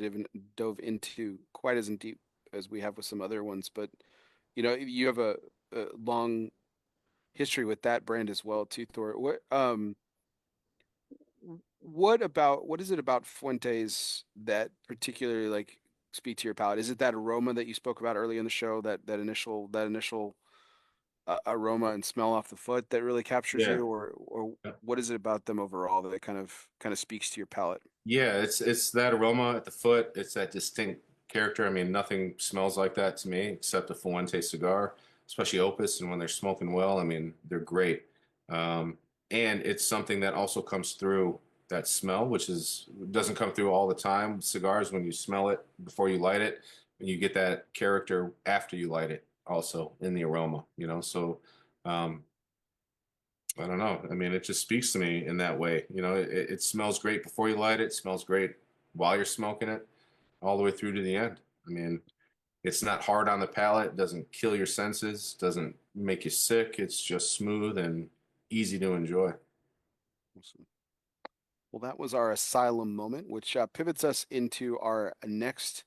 dove into quite as in deep as we have with some other ones. But you have a long history with that brand as well too, Thor. What is it about Fuentes that particularly like speak to your palate? Is it that aroma that you spoke about early in the show, that initial aroma and smell off the foot that really captures Yeah. you, or what is it about them overall that kind of speaks to your palate? Yeah, it's that aroma at the foot. It's that distinct character. I mean, nothing smells like that to me except a Fuente cigar, especially Opus. And when they're smoking well, I mean, they're great. And it's something that also comes through that smell, which doesn't come through all the time. Cigars, when you smell it before you light it, and you get that character after you light it, also in the aroma. So um, I don't know. I mean, it just speaks to me in that way. It smells great before you light it. It smells great while you're smoking it, all the way through to the end. I mean, it's not hard on the palate. Doesn't kill your senses. Doesn't make you sick. It's just smooth and easy to enjoy. Awesome. Well, that was our asylum moment, which pivots us into our next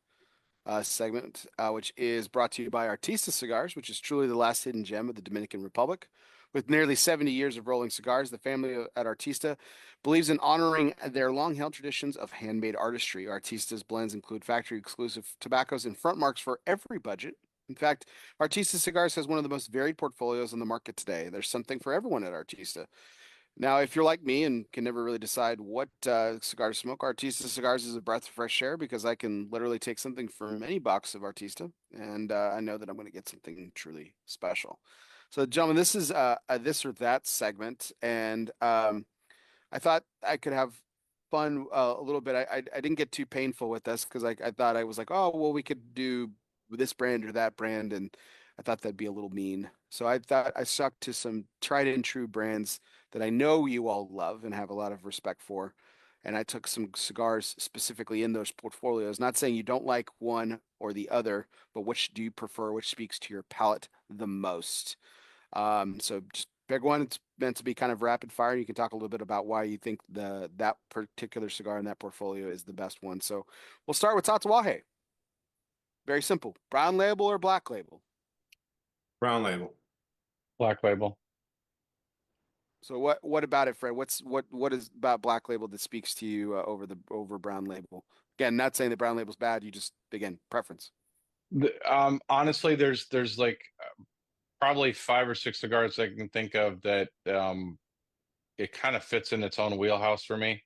segment, which is brought to you by Artista Cigars, which is truly the last hidden gem of the Dominican Republic. With nearly 70 years of rolling cigars, the family at Artista believes in honoring their long-held traditions of handmade artistry. Artista's blends include factory-exclusive tobaccos and front marks for every budget. In fact, Artista Cigars has one of the most varied portfolios on the market today. There's something for everyone at Artista. Now, if you're like me and can never really decide what cigar to smoke, Artista Cigars is a breath of fresh air because I can literally take something from any box of Artista, and I know that I'm going to get something truly special. So, gentlemen, this is a this or that segment, and I thought I could have fun a little bit. I didn't get too painful with this because I thought I was like, oh, well, we could do this brand or that brand, and I thought that'd be a little mean. So I thought I stuck to some tried and true brands that I know you all love and have a lot of respect for. And I took some cigars specifically in those portfolios. Not saying you don't like one or the other, but which do you prefer? Which speaks to your palate the most? So just big one. It's meant to be kind of rapid fire. You can talk a little bit about why you think that particular cigar in that portfolio is the best one. So we'll start with Tatuaje. Very simple. Brown label or black label? Brown label. Black label. So what about it, Fred? What is about black label that speaks to you over brown label? Again, not saying that brown label's bad. You just again preference. Honestly, there's like probably 5 or 6 cigars I can think of that it kind of fits in its own wheelhouse for me.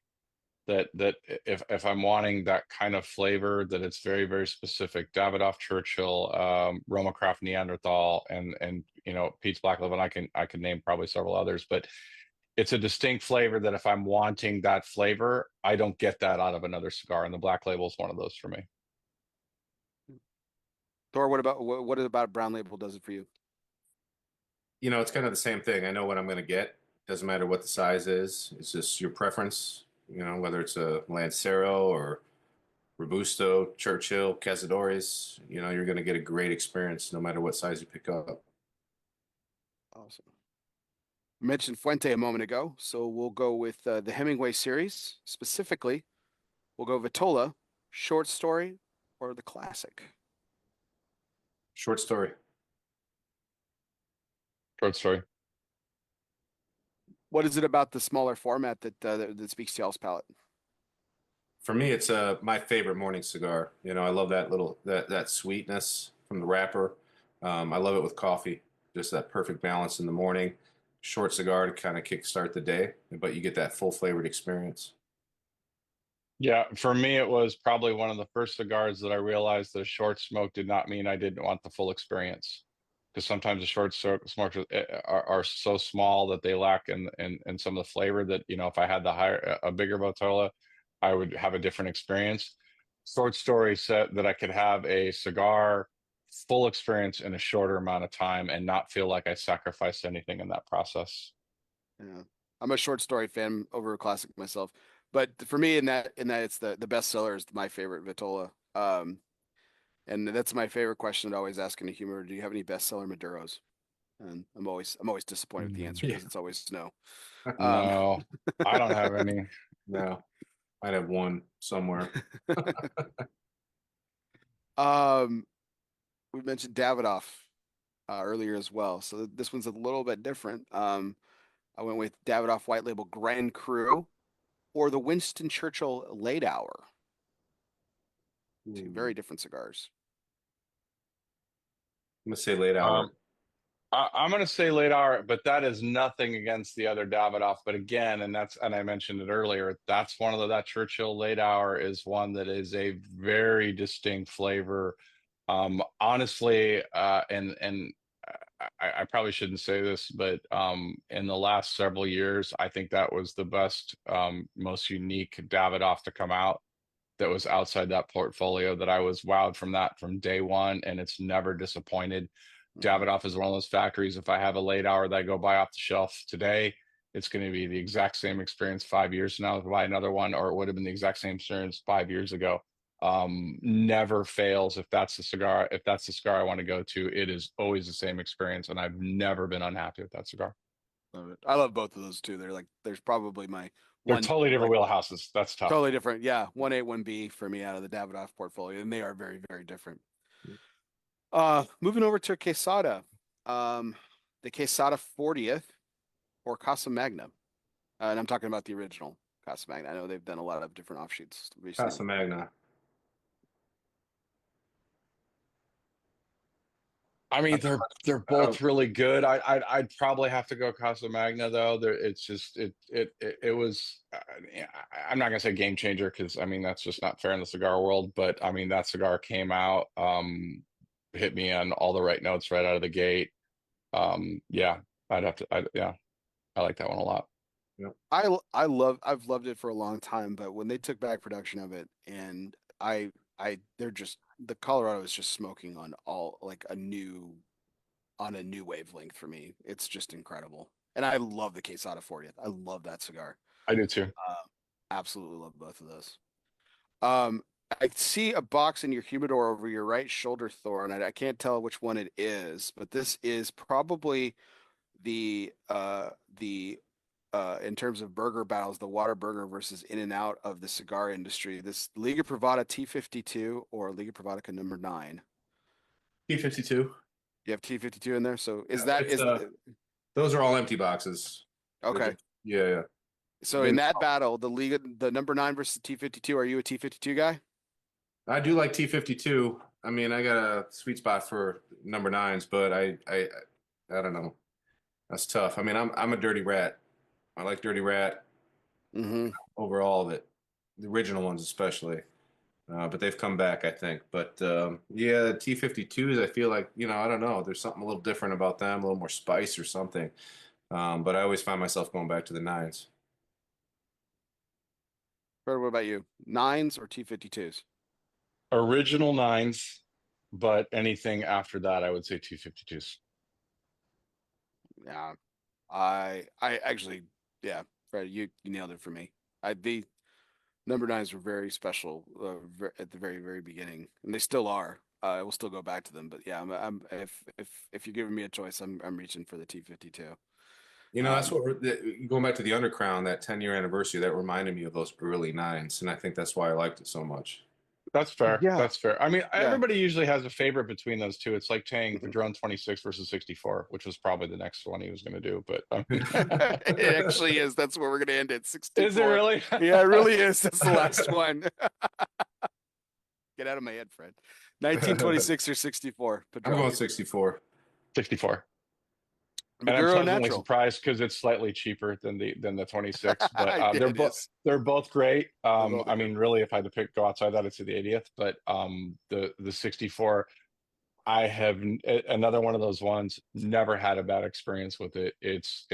That if I'm wanting that kind of flavor, that it's very, very specific. Davidoff, Churchill, Roma Craft, Neanderthal, and Pete's Black Label. And I can name probably several others, but it's a distinct flavor that if I'm wanting that flavor, I don't get that out of another cigar, and the Black Label is one of those for me. Thor, what about brown label does it for you? It's kind of the same thing. I know what I'm going to get. Doesn't matter what the size is. It's just your preference. Whether it's a Lancero or Robusto, Churchill, Cazadores, you're going to get a great experience no matter what size you pick up. Awesome. I mentioned Fuente a moment ago, so we'll go with the Hemingway series. Specifically, we'll go Vitola, Short Story, or the Classic. Short Story. Short Story. What is it about the smaller format that speaks to y'all's palate? For me, it's my favorite morning cigar. I love that sweetness from the wrapper. I love it with coffee. Just that perfect balance in the morning. Short cigar to kind of kickstart the day, but you get that full flavored experience. Yeah, for me, it was probably one of the first cigars that I realized that a short smoke did not mean I didn't want the full experience. Because sometimes the short smokes are so small that they lack in some of the flavor that, if I had a bigger Botola, I would have a different experience. Short Story said that I could have a cigar full experience in a shorter amount of time and not feel like I sacrificed anything in that process. Yeah, I'm a Short Story fan over a Classic myself, but for me, in that it's the bestseller is my favorite Vitola. And that's my favorite question to always ask in a humor. Do you have any bestseller Maduros? And I'm always disappointed with the answer because it's always no. No, I don't have any. No, I'd have one somewhere. We mentioned Davidoff earlier as well, so this one's a little bit different. I went with Davidoff White Label Grand Cru or the Winston Churchill Late Hour. Two very different cigars. I'm gonna say Late Hour. I'm going to say Late Hour, but that is nothing against the other Davidoff. But again, and I mentioned it earlier, that's one of that Churchill Late Hour is one that is a very distinct flavor. Honestly, and I probably shouldn't say this, but in the last several years, I think that was the best, most unique Davidoff to come out. That was outside that portfolio, that I was wowed from day one, and it's never disappointed. Davidoff is one of those factories. If I have a Late Hour that I go buy off the shelf today, it's going to be the exact same experience 5 years from now if I buy another one, or it would have been the exact same experience 5 years ago. Never fails. If that's the cigar I want to go to, it is always the same experience, and I've never been unhappy with that cigar. Love it. I love both of those too. There's probably they're totally different wheelhouses. That's tough. Totally different. Yeah. 1A, 1B for me out of the Davidoff portfolio. And they are very, very different. Moving over to Quesada. The Quesada 40th or Casa Magna. And I'm talking about the original Casa Magna. I know they've done a lot of different offshoots recently. Casa Magna. I mean, they're both really good. I'd probably have to go Casa Magna though. It's just it was. I'm not gonna say game changer because I mean that's just not fair in the cigar world. But I mean that cigar came out, hit me on all the right notes right out of the gate. Yeah, I like that one a lot. Yeah. I've loved it for a long time, but when they took back production of it, and they're just the Colorado is just smoking on all like a new wavelength for me. It's just incredible. And I love the Quesada 40th. I love that cigar. I do too. Absolutely love both of those. Um, I see a box in your humidor over your right shoulder, Thor, and I can't tell which one it is, but this is probably the in terms of burger battles, the Water Burger versus In and Out of the cigar industry. This Liga Privada T52 or Liga Privada number 9. P52. You have T52 in there, so is Yeah, that is those are all empty boxes. okay? Yeah. So in that battle, the number 9 versus T52, are you a T52 guy? I do like T52. I mean, I got a sweet spot for number 9s, but I don't know. That's tough. I mean, I'm a dirty rat. I like dirty rat over all of it, the original ones especially. But they've come back, I think. But yeah, T52s, I feel like, I don't know. There's something a little different about them, a little more spice or something. But I always find myself going back to the 9s. Fred, what about you? 9s or T52s? Original 9s, but anything after that, I would say T52s. Yeah, I actually, yeah, Fred, you nailed it for me. The number 9s were very special at the very beginning, and they still are. I will still go back to them, but yeah, if you're giving me a choice, I'm reaching for the T52. That's what going back to the Undercrown, that 10-year anniversary, that reminded me of those early 9s, and I think that's why I liked it so much. That's fair. Yeah. That's fair. I mean, Yeah. everybody usually has a favorite between those two. It's like saying Padron 26 versus 64, which was probably the next one he was going to do. But it actually is. That's where we're going to end it. 64. Is it really? Yeah, it really is. That's the last one. Get out of my head, Fred. 1926 or 64? I'm going 64. 64. And I'm Maduro pleasantly Natural. surprised because it's slightly cheaper than the 26, but It they're both great. both I mean, really, if I had to go outside that, it's the 80th, but the 64, I have another one of those ones. Never had a bad experience with it. It's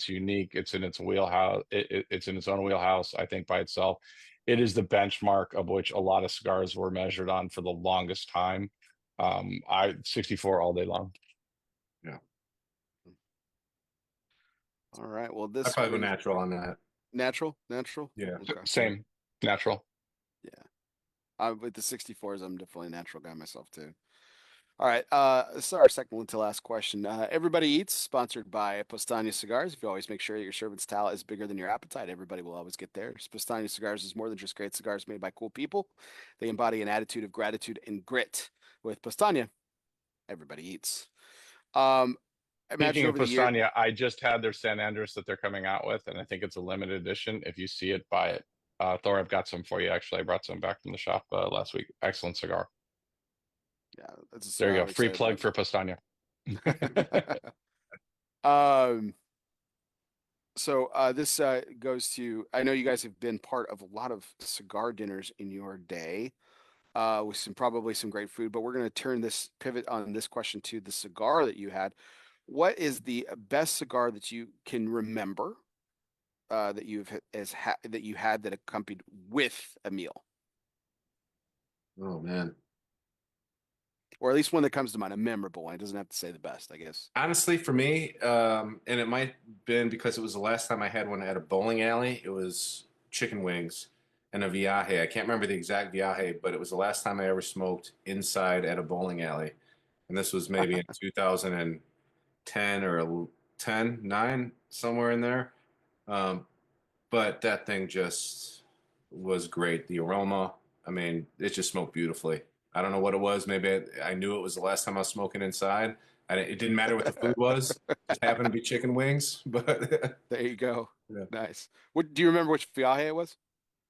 unique. It's in its wheelhouse. It's in its own wheelhouse. I think by itself, it is the benchmark of which a lot of cigars were measured on for the longest time. 64 all day long. Yeah. All right. Well, this I probably go natural on that. Natural. Yeah. Okay. Same. Natural. Yeah. With the 64s, I'm definitely a natural guy myself too. All right. This is our second to last question. Everybody Eats, sponsored by Postania Cigars. If you always make sure that your servant's talent is bigger than your appetite, everybody will always get theirs. Postania Cigars is more than just great cigars made by cool people. They embody an attitude of gratitude and grit. With Postania, everybody eats. Speaking of Postania, I just had their San Andres that they're coming out with, and I think it's a limited edition. If you see it, buy it. Thor, I've got some for you. Actually, I brought some back from the shop last week. Excellent cigar. Yeah, that's there you go. Free plug for Postania. So this goes to, I know you guys have been part of a lot of cigar dinners in your day, with probably some great food, but we're going to pivot on this question to the cigar that you had. What is the best cigar that you can remember that you had that accompanied with a meal? Oh man. Or at least one that comes to mind, a memorable one. It doesn't have to say the best, I guess. Honestly, for me, and it might have been because it was the last time I had one at a bowling alley, it was chicken wings and a viaje. I can't remember the exact viaje, but it was the last time I ever smoked inside at a bowling alley. And this was maybe in 2010 or 9, somewhere in there. But that thing just was great. The aroma, I mean, it just smoked beautifully. I don't know what it was. Maybe I knew it was the last time I was smoking inside. It didn't matter what the food was. It just happened to be chicken wings. But there you go. Yeah. Nice. What do you remember which viaje it was?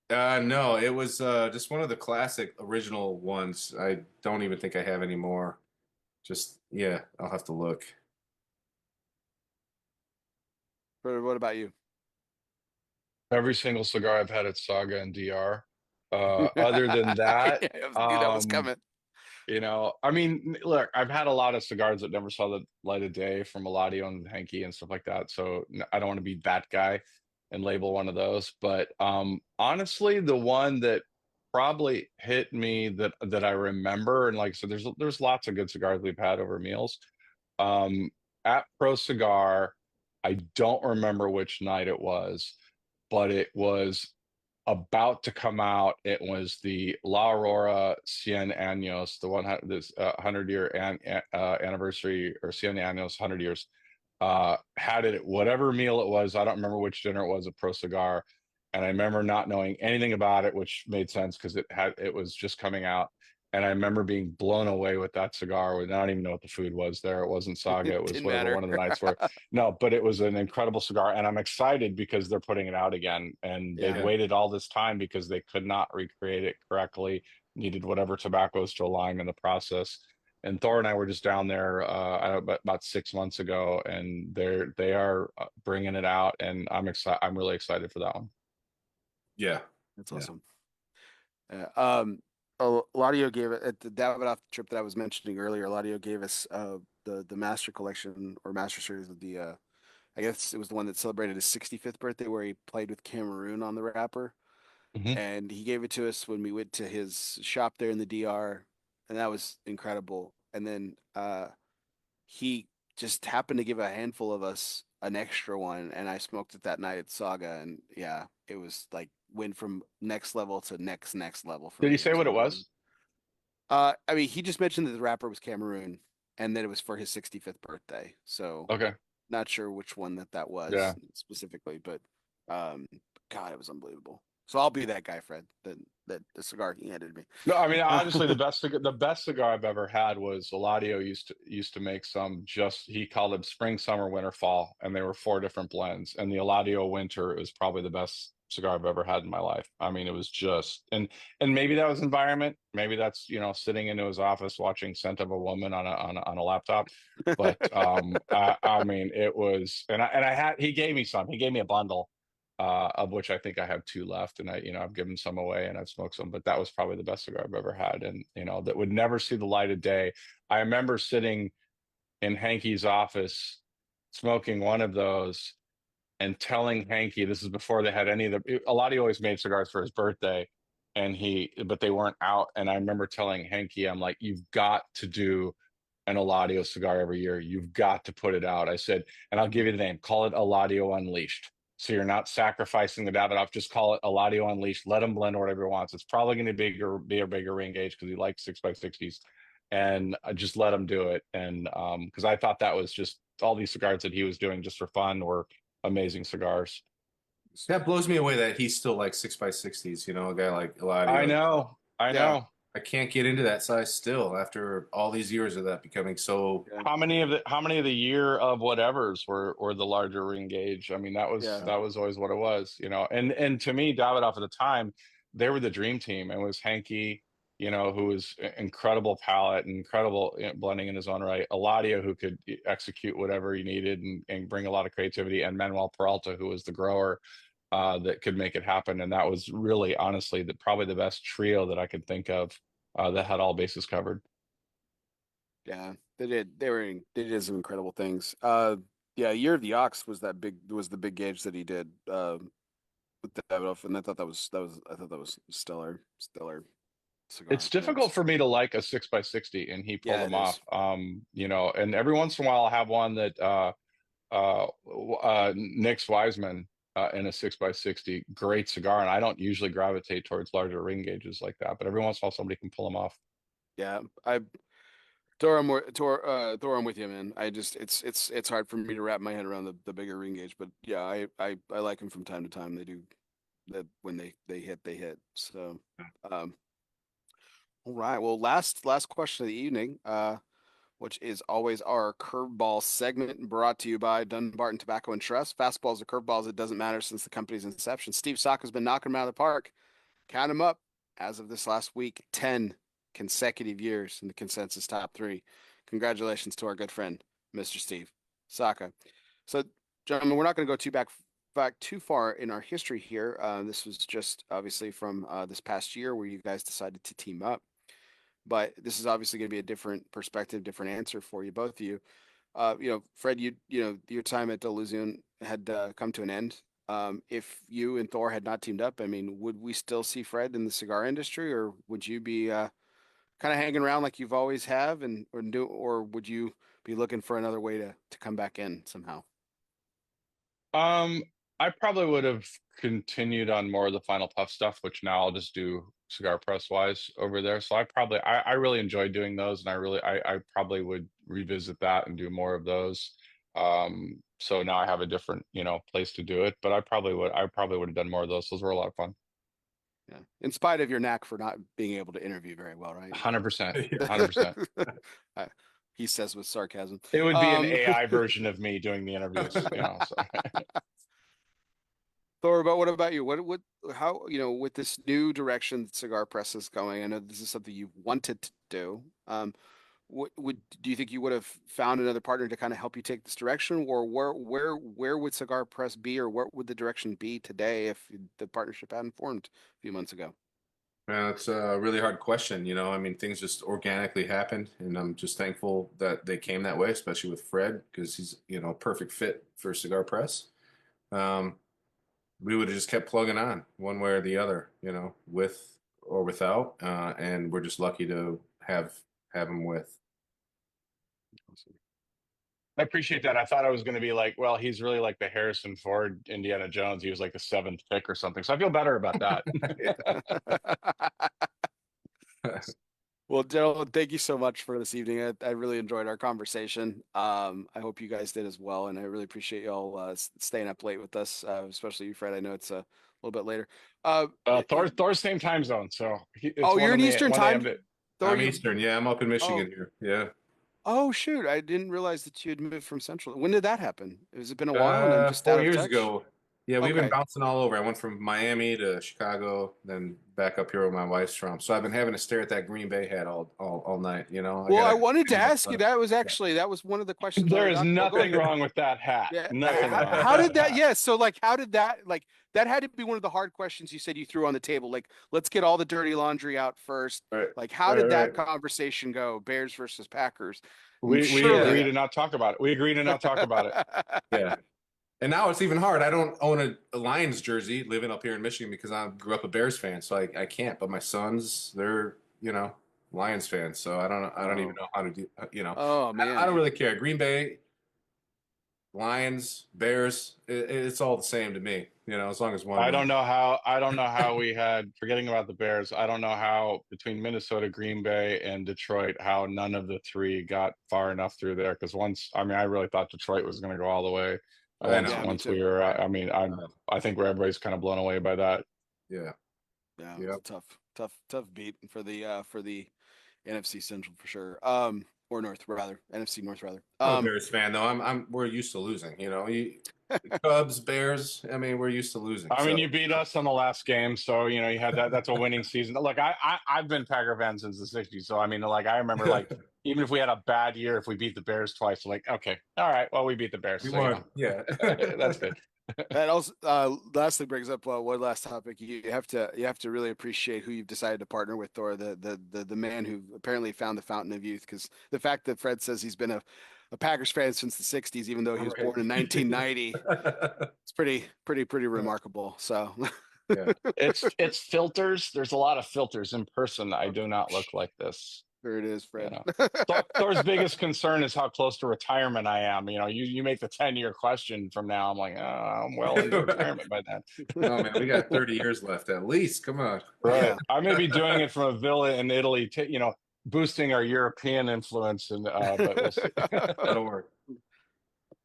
No, it was just one of the classic original ones. I don't even think I have any more. Yeah, I'll have to look. What about you? Every single cigar I've had at Saga and DR. Other than that, I knew that was coming. I mean, look, I've had a lot of cigars that never saw the light of day from Eladio and Henke and stuff like that. So I don't want to be that guy and label one of those. But honestly, the one that probably hit me that I remember, and like I said, there's lots of good cigars we've had over meals. Um, at Pro Cigar, I don't remember which night it was, but it was about to come out. It was the La Aurora Cien Años, the 100-year anniversary, or Cien Años, 100 years. Had it at whatever meal it was. I don't remember which dinner it was at Pro Cigar, and I remember not knowing anything about it, which made sense because it was just coming out. And I remember being blown away with that cigar. I don't even know what the food was there. It wasn't Saga. It was Didn't whatever matter. one of the nights were. No, but it was an incredible cigar, and I'm excited because they're putting it out again. And they'd Yeah. waited all this time because they could not recreate it correctly. Needed whatever tobaccos to align in the process. And Thor and I were just down there about 6 months ago, and they are bringing it out, and I'm excited. I'm really excited for that one. Yeah. That's Yeah. awesome. Eladio gave it at the Davidoff trip that I was mentioning earlier. Eladio gave us the master collection or master series of the I guess it was the one that celebrated his 65th birthday, where he played with Cameroon on the wrapper. Mhm. And he gave it to us when we went to his shop there in the DR, and that was incredible. And then he just happened to give a handful of us an extra one, and I smoked it that night at Saga, and yeah, it was like went from next level to next level for Did me. he It say was what it unbelievable. was? I mean, he just mentioned that the rapper was Cameroon, and that it was for his 65th birthday. So Okay. not sure which one that was Yeah. specifically, but um, God, it was unbelievable. So I'll be that guy, Fred. That the cigar he handed me. No, I mean, honestly, the best cigar I've ever had was Eladio used to make some, just he called them spring, summer, winter, fall, and they were 4 different blends. And the Eladio winter is probably the best cigar I've ever had in my life. I mean, it was just, and maybe that was environment, maybe that's sitting into his office watching Scent of a Woman on a laptop. But I mean, it was, and I had, he gave me some, he gave me a bundle. Of which I think I have 2 left, and I've given some away and I've smoked some, but that was probably the best cigar I've ever had, and that would never see the light of day. I remember sitting in Hankey's office smoking one of those and telling Hankey, this is before they had any of the, Eladio always made cigars for his birthday, but they weren't out, and I remember telling Hankey, I'm like, you've got to do an Eladio cigar every year. You've got to put it out. I said, and I'll give you the name, call it Eladio Unleashed. So you're not sacrificing the Davidoff. Just call it Eladio Unleashed. Let him blend whatever he wants. It's probably going to be a bigger ring gauge because he likes 6x60s, and just let him do it. And because I thought that was just all these cigars that he was doing just for fun were amazing cigars. That blows me away that he still likes 6x60s, a guy like I Eladio. know. I Yeah. know. I can't get into that size still after all these years of that becoming so. Yeah. How many of the year of whatevers were the larger ring gauge? I mean, that was Yeah. always what it was, And to me, Davidoff at the time, they were the dream team. It was Hankey, who was incredible palate, incredible blending in his own right. Eladio, who could execute whatever he needed and bring a lot of creativity, and Manuel Peralta, who was the grower that could make it happen. And that was really, honestly, probably the best trio that I could think of that had all bases covered. Yeah, they did. They did some incredible things. Yeah, Year of the Ox was the big gauge that he did with Davidoff, and I thought that was stellar cigar. It's difficult for me to like a 6x60, and he pulled Yeah, them it is. off. And every once in a while I'll have one that Nick's Wiseman in a 6x60, great cigar, and I don't usually gravitate towards larger ring gauges like that, but every once in a while somebody can pull them off. Yeah, Thor, I'm with you, man. I just it's hard for me to wrap my head around the bigger ring gauge, but yeah, I like them from time to time. They do that when they hit, they hit. So, all right. Well, last question of the evening, which is always our curveball segment, brought to you by Dunbarton Tobacco and Trust. Fastballs or curveballs, it doesn't matter since the company's inception. Steve Saka's been knocking them out of the park. Count them up. As of this last week, 10 consecutive years in the consensus top 3. Congratulations to our good friend, Mr. Steve Saka. So, gentlemen, we're not going to go back too far in our history here. This was just obviously from this past year where you guys decided to team up. But this is obviously going to be a different perspective, different answer for you, both of you. Fred, your time at Delusion had come to an end. if you and Thor had not teamed up, I mean, would we still see Fred in the cigar industry, or would you be kind of hanging around like you've always have, or would you be looking for another way to come back in somehow? Um, I probably would have continued on more of the Final Puff stuff, which now I'll just do Cigar Press wise over there. So I really enjoy doing those, and I probably would revisit that and do more of those. So now I have a different, place to do it, but I probably would have done more of those. Those were a lot of fun. Yeah. In spite of your knack for not being able to interview very well, right? 100%, 100%. Uh, He says with sarcasm. It would be an AI version of me doing the interviews, so. Thor, but what about you? How, with this new direction that Cigar Press is going, I know this is something you've wanted to do. Do you think you would have found another partner to kind of help you take this direction, or where would Cigar Press be, or what would the direction be today if the partnership hadn't formed a few months ago? It's a really hard question. I mean, things just organically happened, and I'm just thankful that they came that way, especially with Fred, because he's, a perfect fit for Cigar Press. We would have just kept plugging on one way or the other, with or without, and we're just lucky to have him with. I appreciate that. I thought I was going to be like, well, he's really like the Harrison Ford Indiana Jones. He was like the 7th pick or something. So I feel better about that. Well, gentlemen, thank you so much for this evening. I really enjoyed our conversation. I hope you guys did as well, and I really appreciate y'all staying up late with us, especially you, Fred. I know it's a little bit later. Thor's same time zone, so it's you're in Eastern time. Thor, I'm Eastern. Yeah, I'm up in Michigan here. Yeah. Oh shoot! I didn't realize that you had moved from Central. When did that happen? Has it been a while? And I'm just 4 out of years touch? ago. Yeah, we've been bouncing all over. I went from Miami to Chicago, then back up here where my wife's from. So I've been having to stare at that Green Bay hat all night. Well, I wanted to ask you. That was one of the questions. There is nothing wrong with that hat. Yeah. Nothing wrong. How did that? Yeah. So how did that? That had to be one of the hard questions you said you threw on the table. Let's get all the dirty laundry out first. Right. How did that conversation go? Bears versus Packers. We agree to not talk about it. We agree to not talk about it. Yeah. And now it's even hard. I don't own a Lions jersey living up here in Michigan because I grew up a Bears fan, so I can't. But my sons, they're Lions fans, so I don't even know how to do. Oh man, I don't really care. Green Bay, Lions, Bears, it's all the same to me. As long as one. I don't know how we had, forgetting about the Bears, I don't know how between Minnesota, Green Bay, and Detroit, how none of the three got far enough through there. Because I really thought Detroit was going to go all the way. Once we were, I think where everybody's kind of blown away by that. Yeah. Yeah. It's a tough beat for the NFC Central for sure. Or North rather, NFC North rather. I'm a Bears fan though. We're used to losing. Cubs, Bears. I mean, we're used to losing. I mean, you beat us on the last game, so you had that. That's a winning season. Look, I've been Packer fan since the '60s, so I mean, I remember even if we had a bad year, if we beat the Bears twice, okay, all right, well, we beat the Bears. We so, won. Yeah, that's good. That also lastly brings up one last topic. You have to really appreciate who you've decided to partner with, Thor, the man who apparently found the fountain of youth. Because the fact that Fred says he's been a Packers fan since the '60s, even though he was born in 1990, it's pretty remarkable. So yeah, it's filters. There's a lot of filters in person. I do not look like this. There it is, Fred. Thor's biggest concern is how close to retirement I am. You make the 10-year question from now. I'm like, oh, I'm well into retirement by then. No, man, we got 30 years left at least. Come on. Right. Yeah. I may be doing it from a villa in Italy, boosting our European influence. But we'll see. That'll work.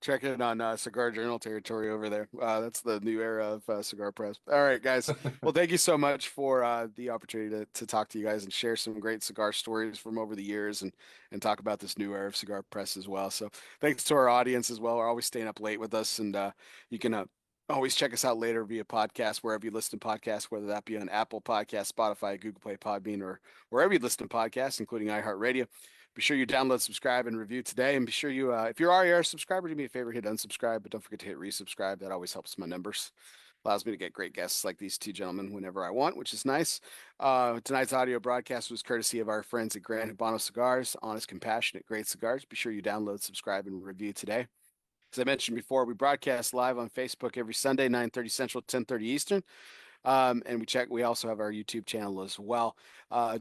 Check in on Cigar Journal territory over there. That's the new era of Cigar Press. All right, guys. Well, thank you so much for the opportunity to talk to you guys and share some great cigar stories from over the years and talk about this new era of Cigar Press as well. So thanks to our audience as well. We're always staying up late with us, and you can always check us out later via podcast, wherever you listen to podcasts, whether that be on Apple Podcasts, Spotify, Google Play, Podbean, or wherever you listen to podcasts, including iHeartRadio. Be sure you download, subscribe, and review today. And be sure you, if you're already a subscriber, do me a favor, hit unsubscribe, but don't forget to hit resubscribe. That always helps my numbers. Allows me to get great guests like these two gentlemen whenever I want, which is nice. Tonight's audio broadcast was courtesy of our friends at Gran Habano Cigars, honest, compassionate, great cigars. Be sure you download, subscribe, and review today. As I mentioned before, we broadcast live on Facebook every Sunday, 9:30 Central, 10:30 Eastern. And we also have our YouTube channel as well.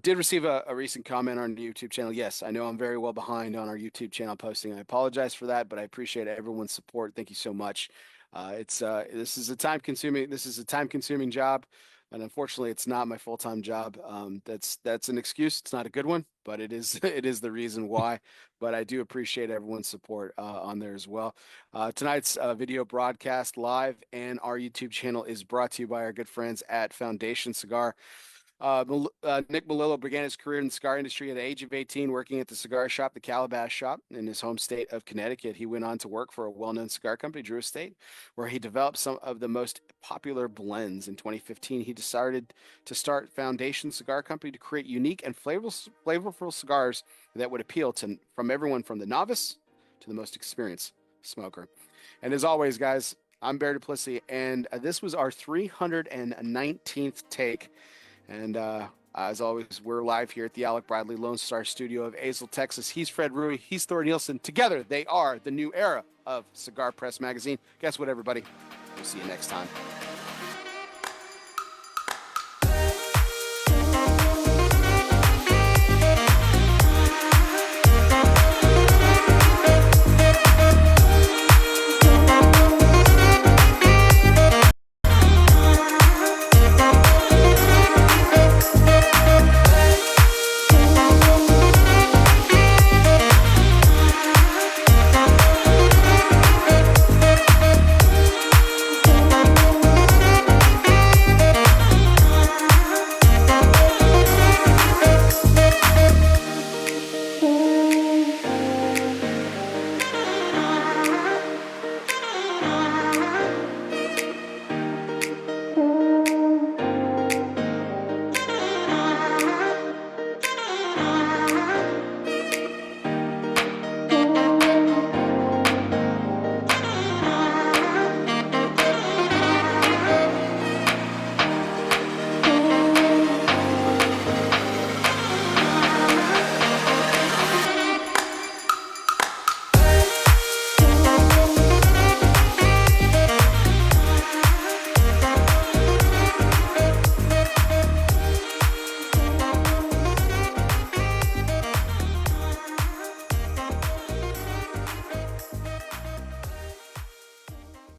Did receive a recent comment on the YouTube channel. Yes, I know I'm very well behind on our YouTube channel posting. I apologize for that, but I appreciate everyone's support. Thank you so much. This is a time consuming job, and unfortunately, it's not my full-time job. That's an excuse. It's not a good one, but it is it is the reason why. But I do appreciate everyone's support on there as well. Tonight's video broadcast live and our YouTube channel is brought to you by our good friends at Foundation Cigar. Nick Melillo began his career in the cigar industry at the age of 18, working at the cigar shop, the Calabash Shop, in his home state of Connecticut. He went on to work for a well-known cigar company, Drew Estate, where he developed some of the most popular blends. In 2015, he decided to start Foundation Cigar Company to create unique and flavorful cigars that would appeal to from everyone from the novice to the most experienced smoker. And as always, guys, I'm Bear Duplessis, and this was our 319th take. And as always, we're live here at the Alec Bradley Lone Star Studio of Azle, Texas. He's Fred Rewey. He's Thor Nielsen. Together, they are the new era of Cigar Press magazine. Guess what, everybody? We'll see you next time.